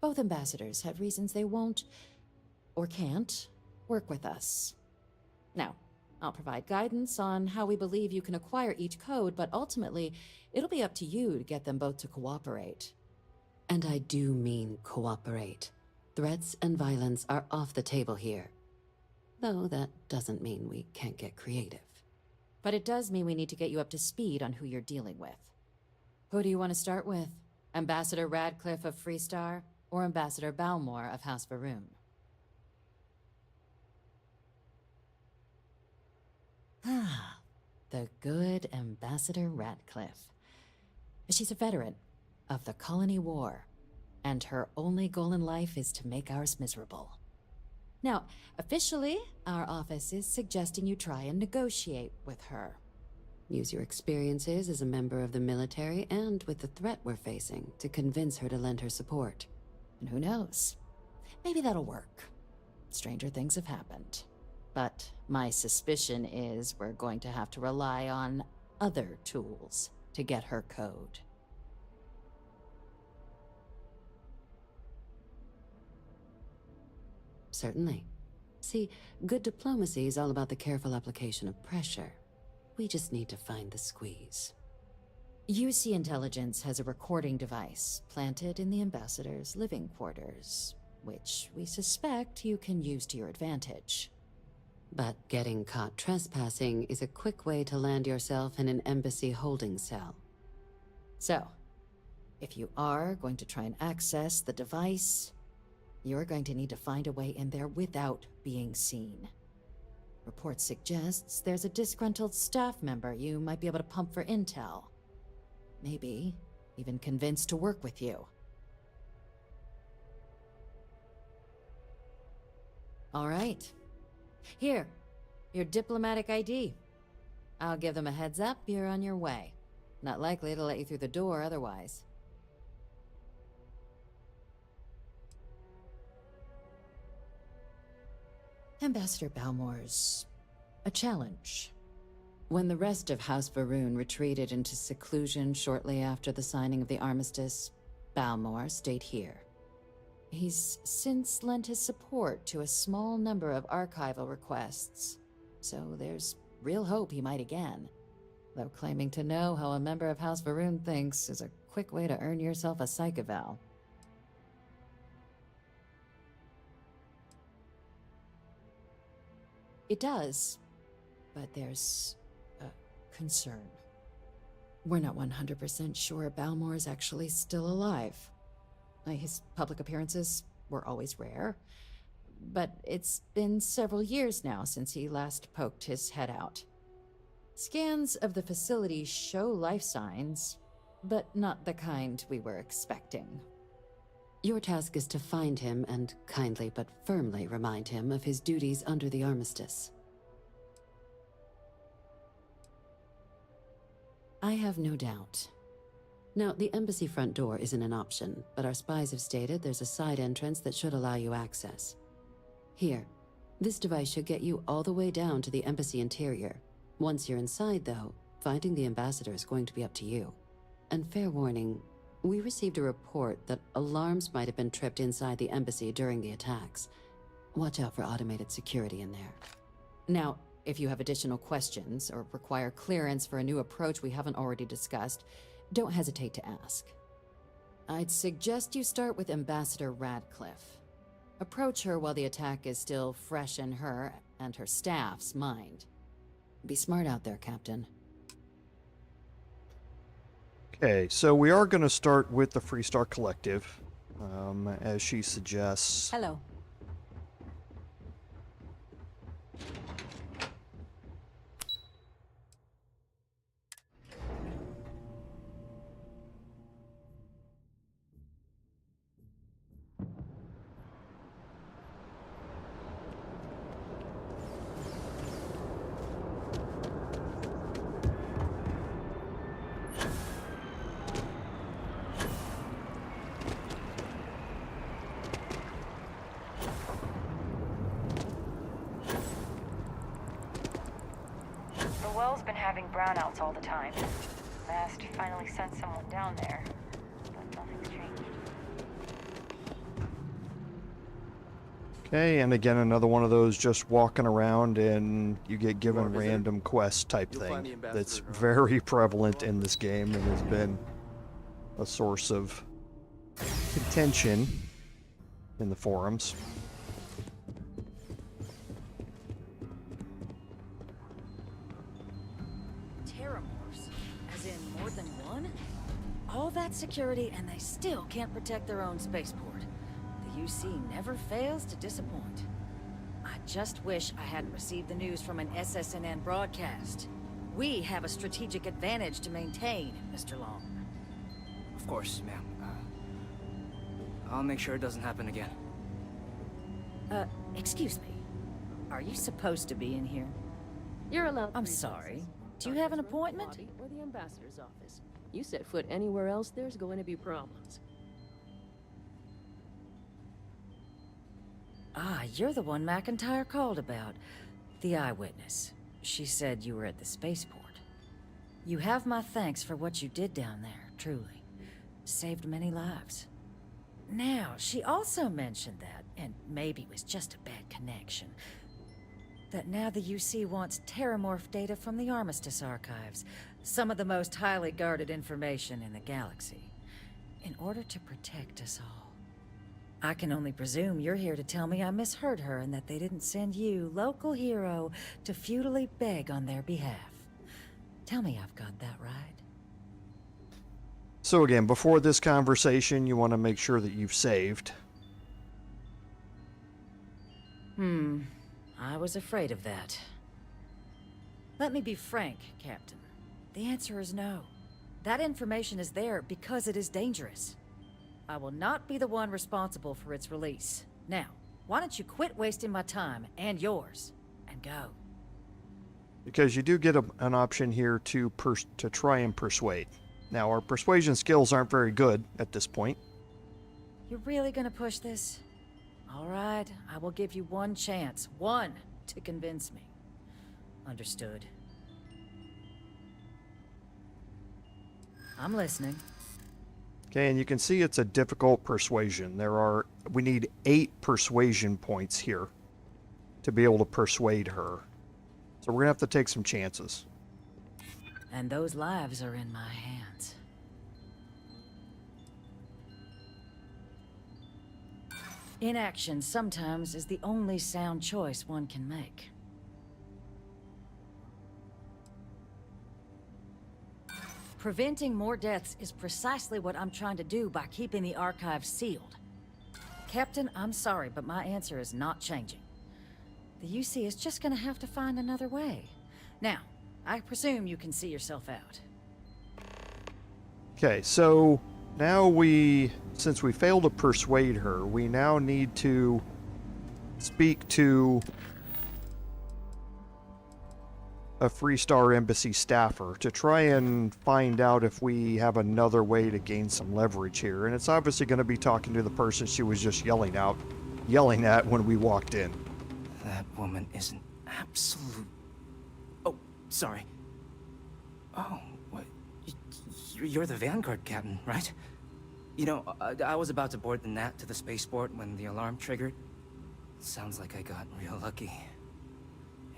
V: both ambassadors have reasons they won't, or can't, work with us. Now, I'll provide guidance on how we believe you can acquire each code, but ultimately, it'll be up to you to get them both to cooperate.
E: And I do mean cooperate. Threats and violence are off the table here. Though that doesn't mean we can't get creative.
V: But it does mean we need to get you up to speed on who you're dealing with. Who do you want to start with? Ambassador Radcliffe of Freestar, or Ambassador Balmore of House Varun? Ah, the good Ambassador Radcliffe. She's a veteran of the Colony War, and her only goal in life is to make ours miserable. Now, officially, our office is suggesting you try and negotiate with her.
E: Use your experiences as a member of the military and with the threat we're facing to convince her to lend her support.
V: And who knows? Maybe that'll work. Stranger things have happened. But my suspicion is we're going to have to rely on other tools to get her code.
E: Certainly. See, good diplomacy is all about the careful application of pressure. We just need to find the squeeze. UC Intelligence has a recording device planted in the ambassador's living quarters, which we suspect you can use to your advantage. But getting caught trespassing is a quick way to land yourself in an embassy holding cell. So, if you are going to try and access the device, you're going to need to find a way in there without being seen. Report suggests there's a disgruntled staff member you might be able to pump for intel. Maybe even convince to work with you. All right. Here, your diplomatic ID. I'll give them a heads up, you're on your way. Not likely to let you through the door otherwise. Ambassador Balmore's a challenge. When the rest of House Varun retreated into seclusion shortly after the signing of the armistice, Balmore stayed here. He's since lent his support to a small number of archival requests, so there's real hope he might again. Though claiming to know how a member of House Varun thinks is a quick way to earn yourself a psych eval. It does, but there's a concern. We're not 100% sure Balmore is actually still alive. His public appearances were always rare, but it's been several years now since he last poked his head out. Scans of the facility show life signs, but not the kind we were expecting. Your task is to find him and kindly but firmly remind him of his duties under the armistice. I have no doubt. Now, the embassy front door isn't an option, but our spies have stated there's a side entrance that should allow you access. Here, this device should get you all the way down to the embassy interior. Once you're inside, though, finding the ambassador is going to be up to you. And fair warning, we received a report that alarms might have been tripped inside the embassy during the attacks. Watch out for automated security in there. Now, if you have additional questions or require clearance for a new approach we haven't already discussed, don't hesitate to ask. I'd suggest you start with Ambassador Radcliffe. Approach her while the attack is still fresh in her and her staff's mind. Be smart out there, Captain.
A: Okay, so we are going to start with the Freestar Collective, as she suggests.
C: Hello.
K: The well's been having brownouts all the time. Mast finally sent someone down there, but nothing's changed.
A: Okay, and again, another one of those just walking around and you get given random quest type thing that's very prevalent in this game and has been a source of contention in the forums.
N: Terrormorphs? As in more than one? All that security and they still can't protect their own spaceport. The UC never fails to disappoint. I just wish I hadn't received the news from an SSNN broadcast. We have a strategic advantage to maintain, Mr. Long.
W: Of course, ma'am. I'll make sure it doesn't happen again.
N: Excuse me. Are you supposed to be in here?
X: You're allowed.
N: I'm sorry. Do you have an appointment?
X: Or the ambassador's office. You set foot anywhere else, there's going to be problems.
N: Ah, you're the one McIntyre called about. The eyewitness. She said you were at the spaceport. You have my thanks for what you did down there, truly. Saved many lives. Now, she also mentioned that, and maybe it was just a bad connection, that now the UC wants Terrormorph data from the Armistice archives, some of the most highly guarded information in the galaxy, in order to protect us all. I can only presume you're here to tell me I misheard her and that they didn't send you, local hero, to futilely beg on their behalf. Tell me I've got that right.
A: So again, before this conversation, you want to make sure that you've saved.
N: I was afraid of that. Let me be frank, Captain. The answer is no. That information is there because it is dangerous. I will not be the one responsible for its release. Now, why don't you quit wasting my time and yours, and go?
A: Because you do get an option here to try and persuade. Now, our persuasion skills aren't very good at this point.
N: You're really gonna push this? All right, I will give you one chance. One to convince me. Understood. I'm listening.
A: Okay, and you can see it's a difficult persuasion. We need 8 persuasion points here to be able to persuade her. So we're gonna have to take some chances.
N: And those lives are in my hands. Inaction sometimes is the only sound choice one can make. Preventing more deaths is precisely what I'm trying to do by keeping the archives sealed. Captain, I'm sorry, but my answer is not changing. The UC is just gonna have to find another way. Now, I presume you can see yourself out.
A: Okay, so now since we failed to persuade her, we now need to speak to a Freestar embassy staffer to try and find out if we have another way to gain some leverage here. And it's obviously going to be talking to the person she was just yelling at when we walked in.
W: That woman is an absolute... Oh, sorry. Oh, what? You're the Vanguard captain, right? You know, I was about to board the Nat to the spaceport when the alarm triggered. Sounds like I got real lucky.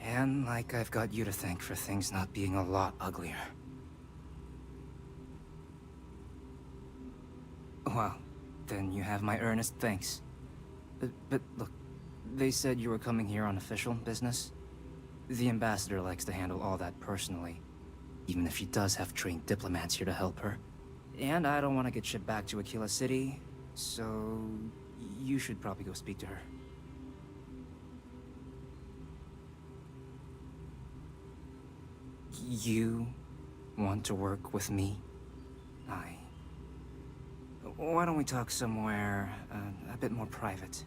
W: And like I've got you to thank for things not being a lot uglier. Well, then you have my earnest thanks. But look, they said you were coming here on official business. The ambassador likes to handle all that personally, even if she does have trained diplomats here to help her. And I don't want to get shipped back to Aquila City, so you should probably go speak to her. You want to work with me? Why don't we talk somewhere a bit more private?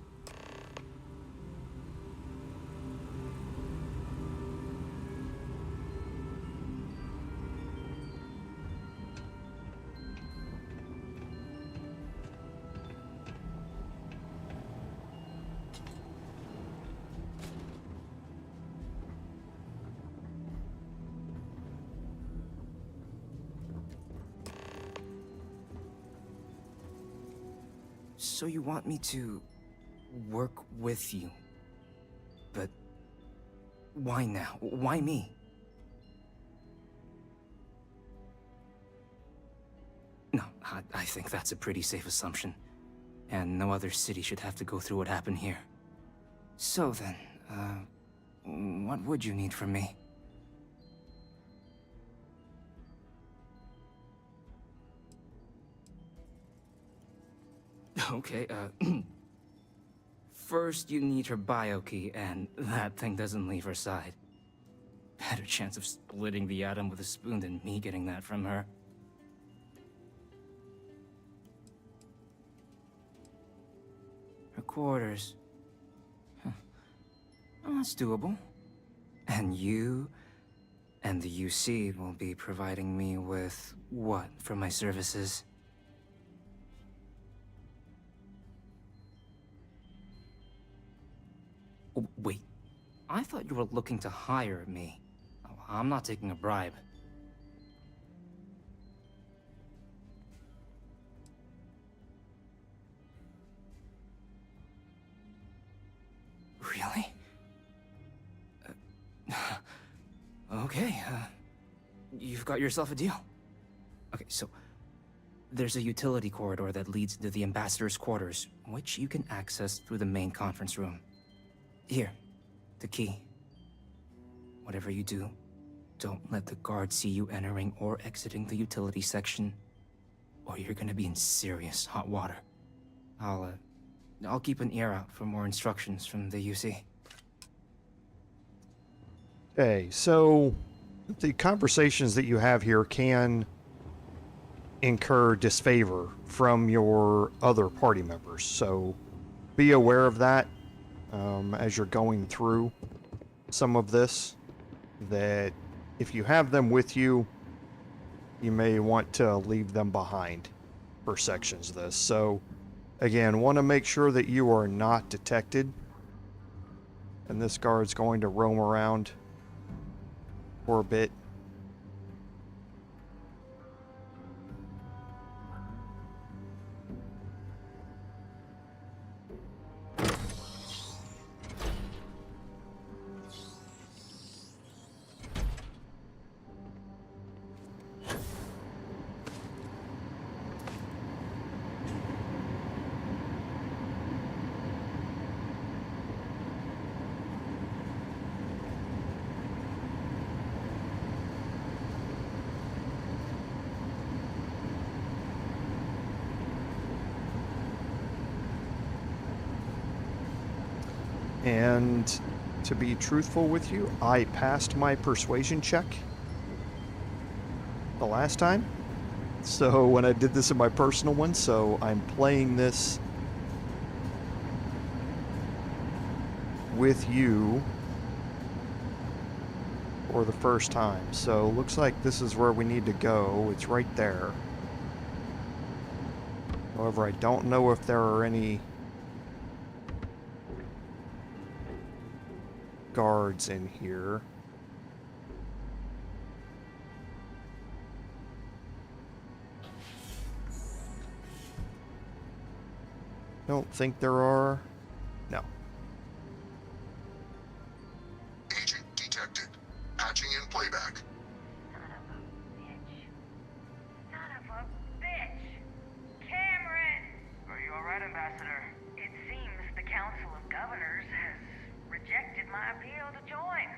W: So you want me to work with you? But why now? Why me? No, I think that's a pretty safe assumption. And no other city should have to go through what happened here. So then, what would you need from me? Okay, first you need her bio key, and that thing doesn't leave her side. Better chance of splitting the atom with a spoon than me getting that from her. Her quarters. Huh. Well, that's doable. And you and the UC will be providing me with what for my services? Oh, wait, I thought you were looking to hire me. Oh, I'm not taking a bribe. Okay, you've got yourself a deal. Okay, so there's a utility corridor that leads to the ambassador's quarters, which you can access through the main conference room. Here, the key. Whatever you do, don't let the guards see you entering or exiting the utility section, or you're gonna be in serious hot water. I'll keep an ear out for more instructions from the UC.
A: Okay, so the conversations that you have here can incur disfavor from your other party members, so be aware of that as you're going through some of this, that if you have them with you, you may want to leave them behind for sections of this. So again, want to make sure that you are not detected, and this guard's going to roam around for a bit. And to be truthful with you, I passed my persuasion check the last time. So when I did this in my personal one, so I'm playing this with you for the first time. So looks like this is where we need to go. It's right there. However, I don't know if there are any guards in here. Don't think there are. No.
F: Agent detected. Patching in playback.
K: Son of a bitch! Cameron! Are you alright, Ambassador? It seems the Council of Governors has rejected my appeal to join.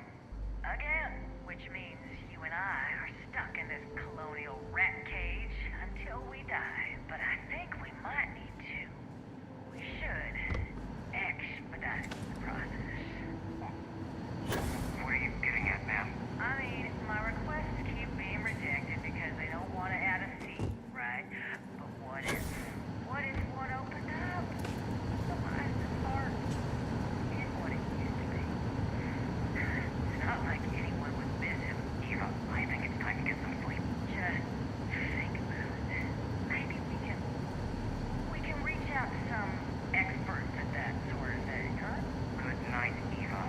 K: Again. Which means you and I are stuck in this colonial rat cage until we die. But I think we might need to. We should expedite the process.
F: What are you getting at, ma'am?
K: I mean, my requests keep being rejected because they don't want to add a seat, right? But what if one opened up? The minds and hearts is what it used to be. It's not like anyone would miss him. Eva, I think it's time to get some sleep. Just think about it. Maybe we can reach out to some experts at that sort of thing, huh?
F: Good night, Eva.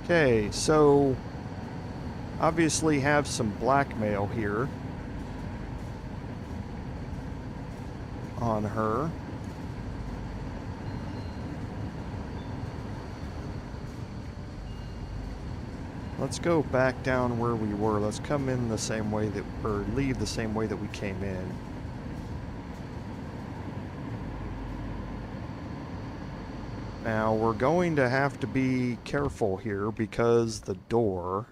A: Okay, so obviously have some blackmail here on her. Let's go back down where we were. Let's come in the same way that, or leave the same way that we came in. Now, we're going to have to be careful here because the door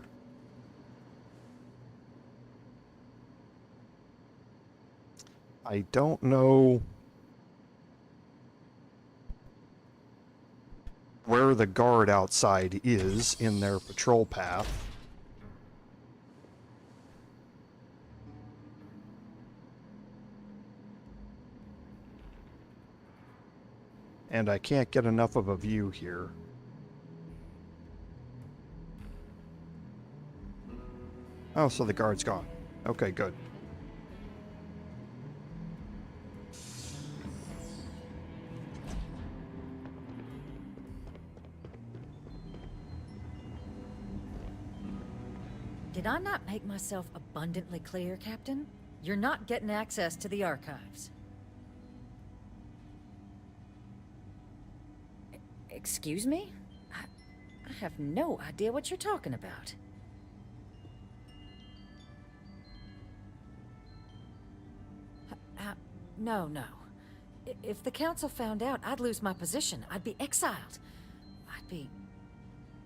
A: I don't know where the guard outside is in their patrol path. And I can't get enough of a view here. Oh, so the guard's gone. Okay, good.
N: Did I not make myself abundantly clear, Captain? You're not getting access to the archives. Excuse me? have no idea what you're talking about. No. If the council found out, I'd lose my position. I'd be exiled.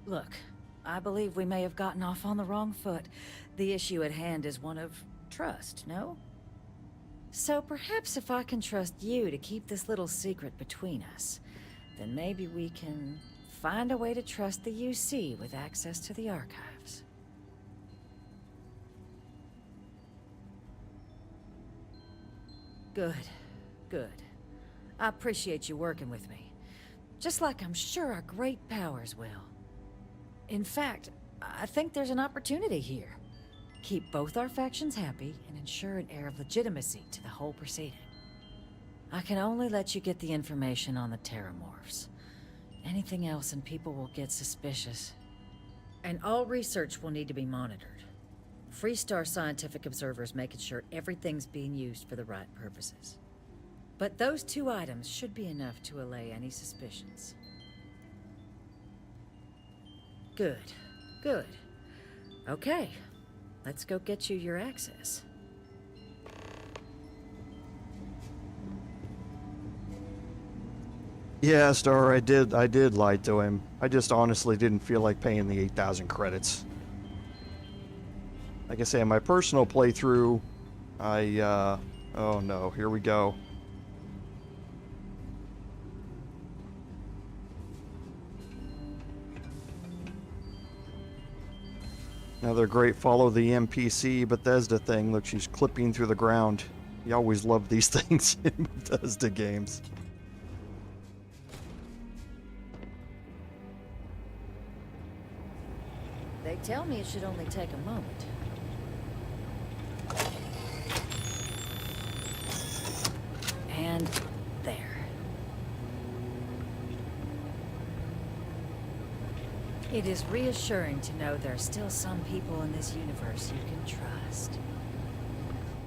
N: Look, I believe we may have gotten off on the wrong foot. The issue at hand is one of trust, no? So perhaps if I can trust you to keep this little secret between us, then maybe we can find a way to trust the UC with access to the archives. Good. I appreciate you working with me. Just like I'm sure our great powers will. In fact, I think there's an opportunity here. Keep both our factions happy and ensure an air of legitimacy to the whole proceeding. I can only let you get the information on the Terrormorphs. Anything else and people will get suspicious. And all research will need to be monitored. Freestar scientific observers making sure everything's being used for the right purposes. But those 2 items should be enough to allay any suspicions. Good. Okay, let's go get you your access.
A: Yeah, Star, I did lie to him. I just honestly didn't feel like paying the 8,000 credits. Like I say, in my personal playthrough, oh no, here we go. Another great follow the NPC Bethesda thing. Look, she's clipping through the ground. You always love these things in Bethesda games.
N: They tell me it should only take a moment. And there. It is reassuring to know there are still some people in this universe you can trust.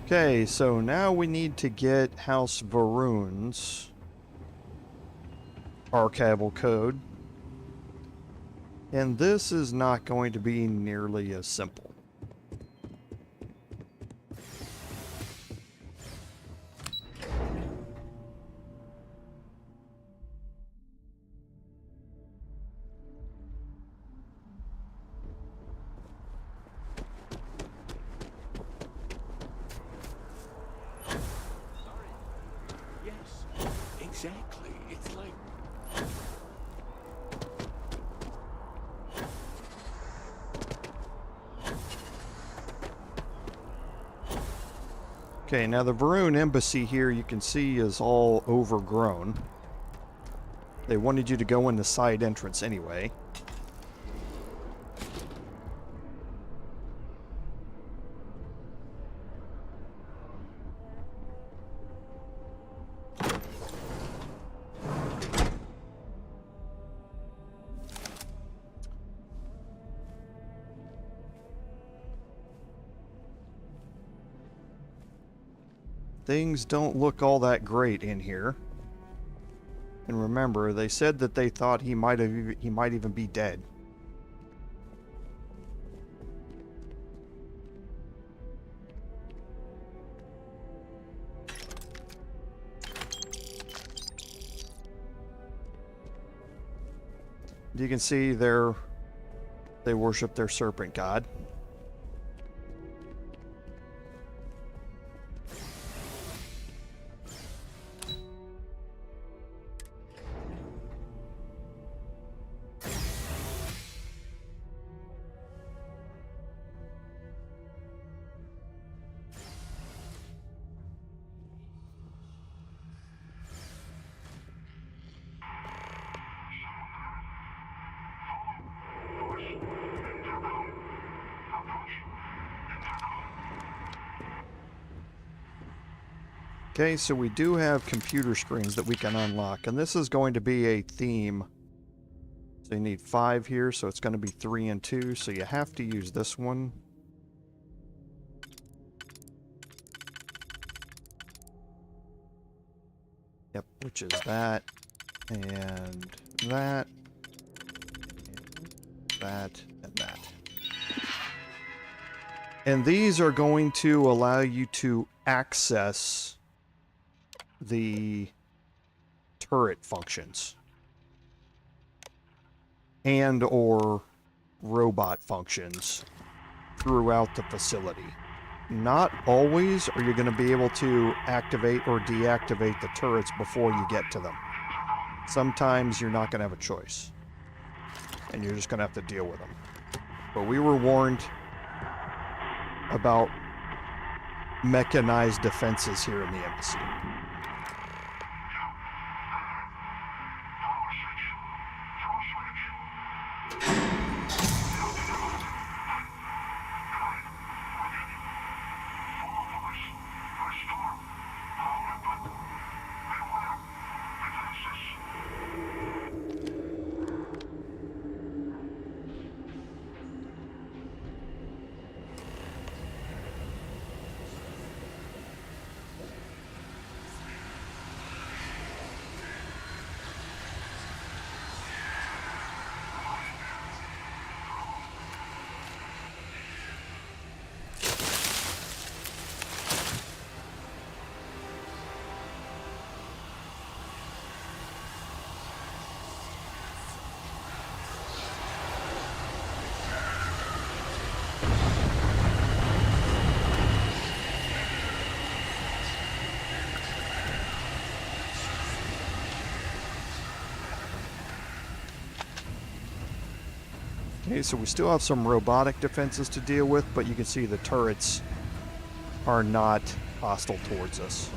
A: Okay, so now we need to get House Varun's archival code. And this is not going to be nearly as simple.
O: Exactly. It's like...
A: Okay, now the Varun embassy here you can see is all overgrown. They wanted you to go in the side entrance anyway. Things don't look all that great in here. And remember, they said that they thought he might even be dead. You can see they worship their serpent god. Okay, so we do have computer screens that we can unlock, and this is going to be a theme. So you need 5 here, so it's going to be 3 and 2, so you have to use this one. Yep, which is that, and that, that, and that. And these are going to allow you to access the turret functions and or robot functions throughout the facility. Not always are you going to be able to activate or deactivate the turrets before you get to them. Sometimes you're not going to have a choice, and you're just going to have to deal with them. But we were warned about mechanized defenses here in the embassy. Okay, so we still have some robotic defenses to deal with, but you can see the turrets are not hostile towards us.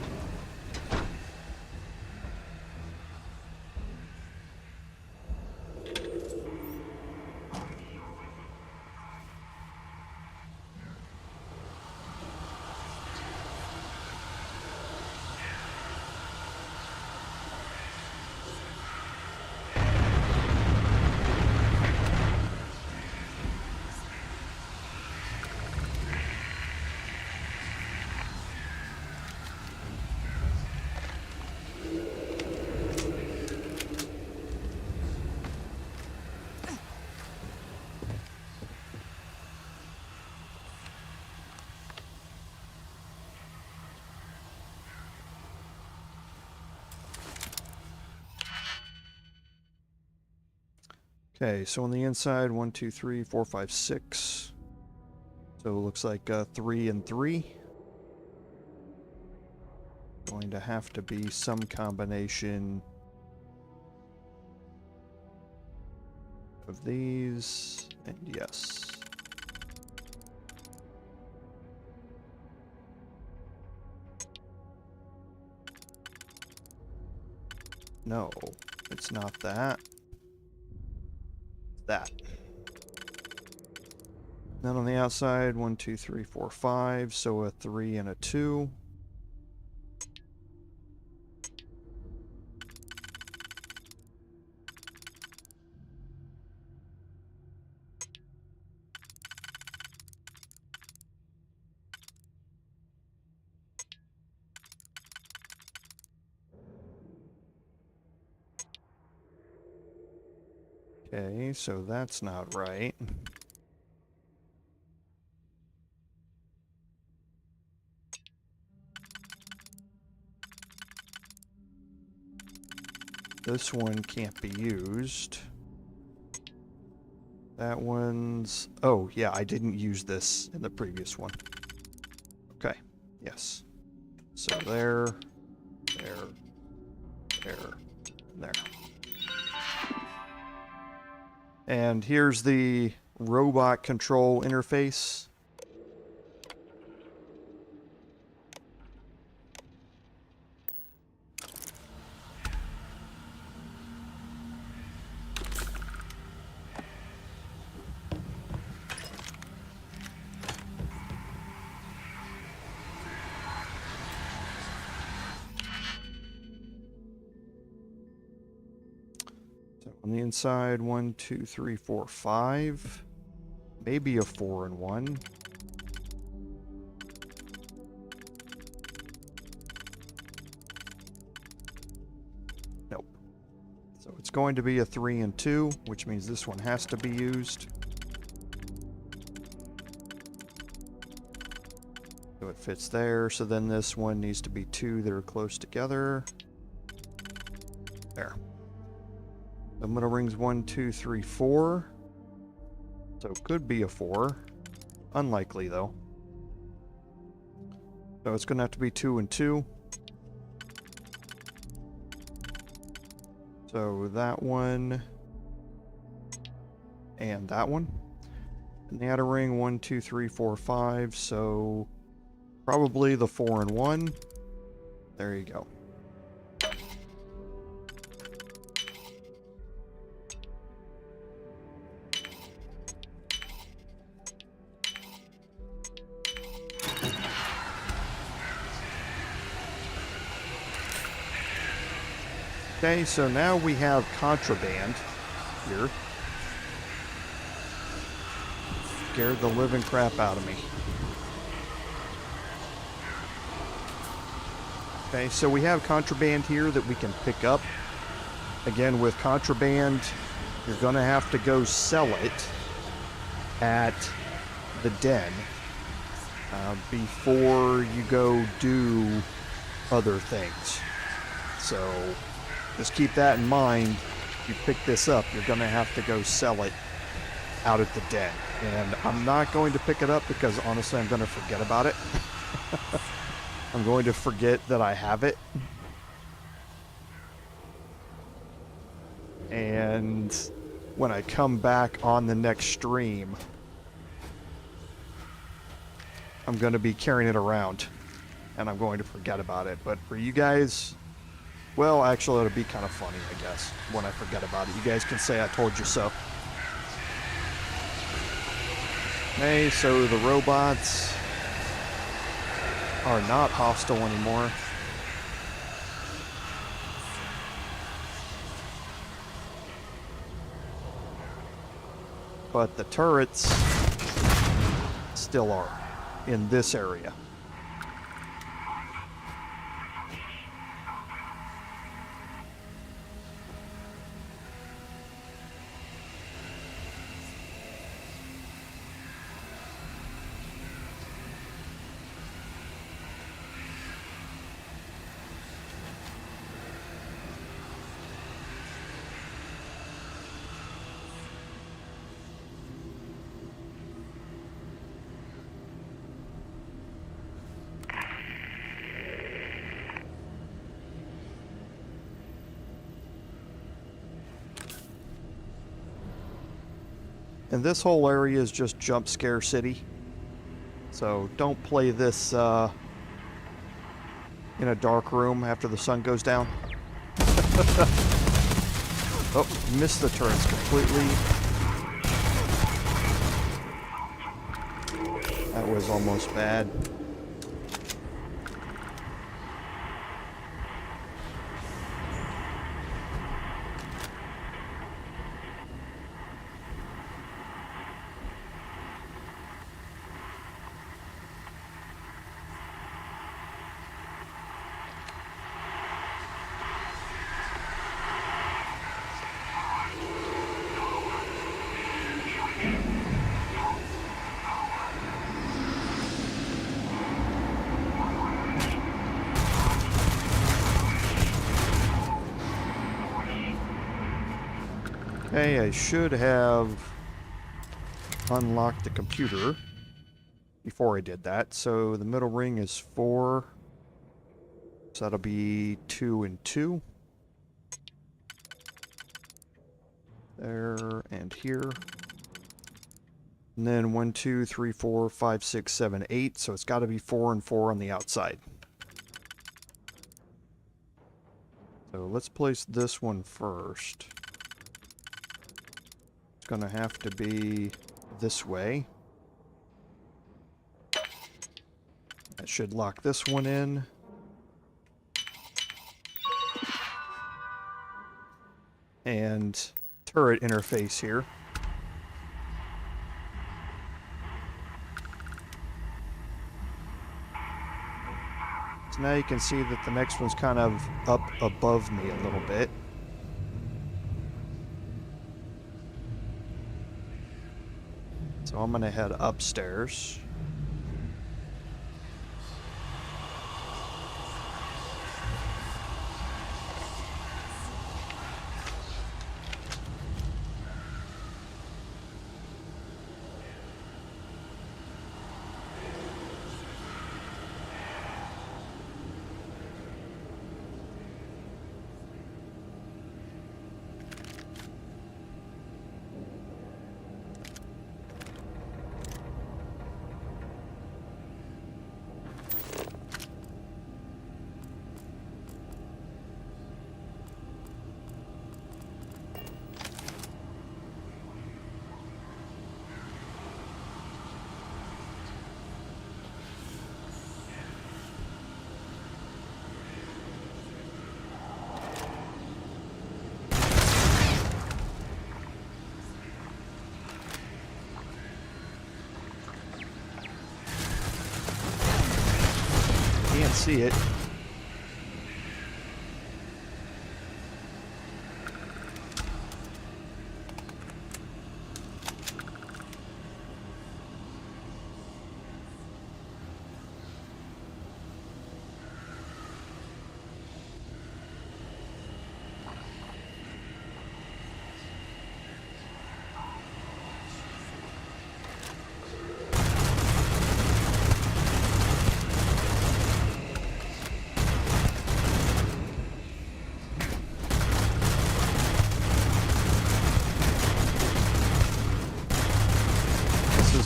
A: Okay, so on the inside, 1, 2, 3, 4, 5, 6. So it looks like 3 and 3. Going to have to be some combination of these, and yes. No, it's not that. That. Then on the outside, 1, 2, 3, 4, 5. So a 3 and a 2. Okay, so that's not right. This one can't be used. That one's... Oh, yeah, I didn't use this in the previous one. Okay, yes. So there, there. And here's the robot control interface. On the inside, 1, 2, 3, 4, 5. Maybe a 4 and 1. Nope. So it's it's going to be a 3 and 2, which means this one has to be used. So it fits there, so then this one needs to be 2 that are close together. There. The middle ring's 1, 2, 3, 4. So it could be a 4. Unlikely, though. So it's going to have to be 2 and 2. So that one. And that one. And the outer ring, 1, 2, 3, 4, 5. So probably the 4 and 1. There you go. Okay, so now we have contraband here. Scared the living crap out of me. Okay, so we have contraband here that we can pick up. Again, with contraband, you're going to have to go sell it at the den before you go do other things. So just keep that in mind. If you pick this up, you're going to have to go sell it out at the den. And I'm not going to pick it up because honestly I'm going to forget about it. I'm going to forget that I have it. And when I come back on the next stream, I'm going to be carrying it around. And I'm going to forget about it. But for you guys, well, actually it'll be kind of funny, I guess, when I forget about it. You guys can say I told you so. Okay, so the robots are not hostile anymore. But the turrets still are in this area. And this whole area is just jump scare city. So don't play this in a dark room after the sun goes down. Oh, missed the turrets completely. That was almost bad. Okay, I should have unlocked the computer before I did that. So the middle ring is 4. So that'll be 2 and 2. There and here. And then 1, 2, 3, 4, 5, 6, 7, 8. So it's got to be 4 and 4 on the outside. So let's place this one first. Gonna have to be this way. That should lock this one in. And turret interface here. So now you can see that the next one's kind of up above me a little bit. So I'm gonna head upstairs. Can't see it.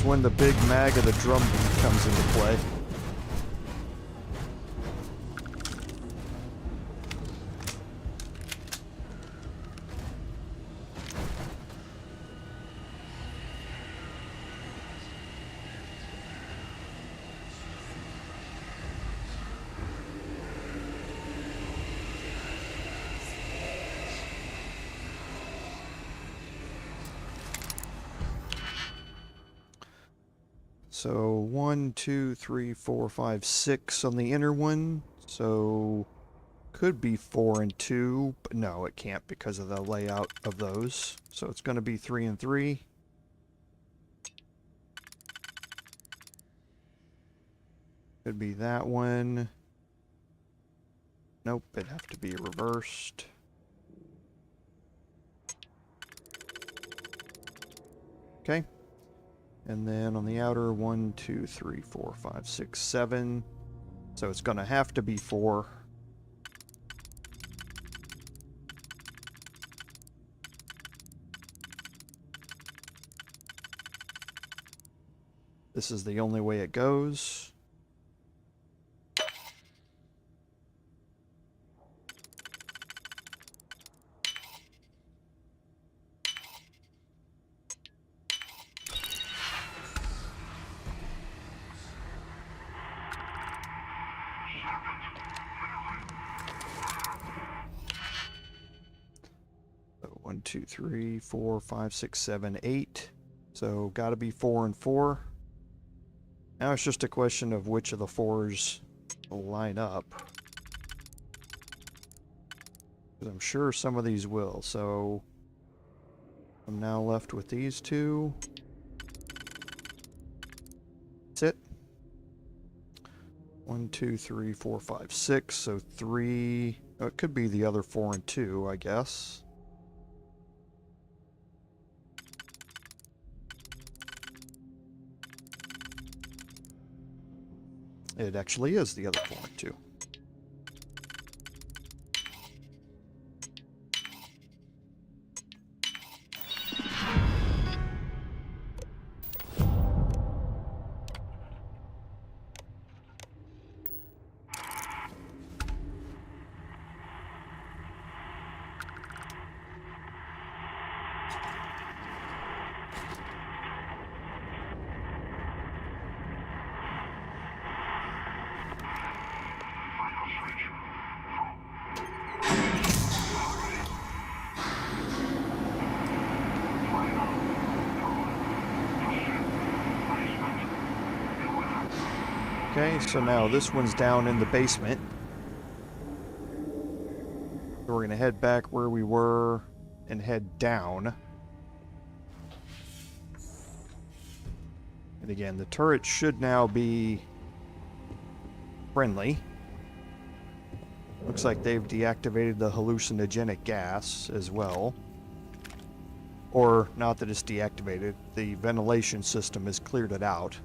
A: When the big mag of the drum beat comes into play. So 1, 2, 3, 4, 5, 6 on the inner one. So could be 4 and 2, but no, it can't because of the layout of those. So it's going to be 3 and 3. Could be that one. Nope, it'd have to be reversed. Okay. And then on the outer, 1, 2, 3, 4, 5, 6, 7. So it's going to have to be 4. This is the only way it goes. So 1, 2, 3, 4, 5, 6, 7, 8. So got to be 4 and 4. Now it's just a question of which of the 4s will line up. Because I'm sure some of these will. So I'm now left with these two. That's it. 1, 2, 3, 4, 5, 6. So 3. Oh, it could be the other 4 and 2, I guess. It actually is the other 4 and 2. Okay, so now this one's down in the basement. So we're going to head back where we were and head down. And again, the turret should now be friendly. Looks like they've deactivated the hallucinogenic gas as well. Or, not that it's deactivated, the ventilation system has cleared it out.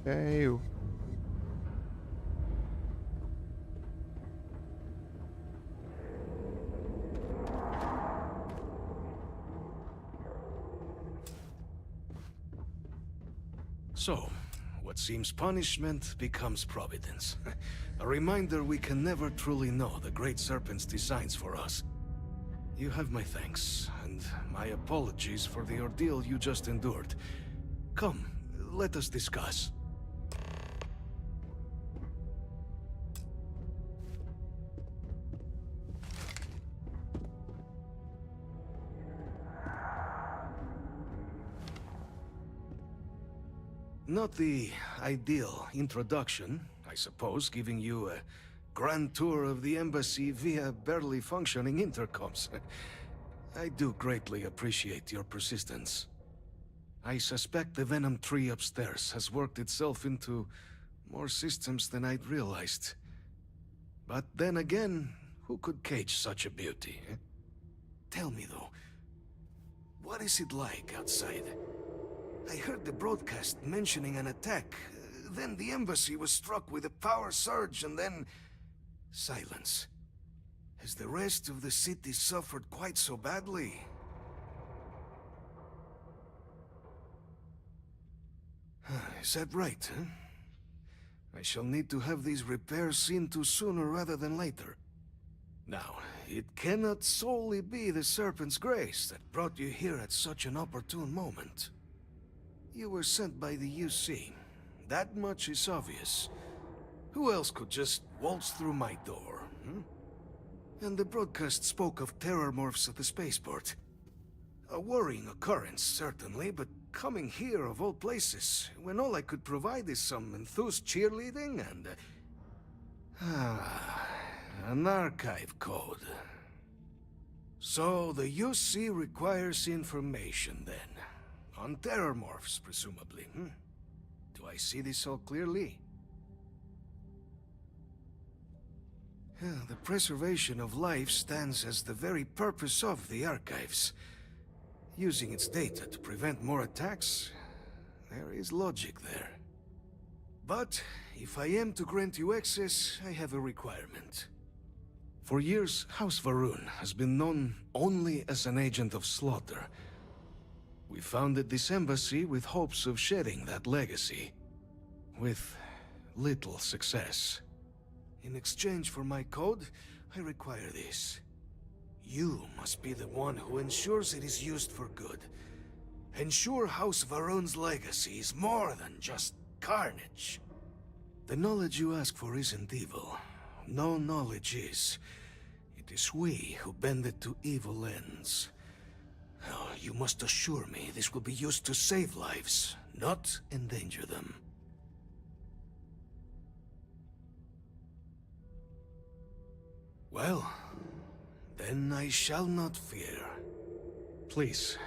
A: Okay.
H: So, what seems punishment becomes providence. A reminder we can never truly know the Great Serpent's designs for us. You have my thanks, and my apologies for the ordeal you just endured. Come, let us discuss. Not the ideal introduction, I suppose, giving you a grand tour of the embassy via barely functioning intercoms. I do greatly appreciate your persistence. I suspect the Venom tree upstairs has worked itself into more systems than I'd realized. But then again, who could cage such a beauty? Eh? Tell me though, what is it like outside? I heard the broadcast mentioning an attack. Then the embassy was struck with a power surge and then... silence. Has the rest of the city suffered quite so badly? Is that right, huh? I shall need to have these repairs seen to sooner rather than later. Now, it cannot solely be the Serpent's grace that brought you here at such an opportune moment. You were sent by the UC. That much is obvious. Who else could just waltz through my door, hmm? And the broadcast spoke of Terrormorphs at the spaceport. A worrying occurrence, certainly, but coming here of all places, when all I could provide is some enthused cheerleading and... an archive code. So the UC requires information, then. On Terrormorphs, presumably, hmm? Do I see this all clearly? The preservation of life stands as the very purpose of the archives. Using its data to prevent more attacks, there is logic there. But, if I am to grant you access, I have a requirement. For years, House Varun has been known only as an agent of slaughter. We founded this embassy with hopes of shedding that legacy. With little success. In exchange for my code, I require this. You must be the one who ensures it is used for good. Ensure House Varun's legacy is more than just carnage. The knowledge you ask for isn't evil. No knowledge is. It is we who bend it to evil ends. Oh, you must assure me this will be used to save lives, not endanger them. Well, then I shall not fear. Please,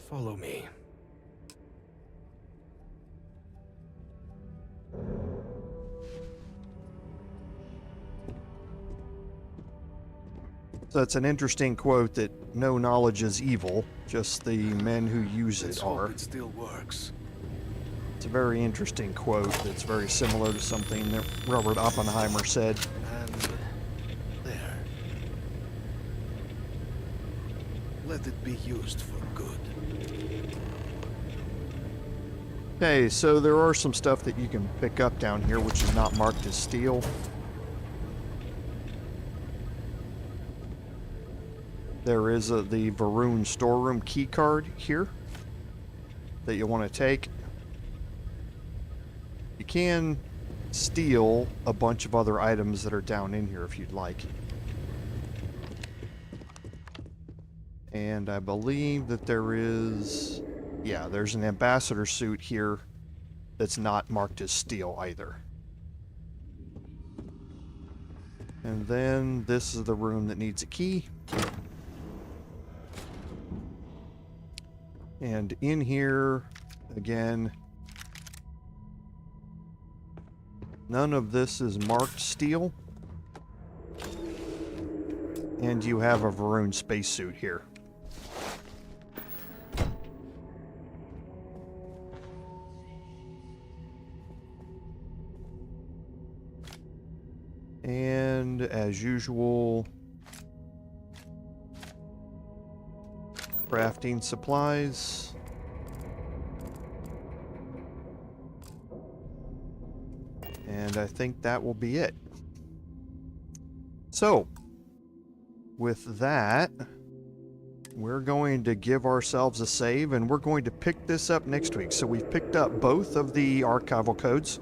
H: follow me.
A: So it's an interesting quote that no knowledge is evil, just the men who use it are.
H: It still works.
A: It's a very interesting quote that's very similar to something that Robert Oppenheimer said.
H: And there. Let it be used for good.
A: Okay, so there are some stuff that you can pick up down here which is not marked as steel. There is the Varun storeroom key card here that you want to take. You can steal a bunch of other items that are down in here if you'd like. And I believe that there is... yeah, there's an ambassador suit here that's not marked as steel either. And then this is the room that needs a key. And in here, again, none of this is marked steel. And you have a Varun spacesuit here. And as usual, crafting supplies. And I think that will be it. So, with that, we're going to give ourselves a save and we're going to pick this up next week. So we've picked up both of the archival codes.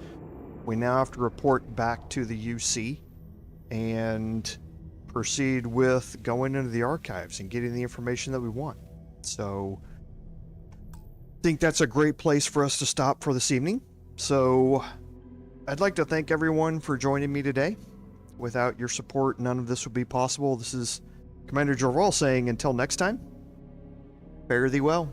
A: We now have to report back to the UC and proceed with going into the archives and getting the information that we want. So I think that's a great place for us to stop for this evening. So I'd like to thank everyone for joining me today. Without your support, none of this would be possible. This is Commander Jorval saying until next time, fare thee well.